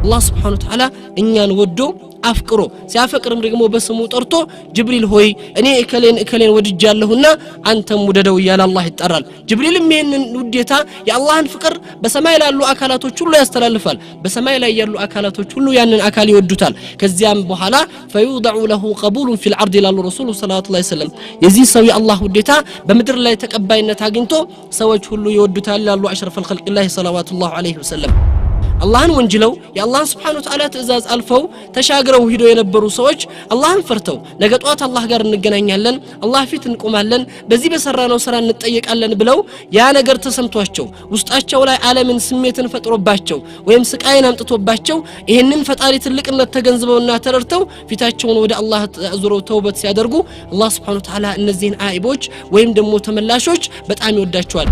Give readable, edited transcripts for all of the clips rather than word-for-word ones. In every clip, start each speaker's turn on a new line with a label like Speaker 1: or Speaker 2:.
Speaker 1: الله سبحانه وتعالى እኛን ወዶ አፍቅሮ ሲያፈቅርም ደግሞ በስሙ ጠርቶ ጅብሪል ሆይ እኔ እከሌን ወድጃለሁና አንተም ወደደው ይላል አላህ ይጠራል ጅብሪልም ይሄንን ውዴታ የአላህን ፍቅር በሰማይ ላሉ አካላቶች ሁሉ ያስተላልፋል በሰማይ ላይ ያሉ አካላቶች ሁሉ ያንን አካል ይወዱታል ከዚያም በኋላ فيوضع له قبول في العرض الى الرسول صلى الله عليه وسلم የዚህ ሰው የአላህ ውዴታ በመድር ላይ ተቀባይነት አግኝቶ ሰዎች ሁሉ ይወዱታል ያሉ አሽረፈ الخلق الله صلوات الله عليه وسلم አላህን ወንጅለው የአላህን Subhanahu Wa Ta'ala ትእዛዝ አልፈው ተሻግረው ሄደው የነበሩ ሰዎች አላህን ፈርተው ነገ ጧት አላህ ጋር እንገናኛለን አላህ ፊት እንቆማለን በዚህ በሰራነው ስራ እንጠየቃለን ብለው ያ ነገር ተሰምቷቸው ውስጣቸው ላይ ዓለምን ስሜትን ፈጥሮባቸው ወይም ስቃይን አምጥቶባቸው ይሄንን ፈጣሪ ትልቅነት ተገንዝበውና ተረድተው ፊታቸውን ወደ አላህ አዙረው ተውበት ሲያደርጉ አላህ Subhanahu Wa Ta'ala እነዚህን አይቦች ወይም ደግሞ ተመላሾች በጣም ይወዳቸዋል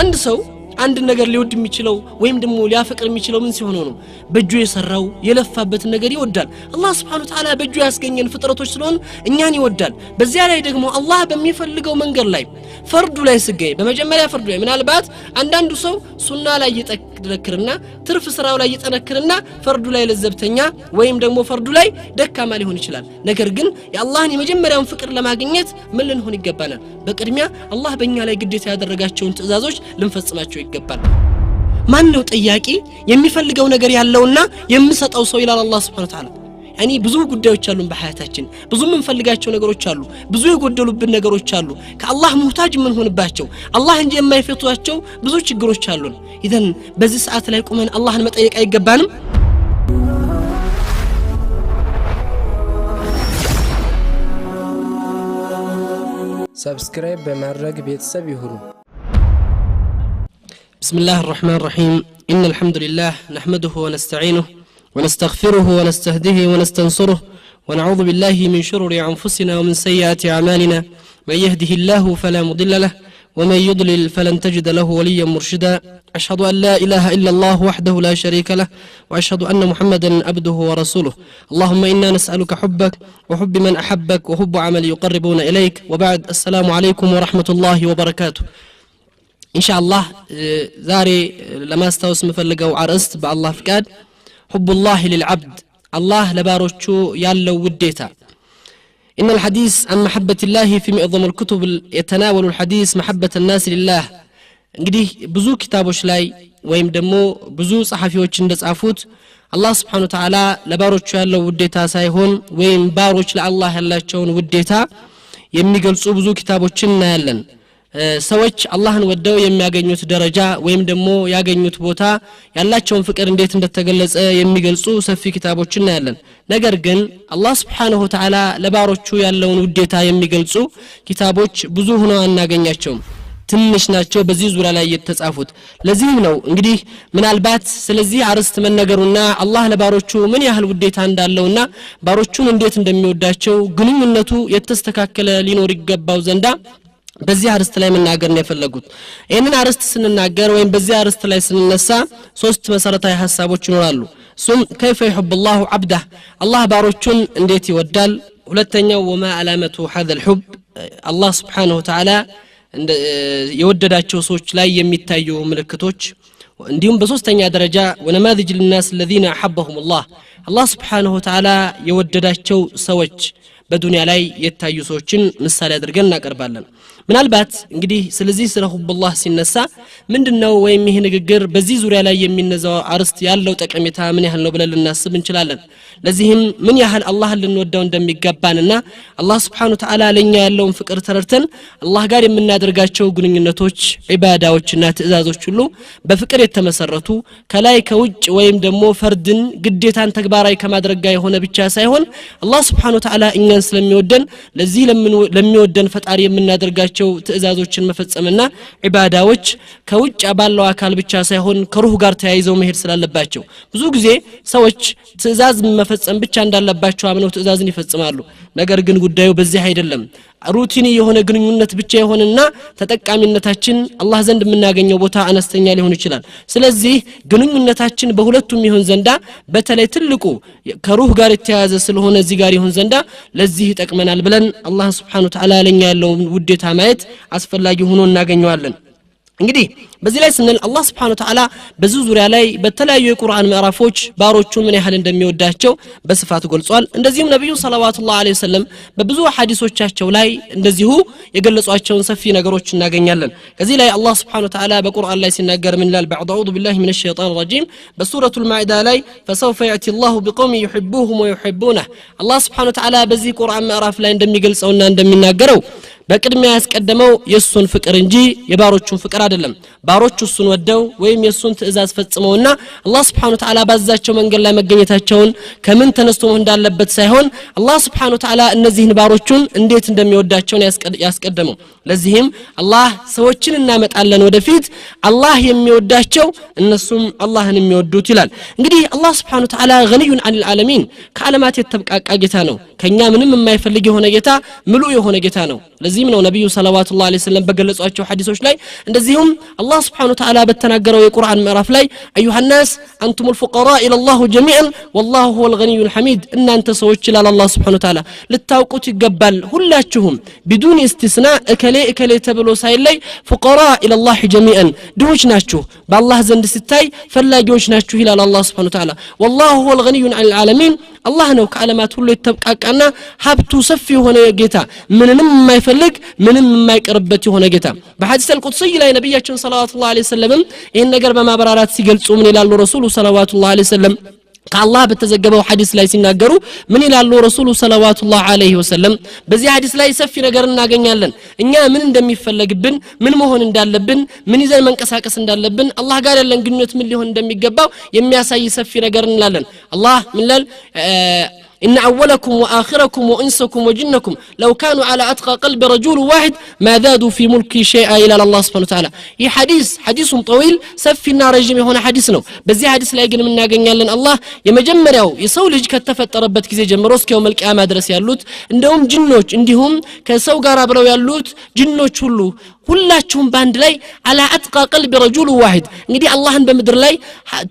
Speaker 1: አንድ ሰው አንድ ነገር ሊወድ የሚችለው ወይም ደግሞ ሊያፈቅር የሚችለው ምን ሲሆን ነው በእጁ የሰራው የለፋበት ነገር ይወዳል አላህ Subhanahu Wa Ta'ala በእጁ ያስገኘን ፍጥረቶች ስለሆነ እኛን ይወዳል በዚያ ላይ ደግሞ አላህ በሚፈልገው መንገድ ላይ ፈርዱ ላይ ሲገኝ በመጀመሪያ ፈርዱ ላይ ምናልባት አንዳንዱ ሰው ሱና ላይ ይጠነክርና ትርፍ ስራው ላይ ይጠነክርና ፈርዱ ላይ ለዘብተኛ ወይም ደግሞ ፈርዱ ላይ ደካማ ሊሆን ይችላል ነገር ግን የአላህን የመጀመሪያውን ፍቅር ለማግኘት ምን ልንሆን ይገባናል በቅድሚያ አላህ በእኛ ላይ ግዴታ ያደረጋቸውን ትእዛዞች ልንፈጽማቸው ይገባል ማን ነው ጠያቂ የሚፈልገው ነገር ያለውና የሚሰጠው ሰው ይላል አላህ Subhanahu Wa Ta'ala ያኒ ብዙ ጉዳዮች አሉን በሐያታችን ብዙ ምንፈልጋቸው ነገሮች አሉ ብዙ የጎደሉብን ነገሮች አሉ ከአላህ ሙህታጅ ምን ሆንባቸው አላህ እንጂ የማይፈቷቸው ብዙ ችግሮች አሉን ኢዘን በዚህ ሰዓት ላይ ቆመን አላህን መጠየቅ አይገባንም
Speaker 2: ሰብስክራይብ በማድረግ ቤተሰብ ይሁኑ
Speaker 1: بسم الله الرحمن الرحيم إن الحمد لله نحمده ونستعينه ونستغفره ونستهديه ونستنصره ونعوذ بالله من شرور أنفسنا ومن سيئات أعمالنا من يهده الله فلا مضل له ومن يضلل فلن تجد له وليا مرشدا أشهد أن لا إله إلا الله وحده لا شريك له وأشهد أن محمدا عبده ورسوله اللهم إنا نسألك حبك وحب من أحبك وحب عمل يقربون إليك وبعد السلام عليكم ورحمة الله وبركاته إن شاء الله زاري لما استوس مفلقوا عرست بالله فكاد حب الله للعبد الله لباروشو يالو وديتا إن الحديث عن محبة الله في معظم الكتب يتناول الحديث محبة الناس لله እንግዲህ ብዙ ኪታቦች ላይ ወይም ደግሞ ብዙ ጸሐፊዎች እንደጻፉት አላህ Subhanahu Wa Ta'ala ለባሮቹ ያለው ውዴታ ሳይሆን ወይም ባሮች ለአላህ ያላቸውን ውዴታ የሚገልጹ ብዙ ኪታቦችን እናያለን ሰዎች አላህን ወደው የሚያገኙት ደረጃ ወይም ደግሞ ያገኙት ቦታ ያላቸውን ፍቅር እንዴት እንደተገለጸ የሚገልጹ ሰፊ ኪታቦችን እናያለን ነገር ግን አላህ Subhanahu Wa Ta'ala ለባሮቹ ያለውን ውዴታ የሚገልጹ ኪታቦች ብዙ ሆነው አናገኛቸውም ትንሽ ናቸው በዚህ ዙሪያ ላይ የተጻፉት ለዚህም ነው እንግዲህ ምናልባት ስለዚህ አርስት መነገሩና አላህ ለባሮቹ ምን ያህል ውዴታ እንዳለውና ባሮቹን እንዴት እንደሚወዳቸው ግንኙነቱ የተስተካከለ ሊኖር ይገባው ዘንዳ በዚህ አርስት ላይ መናገር ነው የፈለጉት ይሄንን አርስት ስንናገር ወይም በዚህ አርስት ላይ ስንነሳ ሶስት መሰረታዊ ሐሳቦች ይኖራሉ ሱም كيف يحب الله عبده الله ባሮቹን እንዴት ይወዳል ሁለተኛው وما علامه هذا الحب الله سبحانه وتعالى የወደዳቸው ሰዎች ላይ የሚታዩ ምልክቶች እንዲሁም በሶስተኛ ደረጃ ወነማذج للناس الذين احبهم الله سبحانه وتعالى የወደዳቸው ሰዎች በዱንያ ላይ የታዩ ሰዎችን ምሳሌ አድርገን እናቀርባለን ምናልባት እንግዲህ ስለዚህ ስለ ሁብላህ ሲነሳ ምንድነው ወይም ይሄ ንግግር በዚህ ዙሪያ ላይ የሚነዛው አርስት ያለው ጠቀሜታ ምን ያህል ነው ብለን ልናስብ እንችላለን ለዚህም ምን ያህል አላህን ልንወደው እንደሚገባንና አላህ Subhanahu Wa Ta'ala ለኛ ያለውን ፍቅር ተረድተን አላህ ጋር የምናደርጋቸው ግንኙነቶች ዒባዳዎችና ትእዛዞች ሁሉ በፍቅር የተመሰረቱ ከላይ ከውጭ ወይም ደግሞ ፈርድን ግዴታን ተግባራዊ ከማድረግ ጋር የሆነ ብቻ ሳይሆን አላህ Subhanahu Wa Ta'ala እኛን ስለሚወደን ለዚህ ለሚወደን ፈጣሪ የምናደርጋቸው ትእዛዞችን መፈጸምና ዒባዳዎች ከውጭ ባለው አካል ብቻ ሳይሆን ከሩህ ጋር ተያይዘው መሄድ ስላለባቸው ብዙ ጊዜ ሰዎች ትእዛዝ መፈጸም ብቻ እንዳለባቸው አምነው ትእዛዝን ይፈጽማሉ ነገር ግን ጉዳዩ በዚህ አይደለም ሩቲኒ የሆነ ግንኙነት ብቻ የሆነና ተጠቃሚነታችን አላህ ዘንድ የምናገኘው ቦታ አነስተኛ ሊሆን ይችላል ስለዚህ ግንኙነታችን በሁለቱም ይሁን ዘንዳ በተለይ ትልቁ ከሩህ ጋር የተያያዘ ስለሆነ እዚህ ጋር ይሁን ዘንዳ ለዚህ ይጠቅመናል ብለን አላህ Subhanahu Wa Ta'ala ለኛ ያለው ውዴታ ማየት አስፈላጊ ሆኖ እናገኘዋለን እንግዲህ በዚህ ላይ ስንል አላህ Subhanahu Wa Ta'ala በዚህ ዙሪያ ላይ በተለያዩ የቁርአን ምዕራፎች ባሮቹን ምን ያህል እንደሚወዳቸው በስፋት ገልጿል እንደዚሁም ነብዩ ሰለላሁ ዐለይሂ ወሰለም በብዙ ሐዲሶቻቸው ላይ እንደዚሁ የገለጿቸውን ሰፊ ነገሮች እናገኛለን ከዚህ ላይ አላህ Subhanahu Wa Ta'ala በቁርአን ላይ ሲናገር ምን ይላል بعد أعوذ بالله من الشيطان الرجيم በሱረቱ المائدة ላይ فسوف يأتي الله بقوم يحبوهم ويحبونه አላህ Subhanahu Wa Ta'ala በዚህ ቁርአን ምዕራፍ ላይ እንደሚገልጸውና እንደሚናገረው በቅድሚያ ያስቀደመው የሱን ፍቅር እንጂ የባሮቹን ፍቅር አይደለም ባሮቹ እሱን ወደው ወይም የሱን ትእዛዝ ፈጽመውና አላህ Subhanahu Wa Ta'ala ባዛቸው መንገድ ላይ መገኘታቸውን ከምን ተነስቶ እንዳለበት ሳይሆን አላህ Subhanahu Wa Ta'ala እነዚህን ባሮቹን እንዴት እንደሚወዳቸው ያስቀደመው ለዚህም አላህ ሰዎችን እናመጣለን ወደፊት አላህ የሚወዳቸው እነሱም አላህን የሚወዱት ይላል እንግዲህ አላህ Subhanahu Wa Ta'ala ገኒዩን ዐኒል ዓለሚን ከዓለማት የተብቃቃ ጌታ ነው ከኛ ምንም የማይፈልግ የሆነ ጌታ ምሉ የሆነ ጌታ ነው ለዚህም ነው ነብዩ ሰለላሁ ዐለይሂ ወሰለም በገለጿቸው ሐዲሶች ላይ እንደዚሁም አላህ Subhanahu Wa Ta'ala በተናገረው የቁርአን ምዕራፍ ላይ አዩሃ الناس አንቱም الفقراء الى الله جميعا والله هو الغني الحميد እናንተ ሰዎች ይላል አላህ Subhanahu Wa Ta'ala ልታውቁት ይገባል ሁላችሁም بدون استثناء እከሌ ተብሎ ሳይለይ فقراء الى الله جميعا ድሆች ናችሁ በአላህ ዘንድ ሲታይ ፈላጊዎች ናችሁ ይላል አላህ Subhanahu Wa Ta'ala والله هو الغني عن العالمين الله ነው ከዓለማት ሁሉ የተብቃቃና ሀብቱ ሰፊ የሆነ ጌታ ምንንም የማይፈልግ ምንም የማይቀርበት የሆነ ጌታ በሐዲስ አልቁድሲ ላይ ነብያችን ሰለላሁ ዐለይሂ ወሰለም ይሄን ነገር በማብራራት ሲገልጹ ምን ይላሉ ረሱሉ ሰለላሁ ዐለይሂ ወሰለም ከአላህ በተዘገበው ሐዲስ ላይ ሲናገሩ ምን ይላሉ ረሱሉ ሰለላሁ ዐለይሂ ወሰለም በዚህ ሐዲስ ላይ ሰፊ ነገር እናገኛለን እኛ ምን እንደሚፈልግብን ምን መሆን እንዳለብን ምን ይዘን መንቀሳቀስ እንዳለብን አላህ ጋር ያለን ግንኙነት ምን ሊሆን እንደሚገባው የሚያሳይ ሰፊ ነገር እንላለን አላህ ምን ይላል إن أولكم وآخركم وإنسكم وجنكم لو كانوا على أتقى قلب رجل واحد ما زادوا في ملكي شيئا إلى الله سبحانه وتعالى هي حديث طويل سفينا رجمي هنا حديثنا بزي حديث لا يجن من ناقن لن الله يمجمروا يسولج كتفت ربت كزي جمروسك يوم القيامة درس يالوت عندهم جنوش عندهم كسو قرابروا يالوت جنوش ሁሉ ሁላችሁም ባንድ ላይ على أتقى قلب رجل واحد እንግዲህ አላህን በመድር ላይ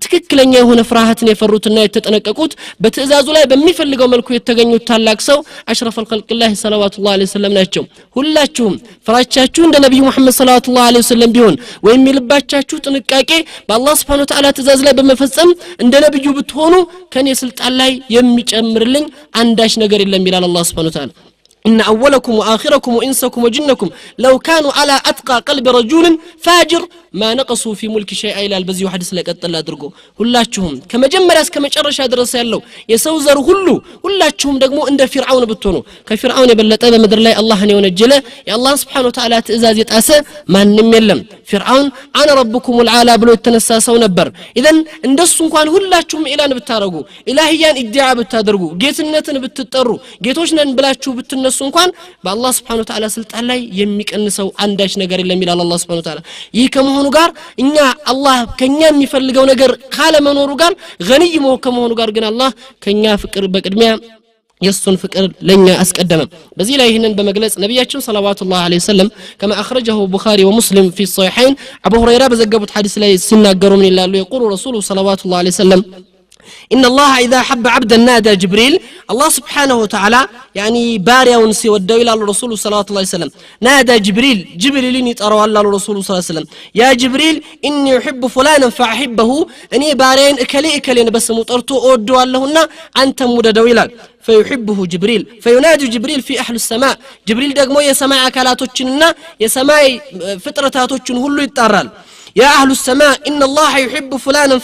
Speaker 1: ትክክለኛ የሆነ ፍራሃትን የፈሩትና የተጠነቀቁት በትእዛዙ ላይ በሚፈልገው መልኩ የተገኙት ታላቅ ሰው አሽረፈ الخلق الله صلوات الله عليه وسلم ናቸው ሁላችሁም ፍራቻችሁ እንደ ነብዩ መሐመድ صلوات الله عليه وسلم ቢሆን ወይም ይልባቻችሁ ጥንቃቄ በአላህ Subhanahu Wa Ta'ala ትእዛዝ ላይ በመፈጸም እንደ ነብዩ ብትሆኑ ከኔ ስልጣን ላይ የሚጨምርልኝ አንዳች ነገር የለም ይላል አላህ Subhanahu Wa Ta'ala إن أولكم وآخركم وإنسكم وجنكم لو كانوا على أتقى قلب رجل فاجر ما نقصوا في ملك شيء إلى البزي وحدث لك أطلع درجو ሁላችሁም ከመጀመሪያ እስከ መጨረሻ ድረስ ያለው የሰው ዘር ሁላችሁም ደግሞ እንደ ፍርዓውን ብትሆኑ ከፍርዓውን የበለጠ በመድር ላይ አላህን የወነጀለ የአላህ Subhanahu Wa Ta'ala ትእዛዝ የጣሰ ማንንም የለም ፍርዓውን አነ ረብኩም العالى ብሎ የተነሳ ሰው ነበር ኢዘን እንደሱ እንኳን ሁላችሁም ኢላን ብታረጉ ኢላሂያን ኢድዓ ብታደርጉ ጌትነትን ብትጠሩ ጌቶች ነን ብላችሁ ብትነሱ እንኳን በአላህ Subhanahu Wa Ta'ala ስልጣን ላይ የሚቀንሰው አንዳች ነገር የለም ይላል አላህ Subhanahu Wa Ta'ala ይህ ከመሆኑ ጋር እኛ አላህ ከኛ የሚፈልገው ነገር ካለ መኖሩ ጋር ገኒይ ከመሆኑ ጋር ግን አላህ ከኛ ፍቅር በቅድሚያ የሱን ፍቅር ለኛ አስቀደመ በዚህ ላይ ይሄንን በመግለጽ ነብያችን ሰለላሁ ዐለይሂ ወሰለም كما اخرجه البخاري ومسلم في الصحيحين ابو هريره በዘገቡት ሐዲስ ላይ ሲናገሩ ምን ይላሉ يقول رسول صلوات الله عليه وسلم إن الله إذا حب عبدا نادى جبريل الله سبحانه وتعالى يعني باريا ونسي ودوا إلى الرسول صلى الله عليه وسلم نادى جبريل يتأروا الله الرسول صلى الله عليه وسلم يا جبريل إني أحب فلانا فأحبه أني بارين إكلي بس مطرتو أودوا اللهن أنت مددوا إلى فيحبه جبريل فينادي جبريل في أهل السماء جبريل دقمو يا سماء أكلاتوچننا يا سماء فطرتاتوچن هلو يتطرال يا أهل السماء إن الله يحب فلانا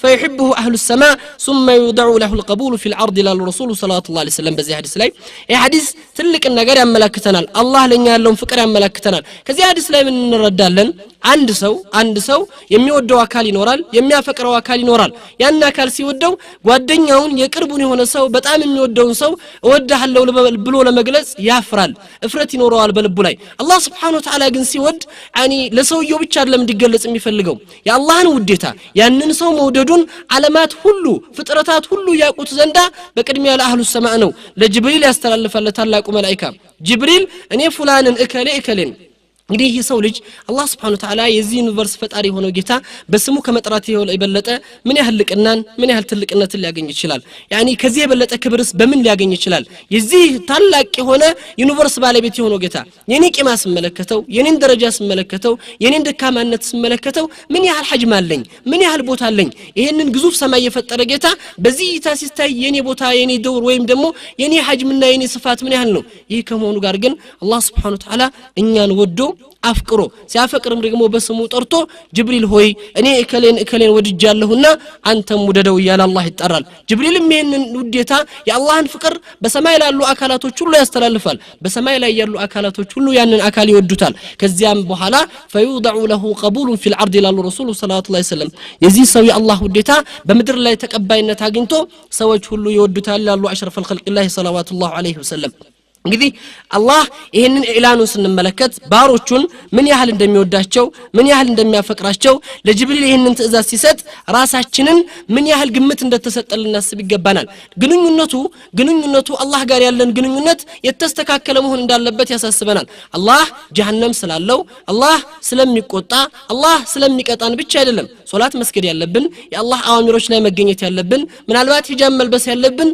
Speaker 1: فيحبه أهل السماء ثم يدعو له القبول في العرض إلى الرسول صلى الله عليه وسلم بزي حديث لاي يا حديث تلك النجار يملكتنا الله لن يعلم فكر يملكتنا كزي حديث لاي من نردالن عند سو የሚወደው አካል ይኖራል የሚያፈቅረው አካል ይኖራል ያን አካል ሲወደው ጓደኛውን የቅርቡን የሆነ ሰው በጣም የሚወደውን ሰው እወድሃለሁ ብሎ ለመግለጽ ያፍራል እፍረት ይኖረዋል በልቡ ላይ አላህ Subhanahu Wa Ta'ala ግን ሲወድ يعني ለሰውየው ብቻ አይደለም እንዲገለጽ የሚፈልገው የአላህን ውዴታ ያንን ሰው መውደዱን ዓለማት ሁሉ ፍጥረታት ሁሉ ያቁት ዘንዳ በቅድሚያ ለአህሉ ሰማዕ ነው ለጅብሪል ያስተላልፋል ታላቁ መላእክት ጅብሪል እኔ ፉላንን እከሌን እንግዲህ ይህ ሰው ልጅ አላህ Subhanahu Wa Ta'ala የዚህ ዩኒቨርስ ፈጣሪ ሆኖ ጌታ በስሙ ከመጥራት የበለጠ ምን ያህል ልቅናን ምን ያህል ትልቅነትን ሊያገኝ ይችላል ያኒ ከዚህ የበለጠ ክብርስ በምን ሊያገኝ ይችላል የዚህ ታላቅ የሆነ ዩኒቨርስ ባለቤት የሆነው ጌታ የኔ ቂማ ስመለከተው የኔን ደረጃ ስመለከተው የኔን ደካማነት ስመለከተው ምን ያህል ሐጅም አለኝ ምን ያህል ቦታ አለኝ ይሄንን ግዙፍ ሰማይ የፈጠረ ጌታ በዚህ ታሲስታይ የኔ ቦታ የኔ ደውር ወይም ደግሞ የኔ ሐጅምና የኔ ስፋት ምን ያህል ነው ይህ ከመሆኑ ጋር ግን አላህ Subhanahu Wa Ta'ala እኛን ወዶ አፍቅሮ ሲያፈቅርም ደግሞ በስሙ ጠርቶ ጅብሪል ሆይ እኔ እከሌን ወድጃለሁና አንተም ወደደው ይላል አላህ ይጠራል ጅብሪልም ይሄንን ውዴታ የአላህን ፍቅር በሰማይ ላሉ አካላቶች ሁሉ ያስተላልፋል በሰማይ ላይ ያሉ አካላቶች ሁሉ ያንን አካል ይወዱታል ከዚያም በኋላ فيوضع له قبول في العرض الى الرسول صلى الله عليه وسلم የዚህ ሰው የአላህ ውዴታ በመድር ላይ ተቀባይነት አግኝቶ ሰዎች ሁሉ ይወዱታል ያሉ አሽረፈ الخلق الله صلوات الله عليه وسلم እንግዲህ አላህ ይሄንን ኢላኑን ስንመለከት ባሮቹን ምን ያህል እንደሚወዳቸው ምን ያህል እንደሚያፈቅራቸው ለጅብሪል ይሄንን ትእዛዝ ሲሰጥ ራሳችንን ምን ያህል ግምት እንደተሰጠልን እናስብ ይገባናል ግንኙነቱ አላህ ጋር ያለን ግንኙነት የተስተካከለ መሆን እንዳለበት ያሳስበናል አላህ ጀሃነም ስላለው አላህ ስለሚቆጣ አላህ ስለሚቀጣን ብቻ አይደለም ሶላት መስገድ ያለብን የአላህ አዋሚሮች ላይ መገኘት ያለብን ምናልባት ሂጃብ መልበስ ያለብን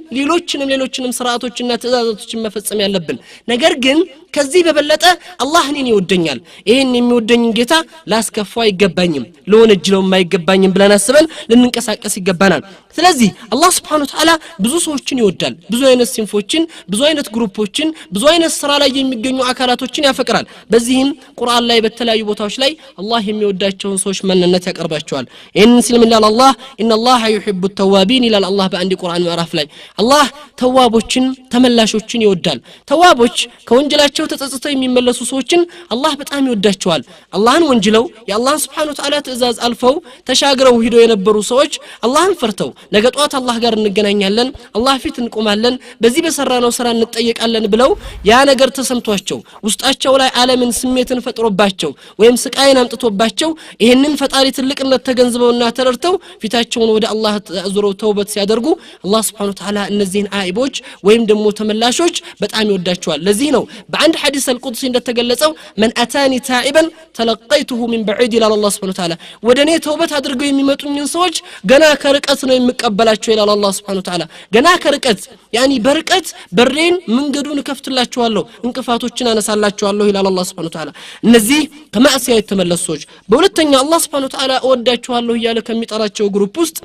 Speaker 1: ሌሎችንም ስርዓቶችና ትእዛዛቶችን መፈጸም ያለብን ነገር ግን ከዚህ በበለጠ አላህ እኔን ይወደኛል ይሄን የሚወደኝ ጌታ ላስከፋው አይገባኝም ለወነጅለው የማይገባኝም ብለን አስበን ልንንቀሳቀስ ይገባናል ስለዚህ አላህ Subhanahu Wa Ta'ala ብዙ ሰዎችን ይወዳል ብዙ አይነት ሲንፎችን ብዙ አይነት ግሩፖችን ብዙ አይነት ስራ ላይ የሚገኙ አካላቶችን ያፈቅራል በዚህም ቁርአን ላይ በተለያዩ ቦታዎች ላይ አላህ የሚወዳቸውን ሰዎች ማንነት ያቀርባቸዋል ይሄን ሲልም ይላል አላህ ኢነላህ ዩሂቡ التوابين ይላል አላህ በአንድ ቁርአን ምዕራፍ ላይ አላህ ተዋቦችን ተመላሾችን ይወዳል ተዋቦች ከወንጀላቸው ተጸጽተው የሚመለሱ ሰዎችን አላህ በጣም ይወዳቸዋል አላህን ወንጅለው የአላህ Subhanahu Wa Ta'ala ትእዛዝ አልፈው ተሻግረው ሄደው የነበሩ ሰዎች አላህን ፈርተው ነገ ጧት አላህ ጋር እንገናኛለን አላህ ፊት እንቆማለን በዚህ በሰራነው ስራ እንጠየቃለን ብለው ያ ነገር ተሰምቷቸው ውስጣቸው ላይ ዓለምን ስሜትን ፈጥሮባቸው ወይም ስቃይን አምጥቶባቸው ይሄንን ፈጣሪ ትልቅነት ተገንዝበውና ተረድተው ፊታቸውን ወደ አላህ አዙረው ተውበት ሲያደርጉ አላህ Subhanahu Wa Ta'ala እነዚህን አይቦች ወይም ደግሞ ተመላሾች በጣም ይወዳቸዋል ለዚህ ነው በአንድ حديث القدسي እንደተገለጸው من اتاني تائبا تلقيته من بعيد الى الله سبحانه وتعالى ወደኔ ተውበት አድርገው የሚመጡኝን ሰዎች ገና ከርቀት ነው የሚቀበላቸው ይላል አላህ Subhanahu Wa Ta'ala ገና ከርቀት ያኒ በርቀት በሬን መንገዱን ከፍትላቸዋለሁ እንቅፋቶችን አነሳላቸዋለሁ ይላል አላህ Subhanahu Wa Ta'ala እነዚህ ከማዕሲያ የተመለሱ ሰዎች በሁለተኛ አላህ Subhanahu Wa Ta'ala እወዳቸዋለሁ ይያለ ከሚጠራቸው ግሩፕ ውስጥ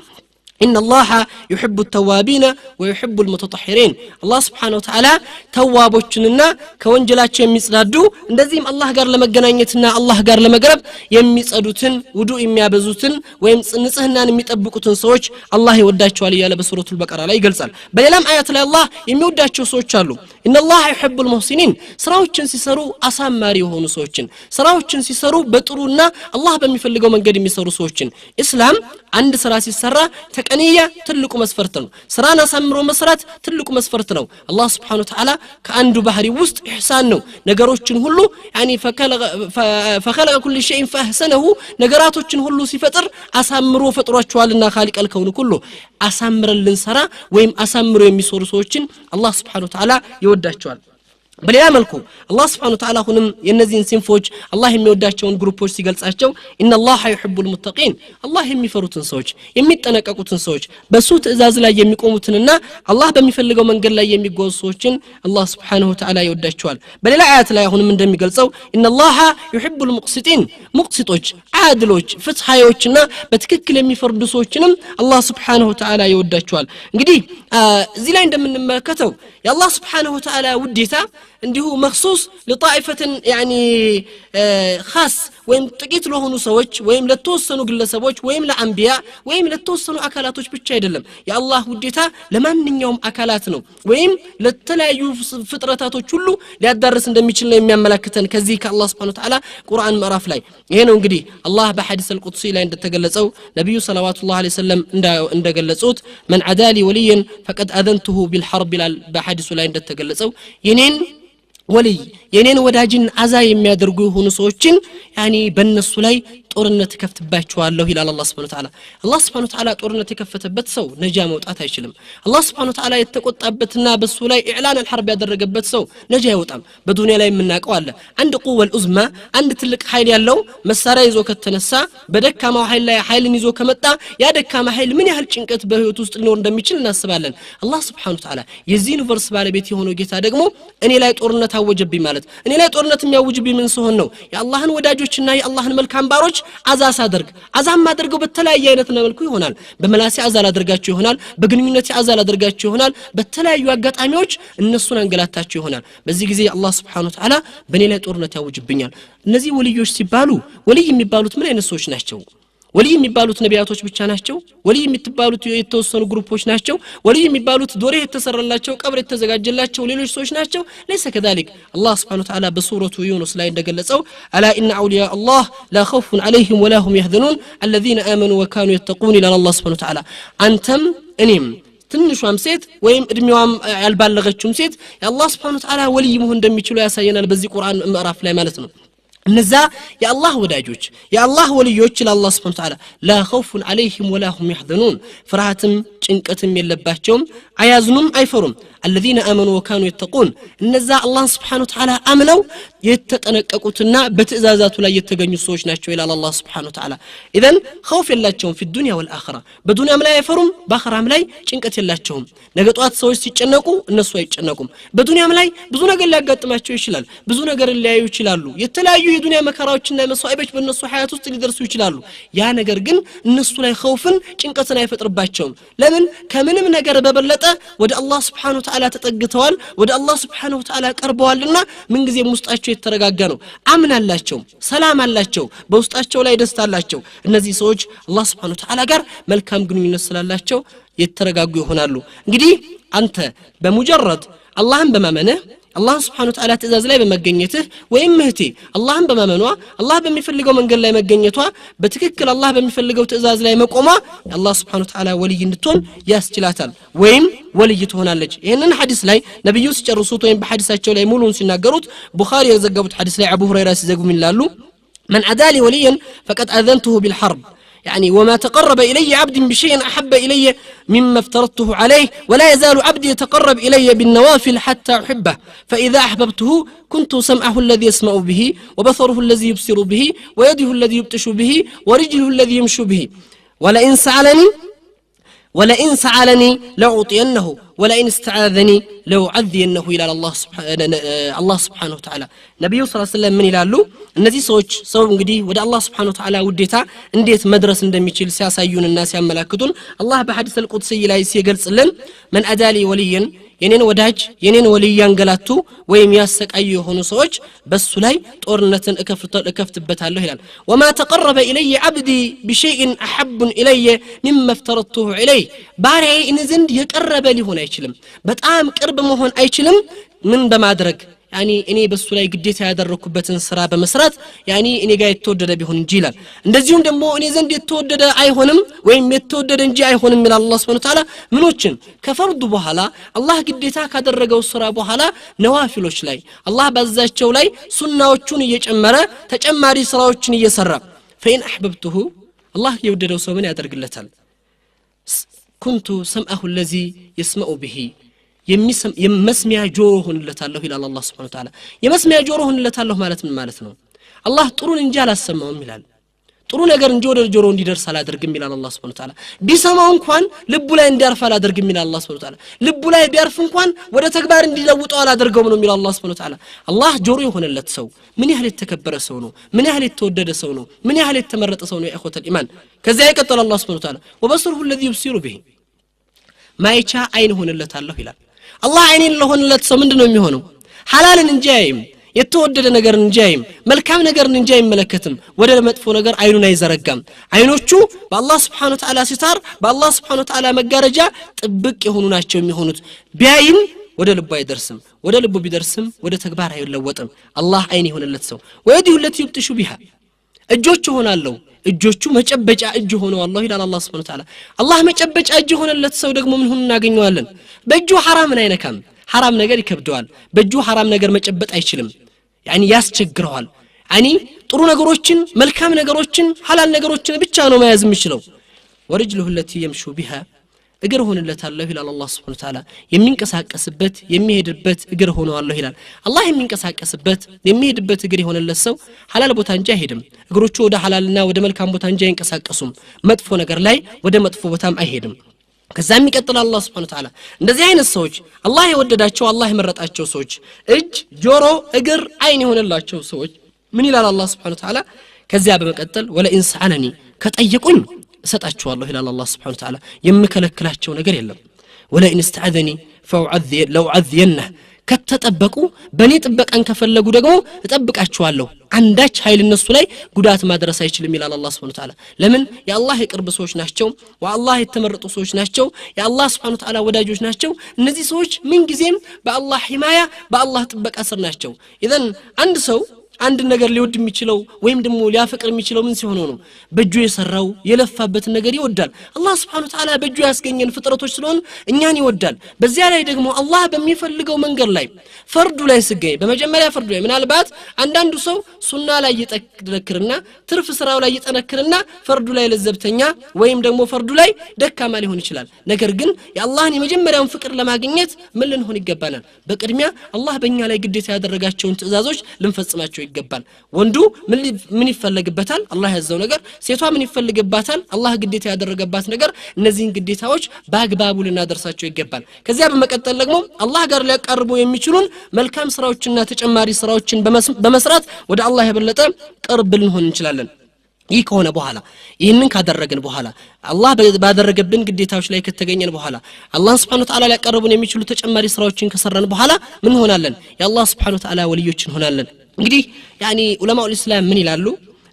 Speaker 1: إن الله يحب التوابين ويحب المتطهرين الله سبحانه وتعالى توابوچننا كونجلاچو يميصدادو እንደዚህም አላህ ጋር ለመገናኘትና አላህ ጋር ለመቅረብ የሚጸዱትን ውዱእ የሚያበዙትን ወይም ንጽህናን የሚጠብቁትን ሰዎች አላህ ይወዳቸዋል ይላል በሱረቱል በቀራ ላይ ይገልጻል በሌላም አያት ላይ አላህ የሚወዳቸው ሰዎች አሉ إن الله يحب المحسنين ስራዎችን ሲሰሩ አሳማሪ የሆኑ ሰዎችን ስራዎችን ሲሰሩ በጥሩና አላህ በሚፈልገው መንገድ የሚሰሩ ሰዎችን እስላም አንድ ስራ ሲሰራ ተቀንያ ትልቁ መስፈርት ነው ስራን አሳምሮ መስራት ትልቁ መስፈርት ነው አላህ Subhanahu Wa Ta'ala ከአንዱ ባህሪ ውስጥ ኢህሳን ነው ነገሮችን ሁሉ ያኒ فخلق كل شيء فاحسنه ነገራቶችን ሁሉ ሲፈጥር አሳምሮ ፈጥሯቸዋልና خالق الكون كله አሳምረልን ሰራ ወይም አሳምሮ የሚሰሩ ሰዎችን አላህ Subhanahu Wa Ta'ala ይወዳቸዋል በሌላ መልኩ አላህ Subhanahu Wa Ta'ala ሁንም የነዚህን ሲንፎች አላህ የሚወዳቸውን ግሩፖች ሲገልጻቸው ኢነላህ ዩሂቡል ሙተቂን አላህ የሚፈሩትን ሰዎች የሚጠነቀቁትን ሰዎች በሱ ትእዛዝ ላይ የሚቆሙትንና አላህ በሚፈልገው መንገድ ላይ የሚጓዙ ሰዎችን አላህ Subhanahu Wa Ta'ala ይወዳቸዋል በሌላ አያት ላይ ሁንም እንደሚገልጸው ኢነላህ ዩሂቡል ሙቅሲቲን ሙቅሲቶች አድሎች ፍትሃዮችና በትክክል የሚፈርዱ ሰዎችንም አላህ Subhanahu Wa Ta'ala ይወዳቸዋል እንግዲህ እዚህ ላይ እንደምንመለከተው የአላህ Subhanahu Wa Ta'ala ውዴታ እንዲሁ መخصوص لطائفه يعني خاص ወይም ጥቂት ለሆኑ ሰዎች ወይም ለተወሰኑ ግለሰቦች ወይም ለአንቢያ ወይም ለተወሰኑ አካላቶች ብቻ አይደለም የአላህ ውዴታ ለማንኛውም አካላት ነው ወይም ለተለያዩ ፍጥረታቶች ሁሉ ሊያዳርስ እንደሚችል ነው የሚያመለክተን ከዚህ ከአላህ Subhanahu Wa Ta'ala ቁርአን ምዕራፍ ላይ ይሄ ነው እንግዲህ አላህ በሐዲስ አልቁድሲ ላይ እንደተገለጸው ነብዩ ሰለላሁ ዐለይሂ ወሰለም እንደገለጹት من عدا لي وليا فقد اذنته بالحرب በሐዲሱ ላይ እንደተገለጸው የኔን ወልይ የኔን ወዳጅን አዛ የሚያደርጉ የሆኑ ሰዎችን ያኒ በእነሱ ላይ ጦርነት ከፍትባቸዋለሁ ይላል አላህ Subhanahu Wa Ta'ala አላህ Subhanahu Wa Ta'ala ጦርነት የከፈተበት ሰው ነጃ መውጣት አይችልም አላህ Subhanahu Wa Ta'ala የተቆጣበትና በሱ ላይ ኢዕላን አልሐርብ ያደረገበት ሰው ነጃ አይወጣም በዱንያ ላይ የምናቀው አለ አንድ ቁወል ኡዝማ አንድ ትልቅ ኃይል ያለው መሳሪያ ይዞ ከተነሳ በደካማው ኃይል ላይ ኃይልን ይዞ ከመጣ ያ ደካማ ኃይል ምን ያህል ጭንቀት በህይወት ውስጥ ሊኖር እንደሚችል እናስባለን አላህ Subhanahu Wa Ta'ala የዚህ ዩኒቨርስ ባለቤት የሆነው ጌታ ደግሞ እኔ ላይ ጦርነት አወጀብኝ ማለት እኔ ላይ ጦርነት የሚያውጅብኝ ምን ሲሆን ነው የአላህን ወዳጆችና የአላህን መልካም ባሮች አዛስ አድርግ አዛም ማድርገው በተለያየ አይነት መልኩ ይሆናል በመላሲ አዛል አድርጋቸው ይሆናል በግንኙነት አዛል አድርጋቸው ይሆናል በተለያዩ አጋጣሚዎች እነሱን አንገላታቸው ይሆናል በዚህ ጊዜ አላህ Subhanahu Wa Ta'ala በእኔ ላይ ጦርነት ያውጅብኛል እነዚህ ወልዮች ሲባሉ ወልይ የሚባሉት ምን አይነት ሰዎች ናቸው ወልይ የሚባሉት ነቢያቶች ብቻ ናቸው ወልይ የሚባሉት የተወሰኑ ግሩፖች ናቸው ወልይ የሚባሉት ዶሬ የተሰራላቸው ቀብር የተዘጋጀላቸው ሌሎች ሰዎች ናቸው ليس كذلك الله سبحانه وتعالى بسوره يونس ላይ እንደገለጸው الا ان اولياء الله لا خوف عليهم ولا هم يحزنون الذين امنوا وكانوا يتقون الى الله سبحانه وتعالى አንተም እኔም ትንሿም ሴት ወይም እድሜዋም ያልባለገችም ሴት የአላህ Subhanahu Wa Ta'ala ወልይ መሆን እንደሚችሉ ያሳየናል በዚህ ቁርአን ምዕራፍ ላይ ማለት ነው እነዛ የአላህ ወዳጆች የአላህ ወልዮች ለአላህ Subhanahu Wa Ta'ala لا خوف عليهم ولا هم يحزنون ፍርሃትም ጭንቀትም የለባቸውም አያዝኑም አይፈሩም الذين امنوا وكانوا يتقون እነዛ አላህ Subhanahu Wa Ta'ala አምነው የተጠነቀቁትና በትእዛዛቱ ላይ የተገኙ ሰዎች ናቸው ይላል አላህ Subhanahu Wa Ta'ala اذا خوف የላቸውም في الدنيا والاخره በዱንያም ላይ አይፈሩም በአኺራም ላይ ጭንቀት የላቸውም ነገ ጧት ሰዎች ሲጨነቁ እነሱ አይጨነቁም በዱንያም ላይ ብዙ ነገር ሊያጋጥማቸው ይችላል ብዙ ነገር ሊያዩ ይችላሉ የተለያዩ የዱንያ መከራዎችና መስዋዕቶች በእነሱ ሐያት ውስጥ ሊደርሱ ይችላሉ ያ ነገር ግን እነሱ ላይ خوفን ጭንቀትን አይፈጥርባቸውም ለምን ከምንም ነገር በበለጠ ወደ አላህ Subhanahu Wa Ta'ala ተጠግተዋል ወደ አላህ Subhanahu Wa Ta'ala ቀርበዋልና ምን ጊዜም ውስጣቸው የተረጋጋ ነው አምናላቸው ሰላም አላቸው በውስጣቸው ላይ ደስታ አላቸው እነዚህ ሰዎች አላህ Subhanahu Wa Ta'ala ጋር መልካም ግንኙነት ስላላቸው የተረጋጉ ይሆናሉ እንግዲህ አንተ በሙጀረድ አላህን በማመንህ አላህ Subhanahu Wa Ta'ala ትእዛዝ ላይ በመገኘትህ ወይም ምህቲ አላህን በማመኗ አላህ በሚፈልገው መንገድ ላይ መገኘቷ በትክክል አላህ በሚፈልገው ትእዛዝ ላይ መቆሟ አላህ Subhanahu Wa Ta'ala ወልይ እንድትሆን ያስችላታል ወይም ወልይ ትሆናለች ይሄንን ሐዲስ ላይ ነብዩ ሲጨርሱት ወይም በሐዲሳቸው ላይ ሙሉን ሲናገሩት ቡኻሪ የዘገቡት ሐዲስ ላይ አቡ ሁረይራ ሲዘግቡ ይላሉ من عدالي وليا فقد اذنته بالحرب يعني وما تقرب إلي عبد بشيء أحب إلي مما افترضته عليه ولا يزال عبدي يتقرب إلي بالنوافل حتى أحبه فإذا أحببته كنت سمعه الذي يسمع به وبصره الذي يبصر به ويده الذي يبطش به ورجله الذي يمشي به ولئن سألني لأعطينه ولئن استعاذني لأعذينه إلى الله سبحانه وتعالى نبي صلى الله عليه وسلم من ይላሉ እነዚህ ሰዎች ሰው እንግዲህ ወደ አላህ Subhanahu Wa Ta'ala ውዴታ እንዴት መድረስ እንደሚችል ሲያሳዩንና ሲያመላክቱን አላህ በሐዲስ አልቁድሲ ላይ ሲገልጽልን من أدالي وليا የኔን ወዳጅ የኔን ወልይ ያንገላቱ ወይም ያሰቃዩ የሆኑ ሰዎች በሱ ላይ ጦርነትን እከፍትበታለሁ ይላል وما تقرب إلي عبدي بشيء أحب إلي مما افترضته عليه ባሪያዬ እኔ ዘንድ የቀረበ ሊሆን አይችልም በጣም ቅርብ መሆን አይችልም ምን በማድረግ يعني እኔ በሱ ላይ ግዴታ ያደረኩበትን ስራ በመስራት يعني እኔ ጋር የተወደደ ቢሆን እንጂ ይላል እንደዚሁም ደግሞ እኔ ዘንድ የተወደደ አይሆንም ወይም የተወደደ እንጂ አይሆንም ይላል አላህ Subhanahu Wa Ta'ala ምኖችን ከፈርዱ በኋላ አላህ ግዴታ ካደረገው ስራ በኋላ ነዋፊሎች ላይ አላህ ባዛቸው ላይ ሱናዎቹን እየጨመረ ተጨማሪ ስራዎችን እየሰራ فإن أحببته الله የወደደው ሰው ምን ያደርግለታል كنت سمعه الذي يسمع به የመስሚያ ጆሮ ሆንለታለሁ ይላል አላህ Subhanahu Wa Ta'ala የመስሚያ ጆሮ ሆንለታለሁ ማለት ምን ማለት ነው አላህ ጥሩን እንጂ አላሰማውም ይላል ጥሩ ነገር እንጂ ወደ ጆሮ እንዲደርስ አላደርግም ይላል አላህ Subhanahu Wa Ta'ala ቢሰማው እንኳን ልቡ ላይ እንዲያርፍ አላደርግም ይላል አላህ Subhanahu Wa Ta'ala ልቡ ላይ ቢያርፍ እንኳን ወደ ተግባር እንዲለውጠው አላደርገውም ነው ይላል አላህ Subhanahu Wa Ta'ala አላህ ጆሮ የሆነለት ሰው ምን ያህል የተከበረ ሰው ነው ምን ያህል የተወደደ ሰው ነው ምን ያህል የተመረጠ ሰው ነው ኢኽወተል ኢማን ከዛ ይቀጥላል አላህ Subhanahu Wa Ta'ala وبصره الذي يبصر به ማይቻ አይን ሆነለታለሁ ይላል አላህ አይኔን ለሆነለት ሰው ምንድነው የሚሆነው ሐላልን እንጂ አይም የተወደደ ነገር እንጂ አይም መልካም ነገር እንጂ አይመለከትም ወደ መጥፎ ነገር አይኑን አይዘረጋም አይኖቹ በአላህ Subhanahu Wa Ta'ala ሲታር በአላህ Subhanahu Wa Ta'ala መጋረጃ ጥብቅ የሆኑ ናቸው የሚሆኑት ቢያይም ወደ ልቡ አይደርስም ወደ ልቡ ቢደርስም ወደ ተግባር አይለወጥም አላህ አይን ይሆነለት ሰው ወይዲሁ التي يبطش بها እጆቹ ሆናለው እጆቹ መጨበጫ እጅ ሆነው አላህ ይላል አላህ Subhanahu Wa Ta'ala አላህ መጨበጫ እጅ ሆነለት ሰው ደግሞ ምን ሆነ እናገኘዋለን በእጁ ሐራምን አይነካም ሐራም ነገር ይከብደዋል በእጁ ሐራም ነገር መጨበጥ አይችልም يعني ያስቸግረዋል يعني ጥሩ ነገሮችን መልካም ነገሮችን ሐላል ነገሮችን ብቻ ነው መያዝ የሚችለው ورجله التي يمشي بها እግር ሆነለታለሁ ይላል አላህ Subhanahu Wa Ta'ala የሚንቀሳቀስበት የሚሄድበት እግር ሆነዋለሁ ይላል አላህ የሚንቀሳቀስበት የሚሄድበት እግር ሆነለት ሰው ሐላል ቦታ እንጂ አይሄድም እግሮቹ ወደ ሐላልና ወደ መልካም ቦታ እንጂ አይንቀሳቀሱም መጥፎ ነገር ላይ ወደ መጥፎ ቦታም አይሄድም ከዛም ይቀጥላል አላህ Subhanahu Wa Ta'ala እንደዚህ አይነት ሰዎች አላህ የወደዳቸው አላህ የመረጣቸው ሰዎች እጅ ጆሮ እግር አይን የሆነላቸው ሰዎች ምን ይላል አላህ Subhanahu Wa Ta'ala ከዚያ በመቀጠል ወለ ኢንሳአለኒ ከጠየቁኝ ሰጣቸዋለሁ ይላል አላህ Subhanahu Wa Ta'ala የምከለክላቸው ነገር የለም ወለ ኢንስተአዘኒ ፈውዐذ ለው ዐዝየነ ከተጠበቁ በኔ ጥበቃን ከፈለጉ ደግሞ እጠብቃቸዋለሁ አንዳች ኃይል እነሱ ላይ ጉዳት ማድረስ አይችልም ይላል አላህ Subhanahu Wa Ta'ala ለምን የአላህ የቅርብ ሰዎች ናቸው ወአላህ የተመረጡ ሰዎች ናቸው የአላህ Subhanahu Wa Ta'ala ወዳጆች ናቸው እነዚህ ሰዎች ምን ጊዜም በአላህ ሂማያ በአላህ ጥበቃ ስር ናቸው ኢዘን አንድ ሰው አንድ ነገር ሊወድ የሚችለው ወይም ደግሞ ሊያፈቅር የሚችለው ምን ሲሆን ነው በእጁ የሰራው የለፋበት ነገር ይወዳል አላህ Subhanahu Wa Ta'ala በእጁ ያስገኘን ፍጥረቶች ስለሆነ እኛን ይወዳል በዚያ ላይ ደግሞ አላህ በሚፈልገው መንገድ ላይ ፈርዱ ላይ ሲገኝ በመጀመሪያ ፈርዱ ላይ ምናልባት አንዳንዱ ሰው ሱና ላይ ይጠነክርና ትርፍ ስራው ላይ ይጠነክርና ፈርዱ ላይ ለዘብተኛ ወይም ደግሞ ፈርዱ ላይ ደካማ ሊሆን ይችላል ነገር ግን የአላህን የመጀመሪያውን ፍቅር ለማግኘት ምን ልንሆን ይገባናል በቅድሚያ አላህ በእኛ ላይ ግዴታ ያደረጋቸውን ትእዛዞች ልንፈጽማቸው ይገባል ወንዱ ምን ይፈልግበታል አላህ ያዘው ነገር ሴቷ ምን ይፈልግባታል አላህ ግዴታ ያደረገባት ነገር እነዚህን ግዴታዎች በአግባቡ ልናደርሳቸው ይገባል ከዚያ በመቀጠል ደግሞ አላህ ጋር ሊያቀርቡ የሚችሉን መልካም ስራዎችና ተጨማሪ ስራዎችን በመስራት ወደ አላህ የበለጠ ቅርብ ልንሆን እንችላለን ይህ ከሆነ በኋላ ይህንን ካደረግን በኋላ አላህ ባደረገብን ግዴታዎች ላይ ከተገኘን በኋላ አላህ Subhanahu Wa Ta'ala ሊያቀርቡን የሚችሉ ተጨማሪ ስራዎችን ከሰራን በኋላ ምን ሆናለን የአላህ Subhanahu Wa Ta'ala ወልዮች እንሆናለን እንግዲህ يعني علماء الإسلام من يلالو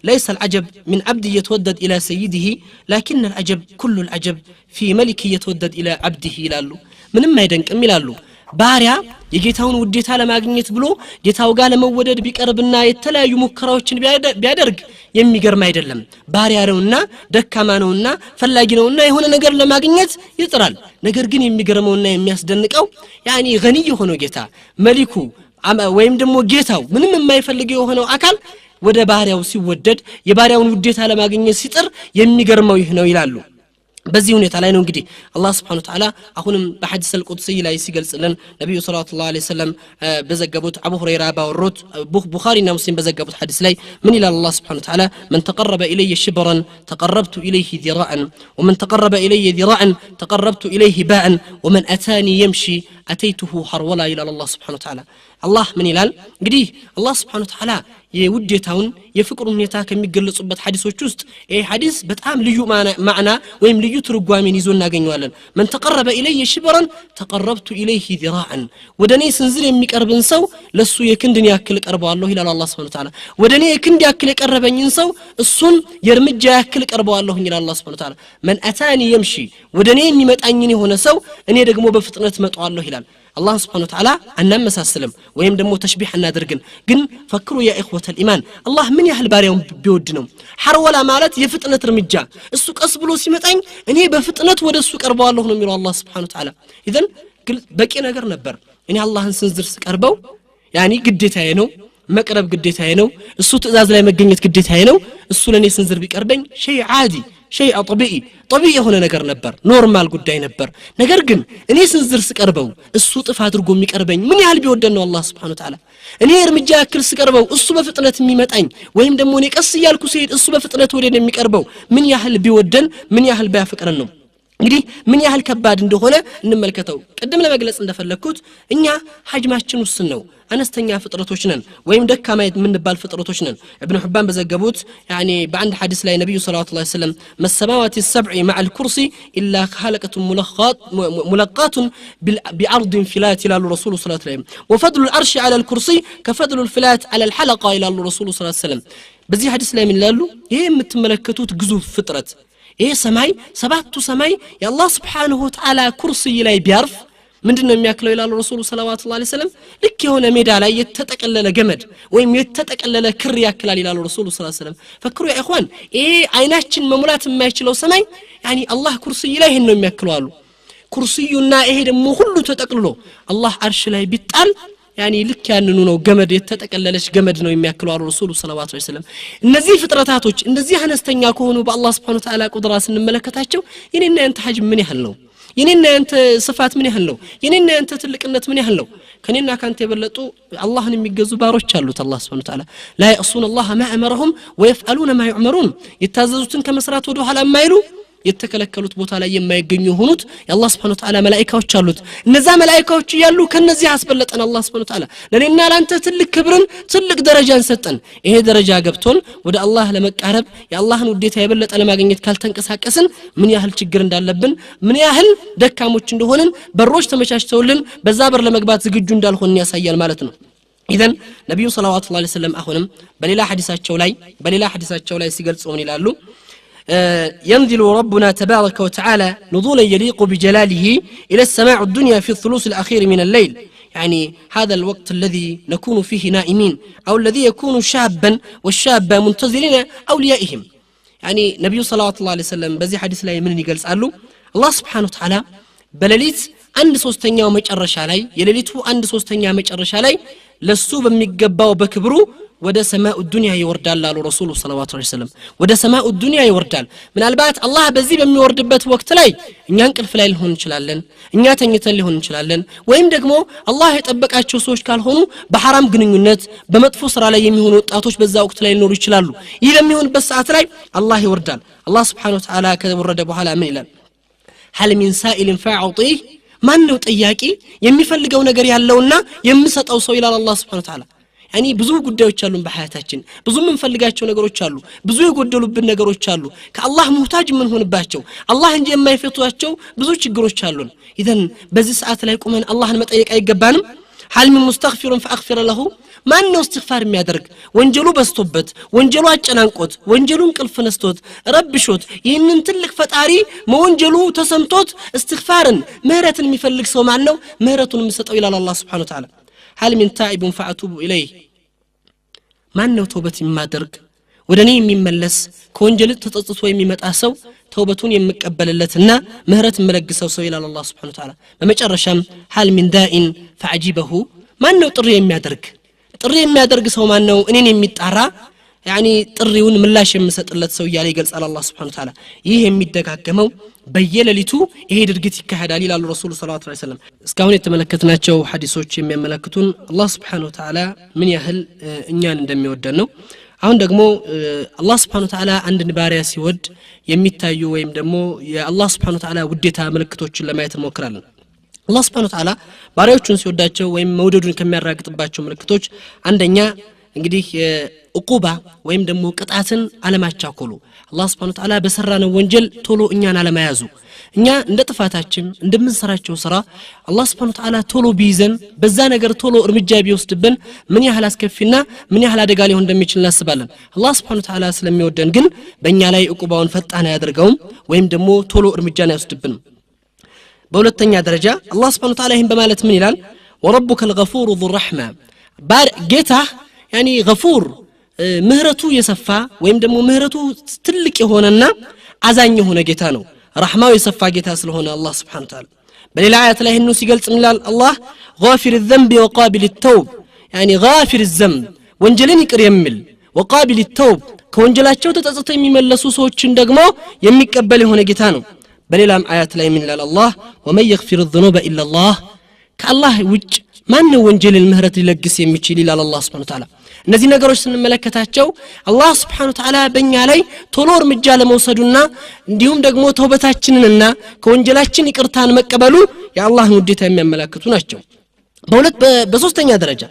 Speaker 1: ليس العجب من عبد يتودد إلى سيده لكن العجب كل العجب في ملك يتودد إلى عبده يلالو من ما يدنقم يلالو ባሪያ የጌታውን ውዴታ ለማግኘት ብሎ ጌታው ጋር ለመወደድ ቢቀርብና የተለያዩ ሙከራዎችን ቢያደርግ የሚገርም አይደለም ባሪያ ነውና ደካማ ነውና ፈላጊ ነውና የሆነ ነገር ለማግኘት ይጥራል ነገር ግን የሚገርመውና የሚያስደንቀው يعني غني የሆነው ጌታ መሊኩ ወይም ደግሞ ጌታው ምንም የማይፈልገው የሆነው አካል ወደ ባሪያው ሲወደድ የባሪያውን ውዴታ ለማግኘት ሲጥር የሚገርመው ይህ ነው ይላሉ በዚህ ሁኔታ ላይ ነው እንግዲህ አላህ Subhanahu Wa Ta'ala አሁንም በሐዲስ አልቁድሲ ላይ ሲገልጽልን ነብዩ ሰለላሁ ዐለይሂ ወሰለም በዘገቡት አቡ ሁረይራ ባወሩት ቡኻሪና ሙስሊም በዘገቡት ሐዲስ ላይ ምን ይላል አላህ Subhanahu Wa Ta'ala من تقرب الي شبرا تقربت اليه ذراعا ومن تقرب الي ذراعا تقربت اليه باعا ومن اتاني يمشي اتيته حرولا الى الله Subhanahu Wa Ta'ala الله من ይላል እንግዲህ አላህ Subhanahu Wa Ta'ala የውዴታውን የፍቅሩን ሁኔታ ከሚገለጹበት ሐዲሶች ውስጥ ይሄ ሐዲስ በጣም ልዩ ማዕና ወይም ልዩ ትርጓሜን ይዞ እናገኘዋለን من تقرب الي شبرا تقربت اليه ذراعا ወደኔ ስንዝር የሚቀርብን ሰው ለሱ የክንድን ያክል ቀርበዋለሁ ይላል አላህ Subhanahu Wa Ta'ala ወደኔ የክንድ ያክል የቀረበኝን ሰው እሱን የርምጃ ያክል ቀርበዋለሁ ይላል አላህ Subhanahu Wa Ta'ala من اتاني يمشي ወደኔ የሚመጣኝን የሆነ ሰው እኔ ደግሞ በፍጥነት መጣዋለሁ ይላል الله سبحانه وتعالى أننا مساسلم ويم دمو تشبيح النادرقن قن فكروا يا إخوة الإيمان الله من يهل باريهم بيودنهم حرولا مالت يفتنة رمجا السوق أصبلوا سمتين إني بفتنة ودا السوق أربوا الله نمير الله سبحانه وتعالى إذن بكينا قر نبر إني الله نسنزر سك أربو يعني قديت هينو مقرب قديت هينو السوق تأذاز لا مجنيت قديت هينو السوق لني سنزر بك أربين شيء عادي شيء طبيعي هنا نجر نبر نورمال قداي نبر نجر جن إني سنزر سكربو الصوت فاتر قوم يكربين من يهل بيودنا الله سبحانه وتعالى إني رمجا كل سكربو الصبح فتنة ميمت عين وهم دموني كسيال كسيد الصبح فتنة ودين ميكربو من يهل بيودن من يهل بيافكر النوم እንግዲህ ምን ያህል ከባድ እንደሆነ እንመልከተው ቀደም ለመግለጽ እንደፈለኩት እኛ ሐጅማችን ውስን ነው አነስተኛ ፍጥረቶች ነን ወይም ደካማ የምንባል ፍጥረቶች ነን ابن حبان በዘገቡት يعني በአንድ ሐዲስ ላይ ነብዩ ሰለላሁ ዐለይሂ ወሰለም መሰማዋት السبع مع الكرسي الا خلقه ملقات بعرض فلات الى الرسول صلى الله عليه وسلم وفضل العرش على الكرسي كفضل الفلات على الحلقه الى الرسول صلى الله عليه وسلم በዚህ ሐዲስ ላይ ምን ይላሉ ይሄ የምትመለከቱት ግዙፍ ፍጥረት ይሄ ሰማይ ሰባቱ ሰማይ የአላህ Subhanahu Wa Ta'ala ኩርሲይ ላይ ቢያርፍ ምንድነው የሚያክለው ይላል ረሱሉ ሰለላሁ ዐለይሂ ወሰለም ልክ የሆነ ሜዳ ላይ የተጠቀለለ ገመድ ወይም የተጠቀለለ ክር ያክላል ይላል ረሱሉ ሰለላሁ ዐለይሂ ወሰለም ፈክሩ ያ ኢኽዋን ይሄ አይናችን መሙላት የማይችለው ሰማይ ያኒ አላህ ኩርሲይ ላይ ይሄን ነው የሚያክለው አሉ ኩርሲዩና ይሄ ደግሞ ሁሉ ተጠቅልሎ አላህ አርሽ ላይ ቢጣል يعني ልክ ያንኑ ነው ገመድ የተጠቀለለች ገመድ ነው የሚያክለው አሉ ረሱሉ ሰለላሁ ዐለይሂ ወሰለም እነዚህ ፍጥረታቶች እንደዚህ አነስተኛ ከሆኑ በአላህ Subhanahu Wa Ta'ala ቁድራ ስንመለከታቸው የኔና ያንተ ሐጅም ምን ያህል ነው የኔና ያንተ ስፋት ምን ያህል ነው የኔና ያንተ ትልቅነት ምን ያህል ነው ከኔና ካንተ የበለጡ አላህን የሚገዙ ባሮች አሉት አላህ Subhanahu Wa Ta'ala لا يعصون الله ما أمرهم ويفعلون ما يؤمرون የታዘዙትን ከመስራት ወደ ኋላ የማይሉ የተከለከሉት ቦታ ላይ የማይገኙ ሆኑት የአላህ Subhanahu Wa Ta'ala መላእክቶች አሉት እነዛ መላእክቶች ያሉ ከነዚህ አስበለጠን አላህ Subhanahu Wa Ta'ala ለኔና ላንተ ትልቅ ክብርን ትልቅ ደረጃን ሰጠን ይሄ ደረጃ ገብቶን ወደ አላህ ለመቃረብ የአላህን ውዴታ የበለጠ ለማግኘት ካልተንቀሳቀስን ምን ያህል ችግር እንዳለብን ምን ያህል ደካሞች እንደሆነን በሮች ተመቻችተውልን በዛ በር ለመግባት ዝግጁ እንዳልሆንን ያሳያል ማለት ነው ኢዘን ነብዩ ሰለላሁ ዐለይሂ ወሰለም አሁንም በሌላ ሐዲሳቸው ላይ ሲገልጹ ምን ይላሉ ينزل ربنا تبارك وتعالى نزولا يليق بجلاله إلى السماء الدنيا في الثلث الأخير من الليل يعني هذا الوقت الذي نكون فيه نائمين أو الذي يكون شابا والشابة منتظرين أوليائهم يعني نبي صلى الله عليه وسلم بزي حديث لا يمنني قال سألوا الله سبحانه وتعالى بلليت عند ሶስተኛው መጨረሻ ላይ የሌሊቱ አንድ ሶስተኛ መጨረሻ ላይ ለሱ በሚገባው በክብሩ ወደ ሰማኡ ዱንያ ይወርዳል አሉ ረሱሉ ሰለላሁ ዐለይሂ ወሰለም ወደ ሰማኡ ዱንያ ይወርዳል ምናልባት አላህ በዚህ በሚወርድበት ወቅት ላይ እኛ እንቅልፍ ላይ ሊሆን ይችላል እኛ ተኝተን ሊሆን ይችላል ወይም ደግሞ አላህ የጠበቃቸው ሰዎች ካልሆኑ በሐራም ግንኙነት በመጥፎ ስራ ላይ የሚሆኑ ወጣቶች በዛ ወቅት ላይ ሊኖሩ ይችላሉ ይህ በሚሆንበት ሰዓት ላይ አላህ ይወርዳል አላህ Subhanahu Wa Ta'ala ከወረደ በኋላ ምን ይላል هل من سائل فاعطيه ማን ነው ጠያቂ የሚፈልገው ነገር ያለውና የምሰጠው ሰው ይላል አላህ Subhanahu Wa Ta'ala يعني ብዙ ጉዳዮች አሉን በሐያታችን ብዙ ምንፈልጋቸው ነገሮች አሉ ብዙ የጎደሉብን ነገሮች አሉ ከአላህ ሙህታጅ ምን ሆንባቸው አላህ እንጂ የማይፈቷቸው ብዙ ችግሮች አሉን ኢዘን በዚህ ሰዓት ላይ ቆመን አላህን መጠየቅ አይገባንም هل من مستغفر فاغفر له ማን ነው استغفار የሚያደርግ ወንጀሉ በስቶበት ወንጀሉ አጨናንቆት ወንጀሉን ቅልፍ ነስቶት ረብሾት ይህንን ትልቅ ፈጣሪ መወንጀሉ ተሰምቶት استغفارን ምህረትን የሚፈልግ ሰው ማን ነው ምህረቱን የሚሰጠው ይላል አላህ Subhanahu Wa Ta'ala هل من تائب فأتوب إليه ማን ነው ተውበት የሚያደርግ ወደኔ የሚመለስ ከወንጀል ተጸጽቶ የሚመጣ ሰው ተውበቱን የሚቀበልለትና ምህረት የሚለግሰው ሰው ይላል አላህ Subhanahu Wa Ta'ala በመጨረሻም هل من داء فعجيبه ማን ነው ጥሪ የሚያደርግ ሰው ማን ነው እኔን የሚጣራ يعني ጥሪውን ምላሽ የሚሰጥለት ሰው ይያለ ይገልጻል አላህ Subhanahu Wa Ta'ala ይሄ የሚደጋገመው በየሌሊቱ ይሄ ድርጊት ይካሄዳል ይላል ረሱሉ ሰለላሁ ዐለይሂ ወሰለም እስካሁን የተመለከትናቸው ሐዲሶች የሚያመለክቱን አላህ Subhanahu Wa Ta'ala ምን ያህል እኛን እንደሚወደን ነው አሁን ደግሞ አላህ Subhanahu Wa Ta'ala አንድን ባሪያ ሲወድ የሚታዩ ወይም ደግሞ የአላህ Subhanahu Wa Ta'ala ውዴታ ምልክቶችን ለማየት እንሞክራለን አላህ Subhanahu Wa Ta'ala ባሪያዎቹን ሲወዳቸው ወይም መውደዱን ከሚያረጋግጥባቸው ምልክቶች አንደኛ እንግዲህ ዑቁባ ወይም ደግሞ ቅጣትን አለማቻኮሉ አላህ Subhanahu Wa Ta'ala በሰራነው ወንጀል ቶሎ እኛን አለማያዙ እኛ እንደ ጥፋታችን እንደምንሰራቸው ስራ አላህ Subhanahu Wa Ta'ala ቶሎ ቢይዘን በዛ ነገር ቶሎ እርምጃ ቢወስድብን ምን ያህል አስከፊና ምን ያህል አደጋ ሊሆን እንደሚችል እናስባለን አላህ Subhanahu Wa Ta'ala ስለሚወደን ግን በእኛ ላይ ዑቁባውን ፈጣን ያደርገውም ወይም ደግሞ ቶሎ እርምጃን አይወስድብንም በሁለተኛ ደረጃ አላህ Subhanahu Wa Ta'ala ይህን በማለት ምን ይላል ወረቡከ الغفور ذو الرحمة ጌታ يعني غفور ምህረቱ የሰፋ ወይም ደግሞ ምህረቱ ትልቅ የሆነና አዛኝ የሆነ ጌታ ነው ረህማው የሰፋ ጌታ ስለሆነ አላህ Subhanahu Wa Ta'ala በሌላ አያት ላይ ነው ሲገልጽ ይላል አላህ غافر الذنب وقابل التوب يعني غافر الذنب ወንጀልን ይቅር የሚል وقابل التوب ከወንጀላቸው ተጸጽተው የሚመለሱ ሰዎችን ደግሞ የሚቀበል የሆነ ጌታ ነው በሌላም አያት ላይ ምን ይላል አላህ ومن يغفر الذنوب الا الله ከአላህ ውጭ ማን ነው ወንጀልን ምህረት ሊለግስ የሚችል ይላል አላህ Subhanahu Wa Ta'ala እነዚህ ነገሮች ስንመለከታቸው አላህ Subhanahu Wa Ta'ala በእኛ ላይ ቶሎ እርምጃ ለመውሰዱና እንዲሁም ደግሞ ተውበታችንንና ከወንጀላችን ይቅርታን መቀበሉ የአላህን ውዴታ የሚያመለክቱ ናቸው በሶስተኛ ደረጃ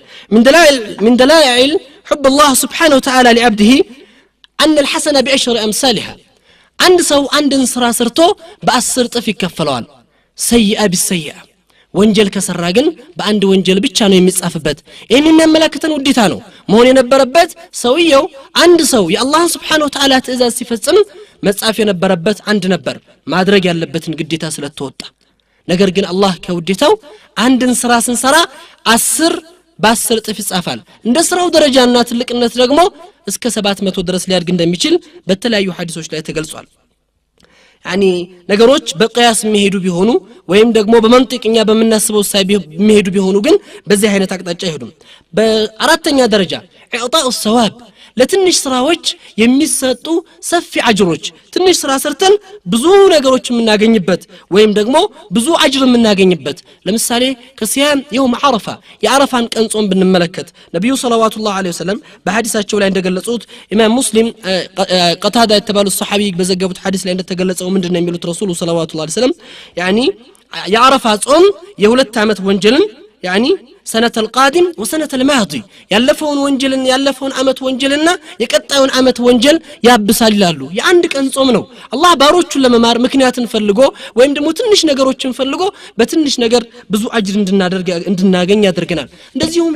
Speaker 1: من دلائل حب الله سبحانه وتعالى لعبده أن الحسنة بعشر أمثالها አንድ ሰው አንድን ስራ ሰርቶ በ10 ጥፍ ይከፈለዋል سيئة بالسيئة ወንጀል ከሰራ ግን በአንድ ወንጀል ብቻ ነው የሚጻፍበት ይሄን የሚያመለክተን ውዴታ ነው መሆን የነበረበት ሰውየው አንድ ሰው የአላህ Subhanahu Wa Ta'ala ትእዛዝ ሲፈጽም መጻፍ የነበረበት አንድ ነበር ማድረግ ያለበትን ግዴታ ስለተወጣ ነገር ግን አላህ ከውዴታው አንድን ስራ ስንሰራ 10 በ10 ጥፍ ይጻፋል እንደ ስራው ደረጃና ትልቅነት ደግሞ እስከ 700 ድረስ ሊያድግ እንደሚችል በተለያዩ ሐዲሶች ላይ ተገልጿል يعني ነገሮች በقያስ የሚሄዱ ቢሆኑ ወይም ደግሞ በመንጥቅኛ በመናስበው ሳይ የሚሄዱ ቢሆኑ ግን በዚህ አይነት አቅጣጫ ይሄዱም በአራተኛ ደረጃ ኢዕጣኡ الثواب ለትንሽ ስራዎች የሚሰጡ ሰፊ አጅሮች ትንሽ ስራ ሰርተን ብዙ ነገሮች የምናገኝበት ወይም ደግሞ ብዙ አጅር የምናገኝበት ለምሳሌ ከሲያም የውም አረፋ የአረፋን ቀን ጾም ብንመለከት ነብዩ ሰለላሁ ዐለይሂ ወሰለም በሐዲሳቸው ላይ እንደገለጹት ኢማም ሙስሊም ቀታዳ የተባሉ ሱሐቢ በዘገቡት ሐዲስ ላይ እንደተገለጸው ምንድነው የሚሉት ረሱሉ ሰለላሁ ዐለይሂ ወሰለም يعني የአረፋ ጾም የሁለት ዓመት ወንጀልን يعني سنة القادم وسنة الماضي يالفون وانجلن يالفون أمت وانجلنا يقطعون أمت وانجل يابسال ይላሉ የአንድ ቀን ጾም ነው አላህ ባሮቹን ለመማር ምክንያትን ፈልጎ ወይም ደግሞ ትንሽ ነገሮችን ፈልጎ በትንሽ ነገር ብዙ አጅር እንድናገኝ ያደርገናል እንደዚሁም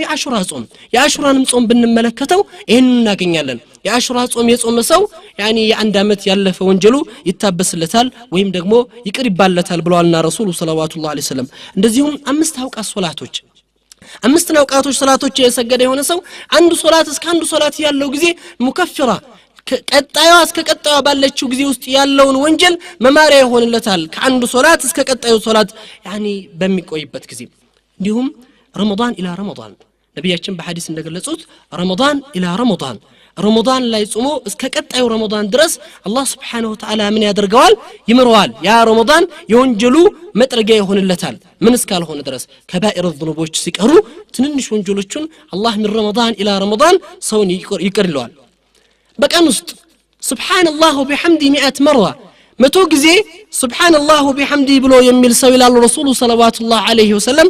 Speaker 1: የአሹራንም ጾም ብንመለከተው ይሄን እናገኛለን የአሹራ ጾም የጾመ ሰው يعني የአንድ አመት ያለፈ ወንጀሉ ይታበስለታል ወይም ደግሞ ይቅር ይባልለታል ብለዋልና ረሱሉ ሰለላሁ ዐለይሂ ወሰለም እንደዚሁም አምስት አውቃት ሶላቶች አምስት ነውቃቶች ሶላቶች የሰገደ የሆነ ሰው አንዱ ሶላት እስከ አንዱ ሶላት ያለው ጊዜ ሙከፍራ ቀጣዩ እስከ ቀጣዩ ባለችው ጊዜ ውስጥ ያለውን ወንጀል መማሪያ ይሆንለታል ከአንዱ ሶላት እስከ ቀጣዩ ሶላት يعني በሚቆይበት ጊዜ እንዲሁም ረመዳን ኢላ ረመዳን ነብያችን በሐዲስ እንደገለጹት ረመዳን ኢላ ረመዳን ረመዳን ላይ ጾሞ እስከ ቀጣዩ ረመዳን ድረስ አላህ Subhanahu Wa Ta'ala ምን ያደርገዋል ይምረዋል ያ ረመዳን የወንጀሉ መጥረጊያ ይሆንለታል ምን እስካልሆነ ድረስ ከባኢር الذنوبዎች ሲቀሩ ትንንሽ ወንጀሎችን አላህ من ረመዳን ኢላ ረመዳን ሰውን ይቀርለዋል በቀን ውስጥ ሱብሃንአላህ ወቢሐምዲ 100 مرة መቶ ጊዜ ሱብሃንአላህ ወቢሐምዲ ብሎ የሚል ሰው ይላል ረሱሉ ሰለላሁ ዐለይሂ ወሰለም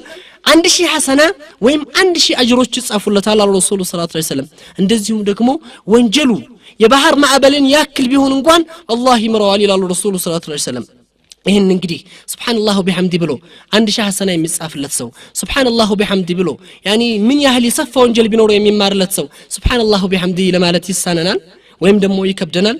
Speaker 1: 1000 ሐሰና ወይም 1000 አጅሮች ይጻፉለታል ረሱሉ ሰለላሁ ዐለይሂ ወሰለም እንደዚሁም ደግሞ ወንጀሉ የባህር ማዕበልን ያክል ቢሆን እንኳን አላህ ይምረዋል ይላል ረሱሉ ሰለላሁ ዐለይሂ ወሰለም ይሄን እንግዲህ ሱብሃንአላህ ወቢሐምዲ ብሎ 1000 ሐሰና የሚጻፍለት ሰው ሱብሃንአላህ ወቢሐምዲ ብሎ يعني ምን ያህል የሰፋ ወንጀል ቢኖር የሚማርለት ሰው ሱብሃንአላህ ወቢሐምዲ ለማለት ይሳነናል ወይም ደግሞ ይከብደናል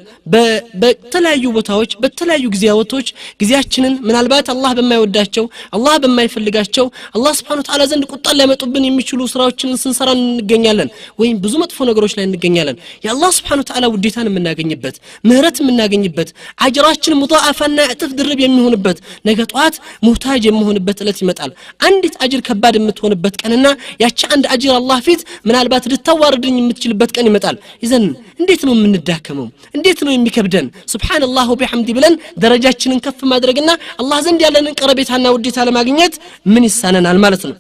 Speaker 1: በተለያዩ ቦታዎች በተለያዩ ጊዜያቶች ጊዜያችንን ምናልባት አላህ በማይወዳቸው አላህ በማይፈልጋቸው አላህ Subhanahu Wa Ta'ala ዘንድ ቁጣ ሊያመጡብን የሚችሉ ስራዎችን ስንሰራ እንገኛለን ወይም ብዙ መጥፎ ነገሮች ላይ እንገኛለን የአላህ Subhanahu Wa Ta'ala ውዴታን የምናገኝበት ምህረት የምናገኝበት አጅራችን ሙዳአፋና እጥፍ ድርብ የሚሆንበት ነገ ጧት ሙህታጅ የሚሆንበት እለት ይመጣል አንዲት አጅር ከባድ የምትሆንበት ቀንና ያቺ አንድ አጅር አላህ ፊት ምናልባት ልታዋርድኝ የምትችልበት ቀን ይመጣል ይዘን እንዴት ነው ምንዳከመው እንዴት ነው የሚከብደን ሱብሃንአላህ ወቢሐምዲ ብለን ደረጃችንን ከፍ ማድረግና አላህ ዘንድ ያለንን ቀረቤታና ውዴታ ለማግኘት ምን ይሳነናል ማለት ነው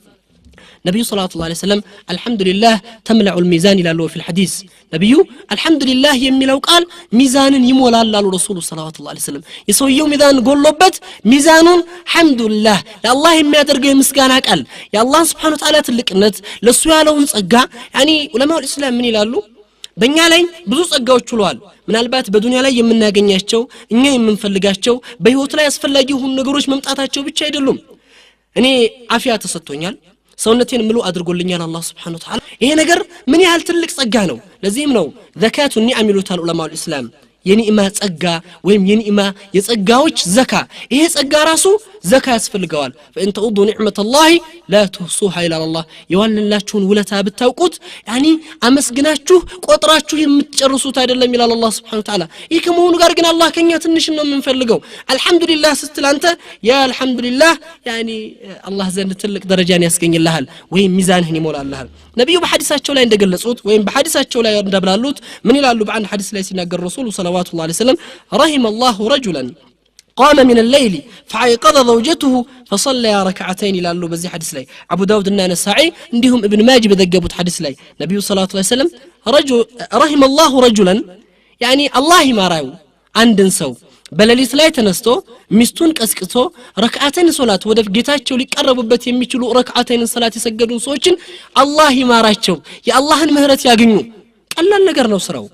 Speaker 1: ነብዩ ሰለላሁ ዐለይሂ ወሰለም አልহামዱሊላህ ተምለዑ الميزان ይላሉ في الحديث ነብዩ አልহামዱሊላህ የሚለው ቃል ሚዛንን ይሞላል አሉ ረሱሉ ሰለላሁ ዐለይሂ ወሰለም የሰውየው ሚዛን ጎሎበት ሚዛኑን ሐምዱሊላህ ለአላህ የሚያደርገው የምስጋና ቃል የአላህ Subhanahu Wa Ta'ala ትልቅነት ለሱ ያለውን ጸጋ يعني ዑለማው እስላም ምን ይላሉ በእኛ ላይ ብዙ ጸጋዎች ሁሏል ምናልባት በዱንያ ላይ የምናገኛቸው እኛ የምንፈልጋቸው በህይወት ላይ አስፈላጊ የሆኑ ነገሮች መምጣታቸው ብቻ አይደሉም እኔ አፊያ ተሰጥቶኛል ሰውነቴን ምሉ አድርጎልኛል አላህ Subhanahu Wa Ta'ala ይሄ ነገር ምን ያህል ትልቅ ጸጋ ነው ለዚህም ነው ዘካቱ ኒዓም ይሉታል ዑለማው እስላም የኒዕማ ጸጋ ወይም የኒዕማ የጸጋዎች ዘካ ይሄ ጸጋ ራሱ ዘካ ያስፈልገዋል فإن تعودوا نعمة الله لا تحصوها إلا الله የዋልንላችሁን ውለታ ብታውቁት يعني አመስግናችሁ ቆጥራችሁ የምትጨርሱት አይደለም ይላል አላህ Subhanahu Wa Ta'ala ይሄ ከመሆኑ ጋር ግን አላህ ከኛ ትንሽ ነው የምንፈልገው አልহামዱሊላህ ስትል አንተ ያ አልহামዱሊላህ يعني አላህ ዘንድ ትልቅ ደረጃን ያስገኝልሃል ወይም ሚዛንህን ይሞላልሃል ነብዩ በሐዲሳቸው ላይ እንደገለጹት ወይም በሐዲሳቸው ላይ እንደብላሉት ምን ይላሉ በአንድ ሐዲስ ላይ ሲናገር ረሱሉ ሰለላሁ ዐለይሂ ወሰለም رحم الله رجلا قام من الليل فأيقظ زوجته فصلى ركعتين ይላሉ በዚህ ሐዲስ ላይ አቡ ዳውድ እና ነሳኢ እንዲሁም ኢብኑ ማጅ በዘገቡት ሐዲስ ላይ ነብዩ ሰለላሁ ዐለይሂ ወሰለም رحم الله رجلا يعني الله ይማራው አንድን ሰው በሌሊት ላይ ተነስቶ ሚስቱን ቀስቅሶ ረክዓተን ሶላት ወደ ጌታቸው ሊቀርቡበት የሚችሉ ረክዓተን ሶላት የሰገዱ ሰዎችን አላህ ይማራቸው የአላህን ምህረት ያገኙ ቀላል ነገር ነው ስራው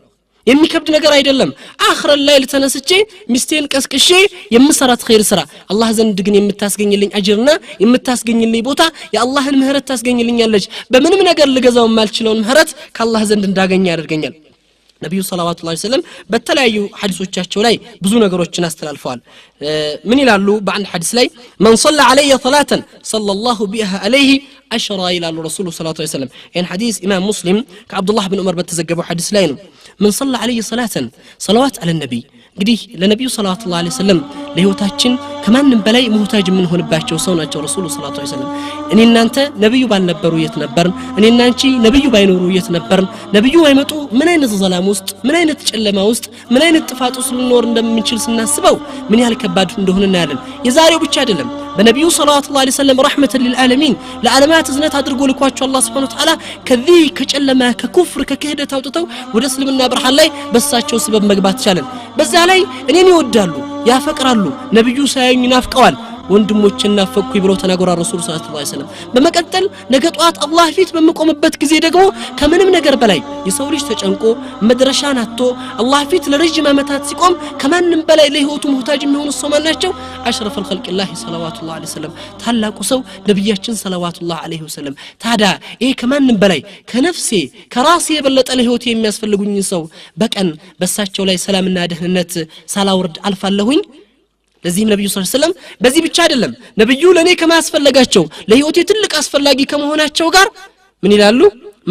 Speaker 1: የሚከብድ ነገር አይደለም አኽረ ላይ ለተነስቼ ሚስቴን ቀስቅሼ የምሰራት ኸይር ስራ አላህ ዘንድ ግን የምታስገኝልኝ አጅርና የምታስገኝልኝ ቦታ የአላህን ምህረት ታስገኝልኛለች በምንም ነገር ልገዛው ማልችለው ምህረት ከአላህ ዘንድ እንዳገኝ ያደርገኛል ነብዩ ሰለላሁ ዐለይሂ ወሰለም በተለያዩ ሐዲሶቻቸው ላይ ብዙ ነገሮችን አስተላልፈዋል ምን ይላሉ በአንድ ሐዲስ ላይ من صلى علي صلاه صلى الله بها عليه عشرة ይላሉ ረሱሉ ሰለላሁ ዐለይሂ ወሰለም ይሄን ሐዲስ ኢማም ሙስሊም ከአብዱላህ ብን ዑመር በተዘገበው ሐዲስ ላይ ነው من صلى علي صلاه صلوات على النبي እንግዲህ ለነብዩ ሰለላሁ ዐለይሂ ወሰለም ለህይወታችን ከማንም በላይ ሙህታጅ ምን ሆነባቸው ሰው ናቸው ረሱሉ ሰለላሁ ዐለይሂ ወሰለም እኔ እናንተ ነብዩ ባልነበሩ የት ነበርን እኔ እናንቺ ነብዩ ባይኖሩ የት ነበርን ነብዩ ባይመጡ ምን አይነት ዘላም ውስጥ ምን አይነት ጨለማ ውስጥ ምን አይነት ጥፋት ውስጥ ልንኖር እንደምንችል ስናስበው ምን ያህል ከባድ እንደሆነ እናያለን የዛሬው ብቻ አይደለም በነብዩ ሰለላሁ ዐለይሂ ወሰለም ረህመተን ለልዓለሚን ለዓለማት እዝነት አድርጎ ልኳቸው አላህ Subhanahu Wa Ta'ala ከዚህ ከጨለማ ከኩፍር ከክህደት አውጥተው ወደ እስልምና ብርሃን ላይ በሳቸው ስበብ መግባት ቻለን በዛ ላይ እኔን ይወዳሉ ያፈቅራሉ ነብዩ ሳያዩኝ ናፍቀዋል ወንድሞችና ፈኩይ ብለው ተናገሩ ረሱል ሰለላሁ ዐለይሂ ወሰለም በመቀጠል ነገ ጧት አላህ ፊት በመቆምበት ጊዜ ደግሞ ከምንም ነገር በላይ የሰው ልጅ ተጨንቆ መድረሻን አጥቶ አላህ ፊት ለረጅም ዓመታት ሲቆም ከማንም በላይ ለህይወቱ ሙህታጅ የሚሆኑ ሰው ማናቸው አሽረፍ الخلق ሰለላሁ ዐለይሂ ወሰለም ታላቁ ሰው ነብያችን ሰለላሁ ዐለይሂ ወሰለም ታዳ ይሄ ከማንም በላይ ከነፍሴ ከራሴ የበለጠ ለህይወቴ የሚያስፈልጉኝ ሰው በቀን በሳቸው ላይ ሰላምና ደህንነት ሳላወርድ አልፋለሁኝ ለዚህም ነብዩ ሰለላሁ ዐለይሂ ወሰለም በዚህ ብቻ አይደለም ነብዩ ለኔ ከማስፈልጋቸው ለህይወቴ ትልቅ አስፈልጊ ከመሆናቸው ጋር ምን ይላሉ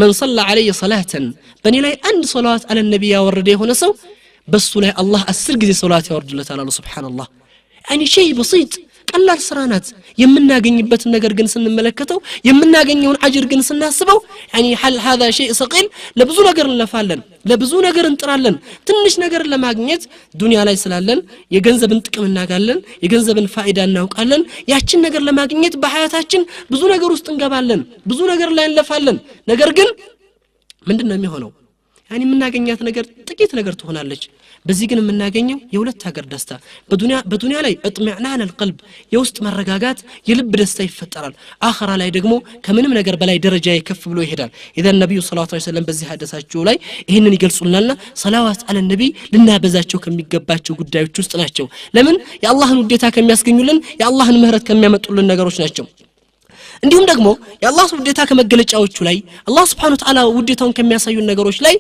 Speaker 1: من صلى عليه صلاه በኔ ላይ አንድ ሶላዋት አለ ነብዩ ያወረደ የሆነ ሰው በሱ ላይ አላህ 10 ጊዜ ሶላት ያወርድለታል አላህ ሱብሃንአላህ يعني شيء بسيط ቀላል ስራናት የምናገኝበት ነገር ግን ስንመለከተው የምናገኘውን አጅር ግን ስናስበው يعني هل هذا شيء ثقيل ለብዙ ነገር እንለፋለን ለብዙ ነገር እንጥራለን ትንሽ ነገር ለማግኘት ዱንያ ላይ ስላለን የገንዘብን ጥቅም እናጋለን የገንዘብን ፋይዳ እናውቃለን ያችን ነገር ለማግኘት በሐያታችን ብዙ ነገር ውስጥ እንገባለን ብዙ ነገር ላይ እንለፋለን ነገር ግን ምንድነው የሚሆነው يعني የምናገኛት ነገር ጥቂት ነገር ትሆናለች በዚህ ግን የምናገኘው የሁለት ሀገር ደስታ በዱንያ ላይ اطمئنان القلب የውስጥ መረጋጋት የልብ ደስታ ይፈጠራል አኺራ ላይ ደግሞ ከምንም ነገር በላይ ደረጃ ይከፍ ብሎ ይሄዳል اذا النبي صلى الله عليه وسلم በዚህ ሐዲሳቸው ላይ ይሄንን ይገልጹልናልና ሰላዋት አለ ነብይ ልናበዛቸው ከሚገባቸው ጉዳዮች ውስጥ ናቸው ለምን የአላህን ውዴታ ከሚያስገኙልን የአላህን ምህረት ከሚያመጡልን ነገሮች ናቸው እንዲሁም ደግሞ የአላህ ውዴታ ከመገለጫዎቹ ላይ አላህ Subhanahu Wa Ta'ala ውዴታውን ከሚያሳዩን ነገሮች ላይ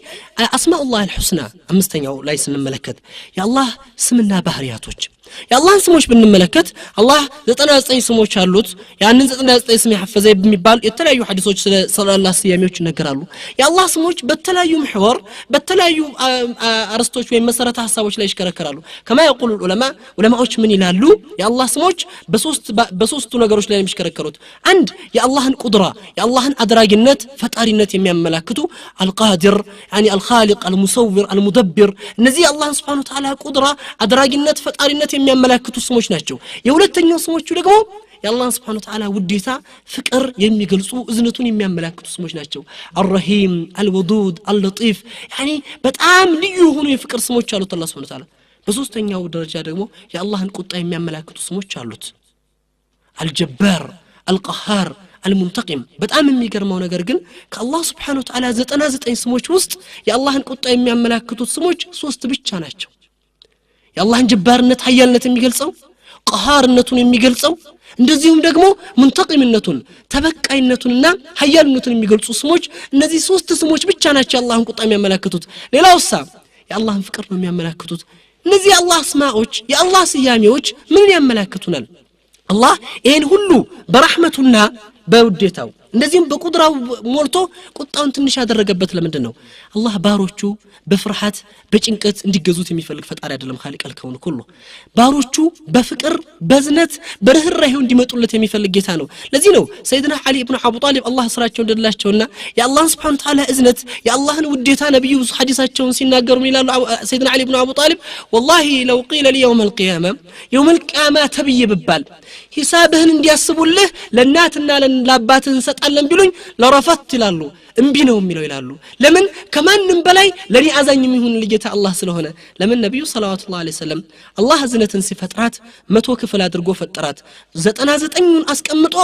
Speaker 1: አስማኡላህ አልሁስና አምስተኛው ላይ ስንመለከት የአላህ ስምና ባህሪያቶች የአላህን ስሞች ብንመለከት አላህ 99 ስሞች አሉት ያንን 99 ስም ያፈዘ በሚባል የተለያዩ ሐዲሶች ስለ አላህ ስያሜዎች ይነገራሉ የአላህ ስሞች በተለያዩ محور በተለያዩ አርስቶች ወይ መሰረተ ሐሳቦች ላይ ይሽከረከራሉ ከማ يقول ዑለማዎች ምን ይላሉ የአላህ ስሞች በሶስቱ ነገሮች ላይ የሚሽከረከሩት አንድ የአላህን ቁድራ የአላህን አድራጊነት ፈጣሪነት የሚያመላክቱ አልቃዲር يعني الخالق المصور المدبر እነዚህ አላህ Subhanahu Wa Ta'ala ቁድራ አድራጊነት ፈጣሪነት የሚያመላክቱ ስሞች ናቸው የሁለተኛው ስሞቹ ደግሞ የአላህ Subhanahu Wa Ta'ala ውዴታ ፍቅር የሚገልጹ እዝነቱን የሚያመላክቱ ስሞች ናቸው الرحيم الودود اللطيف يعني በጣም ልዩ የሆኑ የፍቅር ስሞች አሉት አላህ Subhanahu Wa Ta'ala በሶስተኛው ደረጃ ደግሞ የአላህን ቁጣ የሚያመላክቱ ስሞች አሉት الجبار القهار المنتقم በጣም የሚገርመው ነገር ግን ከአላህ Subhanahu Wa Ta'ala 99 ስሞች ውስጥ የአላህን ቁጣ የሚያመላክቱት ስሞች 3 ብቻ ናቸው የአላህን ጀባርነት ኃያልነት የሚገልጸው ቀሃርነቱን የሚገልጸው እንደዚሁም ደግሞ ሙንተቂምነቱን ተበቃይነቱንና ኃያልነቱን የሚገልጹ ስሞች እነዚህ 3 ስሞች ብቻ ናቸው የአላህን ቁጣ የሚያመላክቱት ሌላውሳ የአላህን ፍቅር ነው የሚያመላክቱት እነዚህ የአላህ ስማዎች የአላህ ስያሜዎች ምን ያመላክቱናል አላህ ይሄን ሁሉ በረህመቱና በውዴታው እንደዚህም በቁድራው ሞልቶ ቁጣውን ትንሽ ያደረገበት ለምንድን ነው አላህ ባሮቹ በፍርሃት በጭንቀት እንዲገዙት የሚፈልግ ፈጣሪ አይደለም خالق الكون كله ባሮቹ በፍቅር በዝነት በርህራሄው እንዲመጡለት የሚፈልግ ጌታ ነው ለዚህ ነው ሰይድና አሊ ኢብኑ አቡ ጣሊብ አላህ ስራቸው እንደላቸውና የአላህ Subhanahu Wa Ta'ala እዝነት የአላህን ውዴታ ነብዩ ሐዲሳቸውን ሲናገሩ ይላሉ ሰይድና አሊ ኢብኑ አቡ ጣሊብ والله لو قيل لي يوم القيامه ተብዬ ብባል ሂሳብህን እንዲያስቡልህ ለእናትና ለአባትህ እንሰጣለን ቢሉኝ ለረፈት ይላሉ እንቢ ነው የሚለው ይላሉ ለምን ከማንም በላይ ለኔ አዛኝ የሚሆን ለጌታ አላህ ስለሆነ ለምን ነብዩ ሰለላሁ ዐለይሂ ወሰለም አላህ እዝነትን ሲፈጥራት 100 ክፍል አድርጎ ፈጠራት 99ን አስቀምጦ